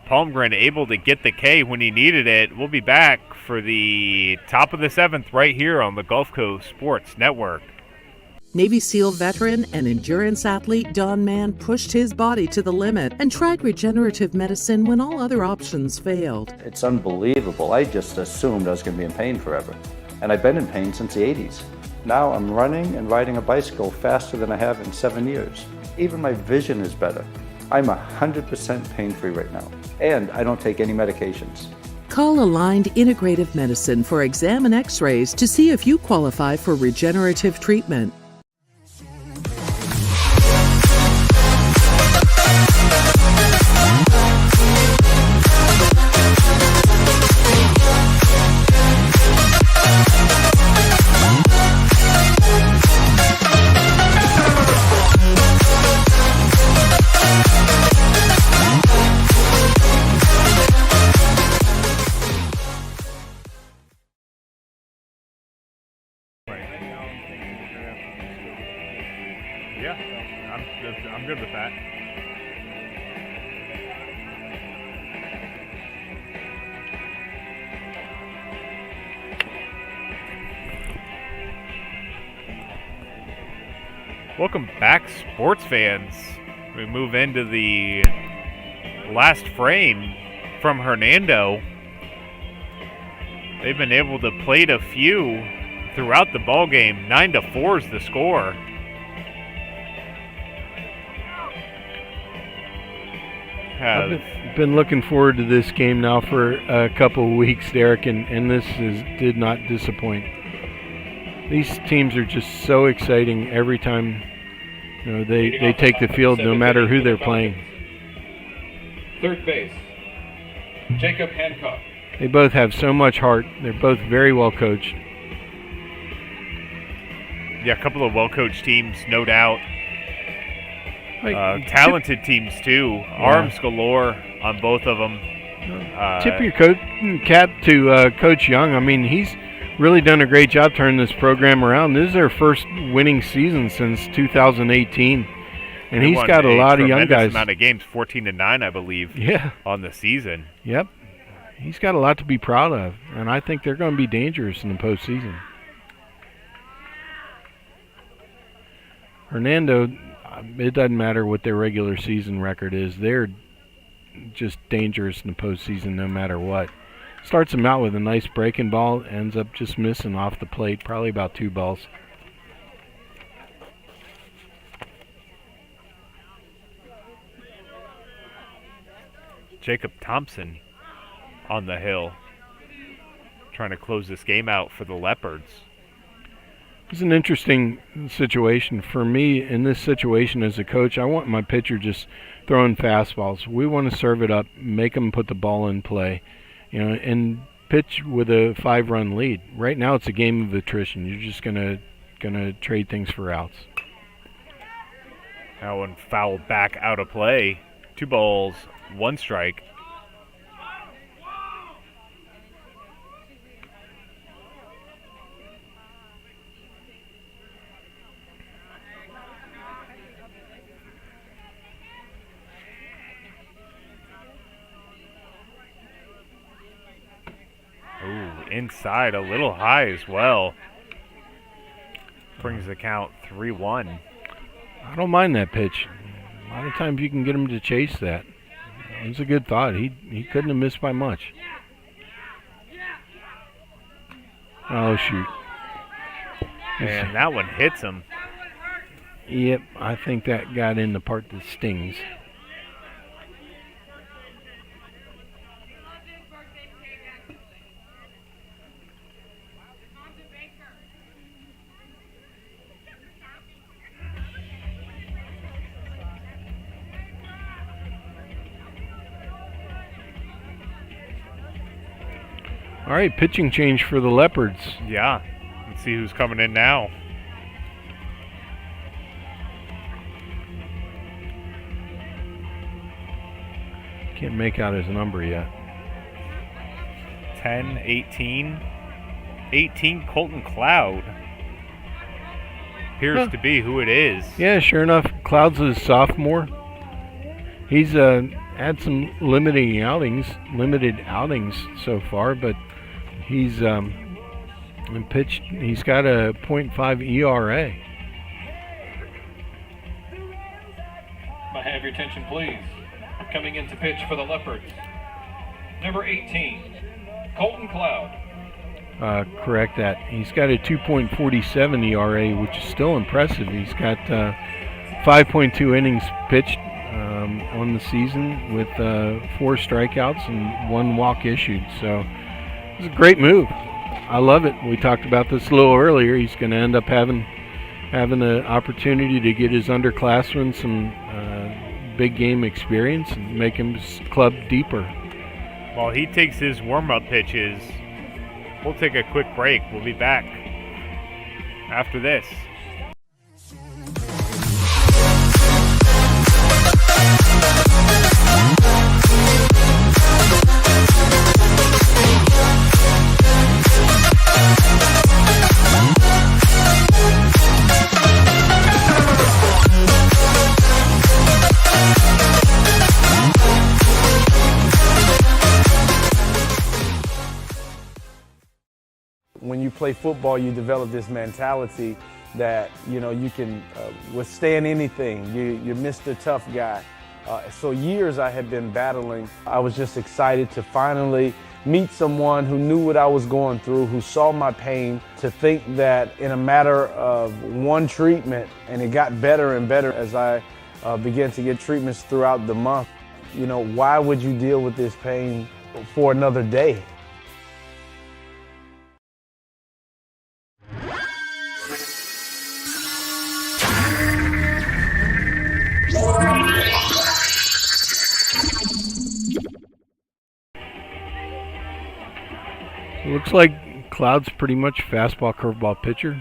Palmgren able to get the K when he needed it. We'll be back for the top of the 7th right here on the Gulf Coast Sports Network. Navy SEAL veteran and endurance athlete Don Mann pushed his body to the limit and tried regenerative medicine when all other options failed. It's unbelievable. I just assumed I was going to be in pain forever. And I've been in pain since the 80s. Now I'm running and riding a bicycle faster than I have in 7 years. Even my vision is better. I'm 100% pain-free right now. And I don't take any medications. Call Aligned Integrative Medicine for exam and x-rays to see if you qualify for regenerative treatment. I'm good with that. Welcome back, sports fans. We move into the last frame from Hernando. They've been able to plate a few throughout the ball game. 9-4 is the score. I've been looking forward to this game now for a couple of weeks, Derek, and this did not disappoint. These teams are just so exciting every time they take the field, no matter who they're playing. Third base, Jacob Hancock. They both have so much heart. They're both very well coached. Yeah, a couple of well-coached teams, no doubt. Talented teams too. Yeah. Arms galore on both of them. Tip your cap to Coach Young. I mean, he's really done a great job turning this program around. This is their first winning season since 2018, and he's got a lot of young guys. Amount of games, 14-9, I believe. Yeah. On the season. Yep. He's got a lot to be proud of, and I think they're going to be dangerous in the postseason. Hernando, it doesn't matter what their regular season record is. They're just dangerous in the postseason no matter what. Starts them out with a nice breaking ball, ends up just missing off the plate, probably about 2 balls. Jacob Thompson on the hill, trying to close this game out for the Leopards. It's an interesting situation. For me, in this situation as a coach, I want my pitcher just throwing fastballs. We want to serve it up, make them put the ball in play, and pitch with a 5-run lead. Right now it's a game of attrition. You're just gonna trade things for outs. That one fouled back out of play. 2 balls, 1 strike. Ooh, inside, a little high as well. Brings the count 3-1. I don't mind that pitch. A lot of times you can get him to chase that. It was a good thought. He couldn't have missed by much. Oh, shoot. And that one hits him. Yep, I think that got in the part that stings. All right, pitching change for the Leopards. Yeah, let's see who's coming in now. Can't make out his number yet. 10, 18. 18, Colton Cloud. Appears to be who it is. Yeah, sure enough, Cloud's a sophomore. He's had some limited outings so far, but he's pitched. He's got a .5 ERA. May I have your attention, please? Coming in to pitch for the Leopards, number 18, Colton Cloud. Correct that. He's got a 2.47 ERA, which is still impressive. He's got 5.2 innings pitched on the season with 4 strikeouts and 1 walk issued. So it's a great move. I love it. We talked about this a little earlier. He's going to end up having an opportunity to get his underclassmen some big game experience and make his club deeper. While he takes his warm-up pitches, we'll take a quick break. We'll be back after this. When you play football, you develop this mentality that, you know, you can withstand anything. You're Mr. Tough Guy. So years I had been battling. I was just excited to finally meet someone who knew what I was going through, who saw my pain, to think that in a matter of 1 treatment, and it got better and better as I began to get treatments throughout the month. You know, why would you deal with this pain for another day? Looks like Cloud's pretty much fastball, curveball pitcher.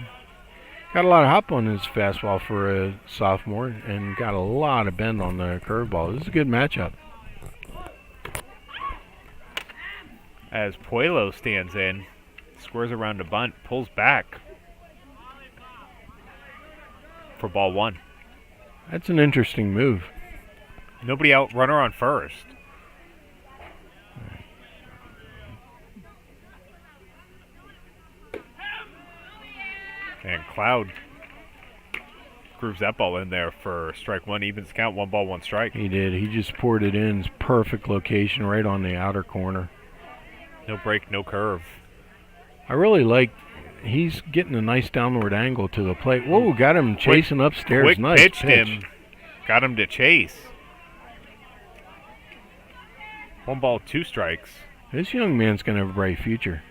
Got a lot of hop on his fastball for a sophomore and got a lot of bend on the curveball. This is a good matchup. As Puelo stands in, squares around a bunt, pulls back for ball 1. That's an interesting move. Nobody out, runner on first. And Cloud grooves that ball in there for strike 1, evens count, 1 ball, 1 strike. He did. He just poured it in. It's perfect location right on the outer corner. No break, no curve. I really like, he's getting a nice downward angle to the plate. Whoa, got him chasing upstairs. Quick Nice pitched pitch. him. Got him to chase. 1 ball, 2 strikes. This young man's going to have a bright future.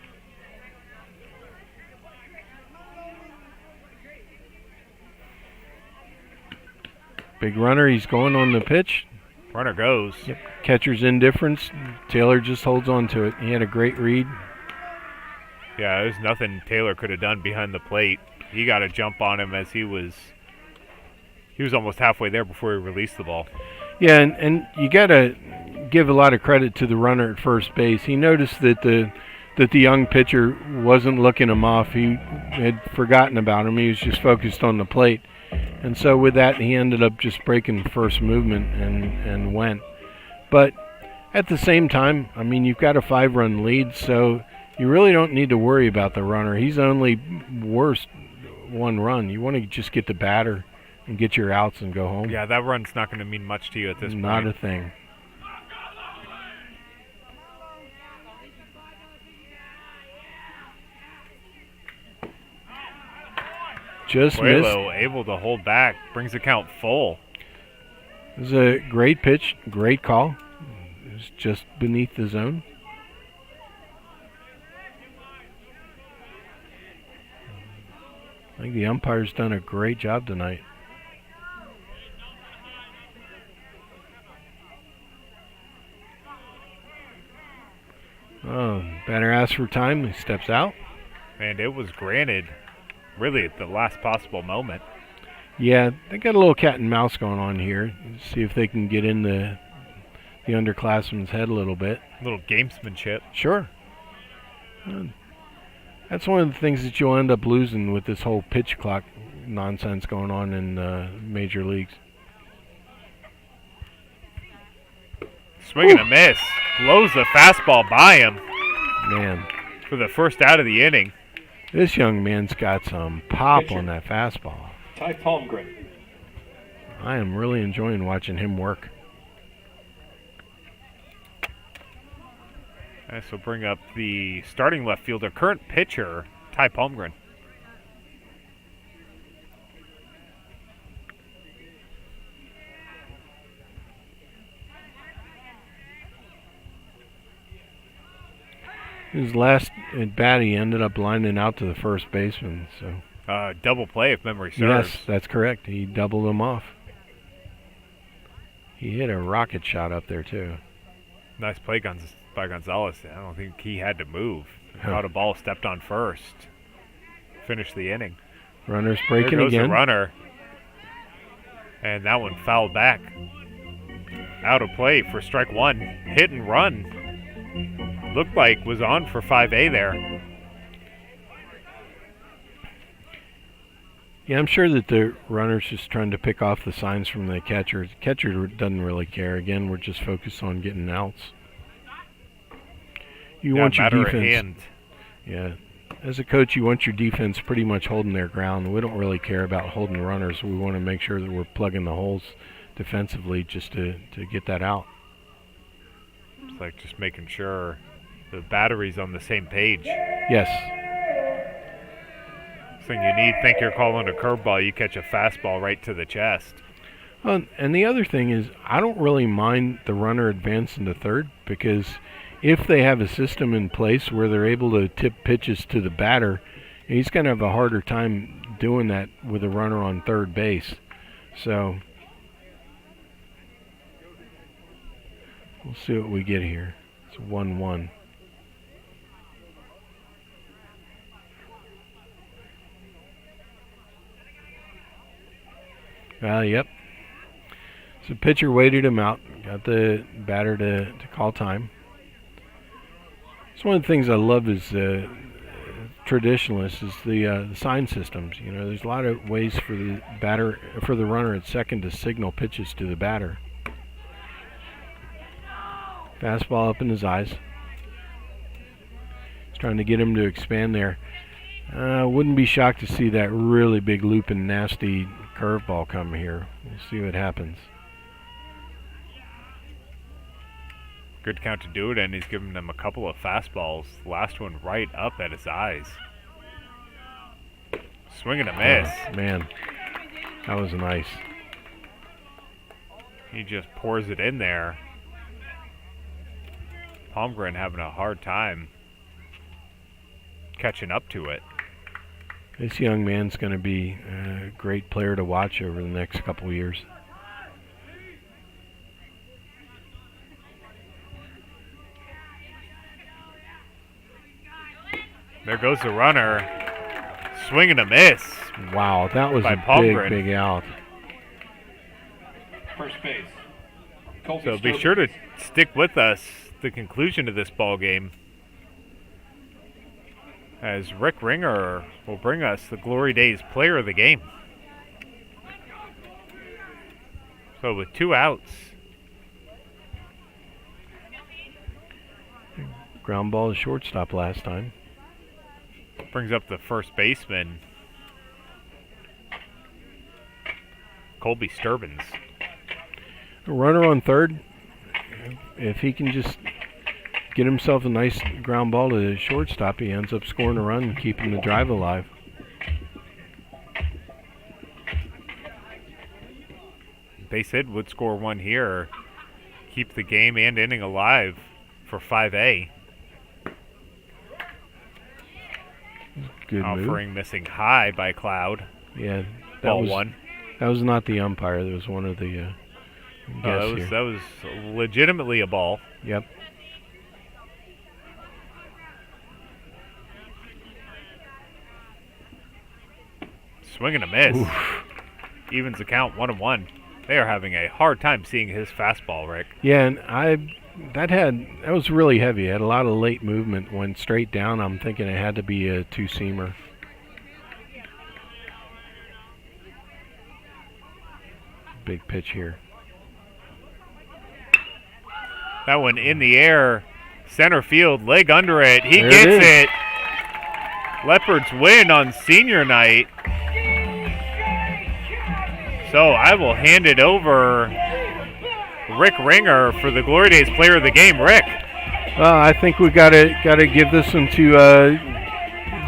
Big runner, he's going on the pitch. Runner goes. Yep. Catcher's indifference. Taylor just holds on to it. He had a great read. Yeah, there's nothing Taylor could have done behind the plate. He got a jump on him as he was almost halfway there before he released the ball. Yeah, and you got to give a lot of credit to the runner at first base. He noticed that the young pitcher wasn't looking him off. He had forgotten about him. He was just focused on the plate. And so with that, he ended up just breaking the first movement and went. But at the same time, I mean, you've got a 5-run lead, so you really don't need to worry about the runner. He's only worst 1 run. You want to just get the batter and get your outs and go home. Yeah, that run's not going to mean much to you at this point. Not a thing. Just Coelho missed. able to hold back, brings the count full. It was a great pitch, great call. It was just beneath the zone. I think the umpire's done a great job tonight. Oh, batter asks for time. He steps out. And it was granted really at the last possible moment. Yeah, they got a little cat and mouse going on here. See if they can get in the underclassman's head a little bit. A little gamesmanship. Sure. That's one of the things that you'll end up losing with this whole pitch clock nonsense going on in major leagues. Swing and a miss. Blows the fastball by him. Man. For the first out of the inning. This young man's got some pop on that fastball. Ty Palmgren. I am really enjoying watching him work. This will bring up the starting left fielder, current pitcher, Ty Palmgren. His last at bat, he ended up lining out to the first baseman. So double play if memory serves. Yes, that's correct. He doubled him off. He hit a rocket shot up there too. Nice play by Gonzalez. I don't think he had to move. Caught a ball, stepped on first. Finished the inning. Runner's breaking there goes again. The runner. And that one fouled back. Out of play for strike 1. Hit and run. Looked like was on for 5A there. Yeah, I'm sure that the runner's just trying to pick off the signs from the catcher. The catcher doesn't really care. Again, we're just focused on getting outs. You want your defense. Yeah. As a coach, you want your defense pretty much holding their ground. We don't really care about holding runners. We want to make sure that we're plugging the holes defensively just to get that out. It's like just making sure the battery's on the same page. Yes. Thing you need, think you're calling a curveball, you catch a fastball right to the chest. And the other thing is, I don't really mind the runner advancing to third, because if they have a system in place where they're able to tip pitches to the batter, he's going to have a harder time doing that with a runner on third base. So we'll see what we get here. It's 1-1. Yep. So pitcher waited him out, got the batter to call time. It's one of the things I love as traditionalists is the sign systems. You know, there's a lot of ways for the runner at second to signal pitches to the batter. Fastball up in his eyes. He's trying to get him to expand there. Wouldn't be shocked to see that really big looping nasty curveball come here. We'll see what happens. Good count to do it, and he's giving them a couple of fastballs. Last one right up at his eyes. Swing and a miss. Oh, man, that was nice. He just pours it in there. Palmgren having a hard time catching up to it. This young man's going to be a great player to watch over the next couple of years. There goes the runner. Swing and a miss. Wow, that was by a Palmgren. big out. First base. Colby So be Stubbs. sure to stick with us the conclusion of this ball game, as Rick Ringer will bring us the Glory Days Player of the Game. So with 2 outs, Ground ball to shortstop last time. brings up the first baseman, Colby Stubbins. A runner on third. If he can just get himself a nice ground ball to the shortstop, he ends up scoring a run and keeping the drive alive. Base hit would score 1 here, keep the game and inning alive for 5A. Good move. Offering missing high by Cloud. Yeah, that Ball was 1. That was not the umpire. That was one of the guests here. That was legitimately a ball. Yep. Swing and a miss. Oof. Evens the count 1-1. They are having a hard time seeing his fastball, Rick. Yeah, and that was really heavy. It had a lot of late movement. Went straight down. I'm thinking it had to be a 2-seamer. Big pitch here. That one in the air, center field, leg under it. He There it gets is. it. Leopards win on senior night. So I will hand it over Rick Ringer for the Glory Days Player of the Game. Rick. Well, I think we gotta give this one to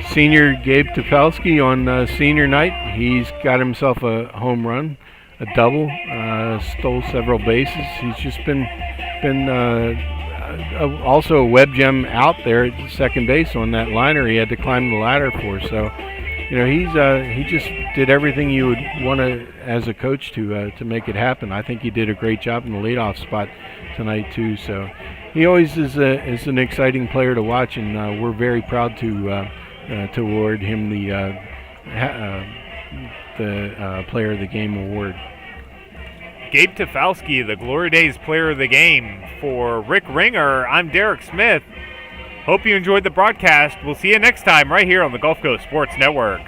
senior Gabe Topelski on senior night. He's got himself a home run, a double, stole several bases. He's just been also a web gem out there at second base on that liner he had to climb the ladder for. So, you know, he just did everything you would want to as a coach to make it happen. I think he did a great job in the leadoff spot tonight too. So he always is an exciting player to watch, and we're very proud to award him the Player of the Game award. Gabe Tofalski, the Glory Days Player of the Game. For Rick Ringer, I'm Derek Smith. Hope you enjoyed the broadcast. We'll see you next time right here on the Gulf Coast Sports Network.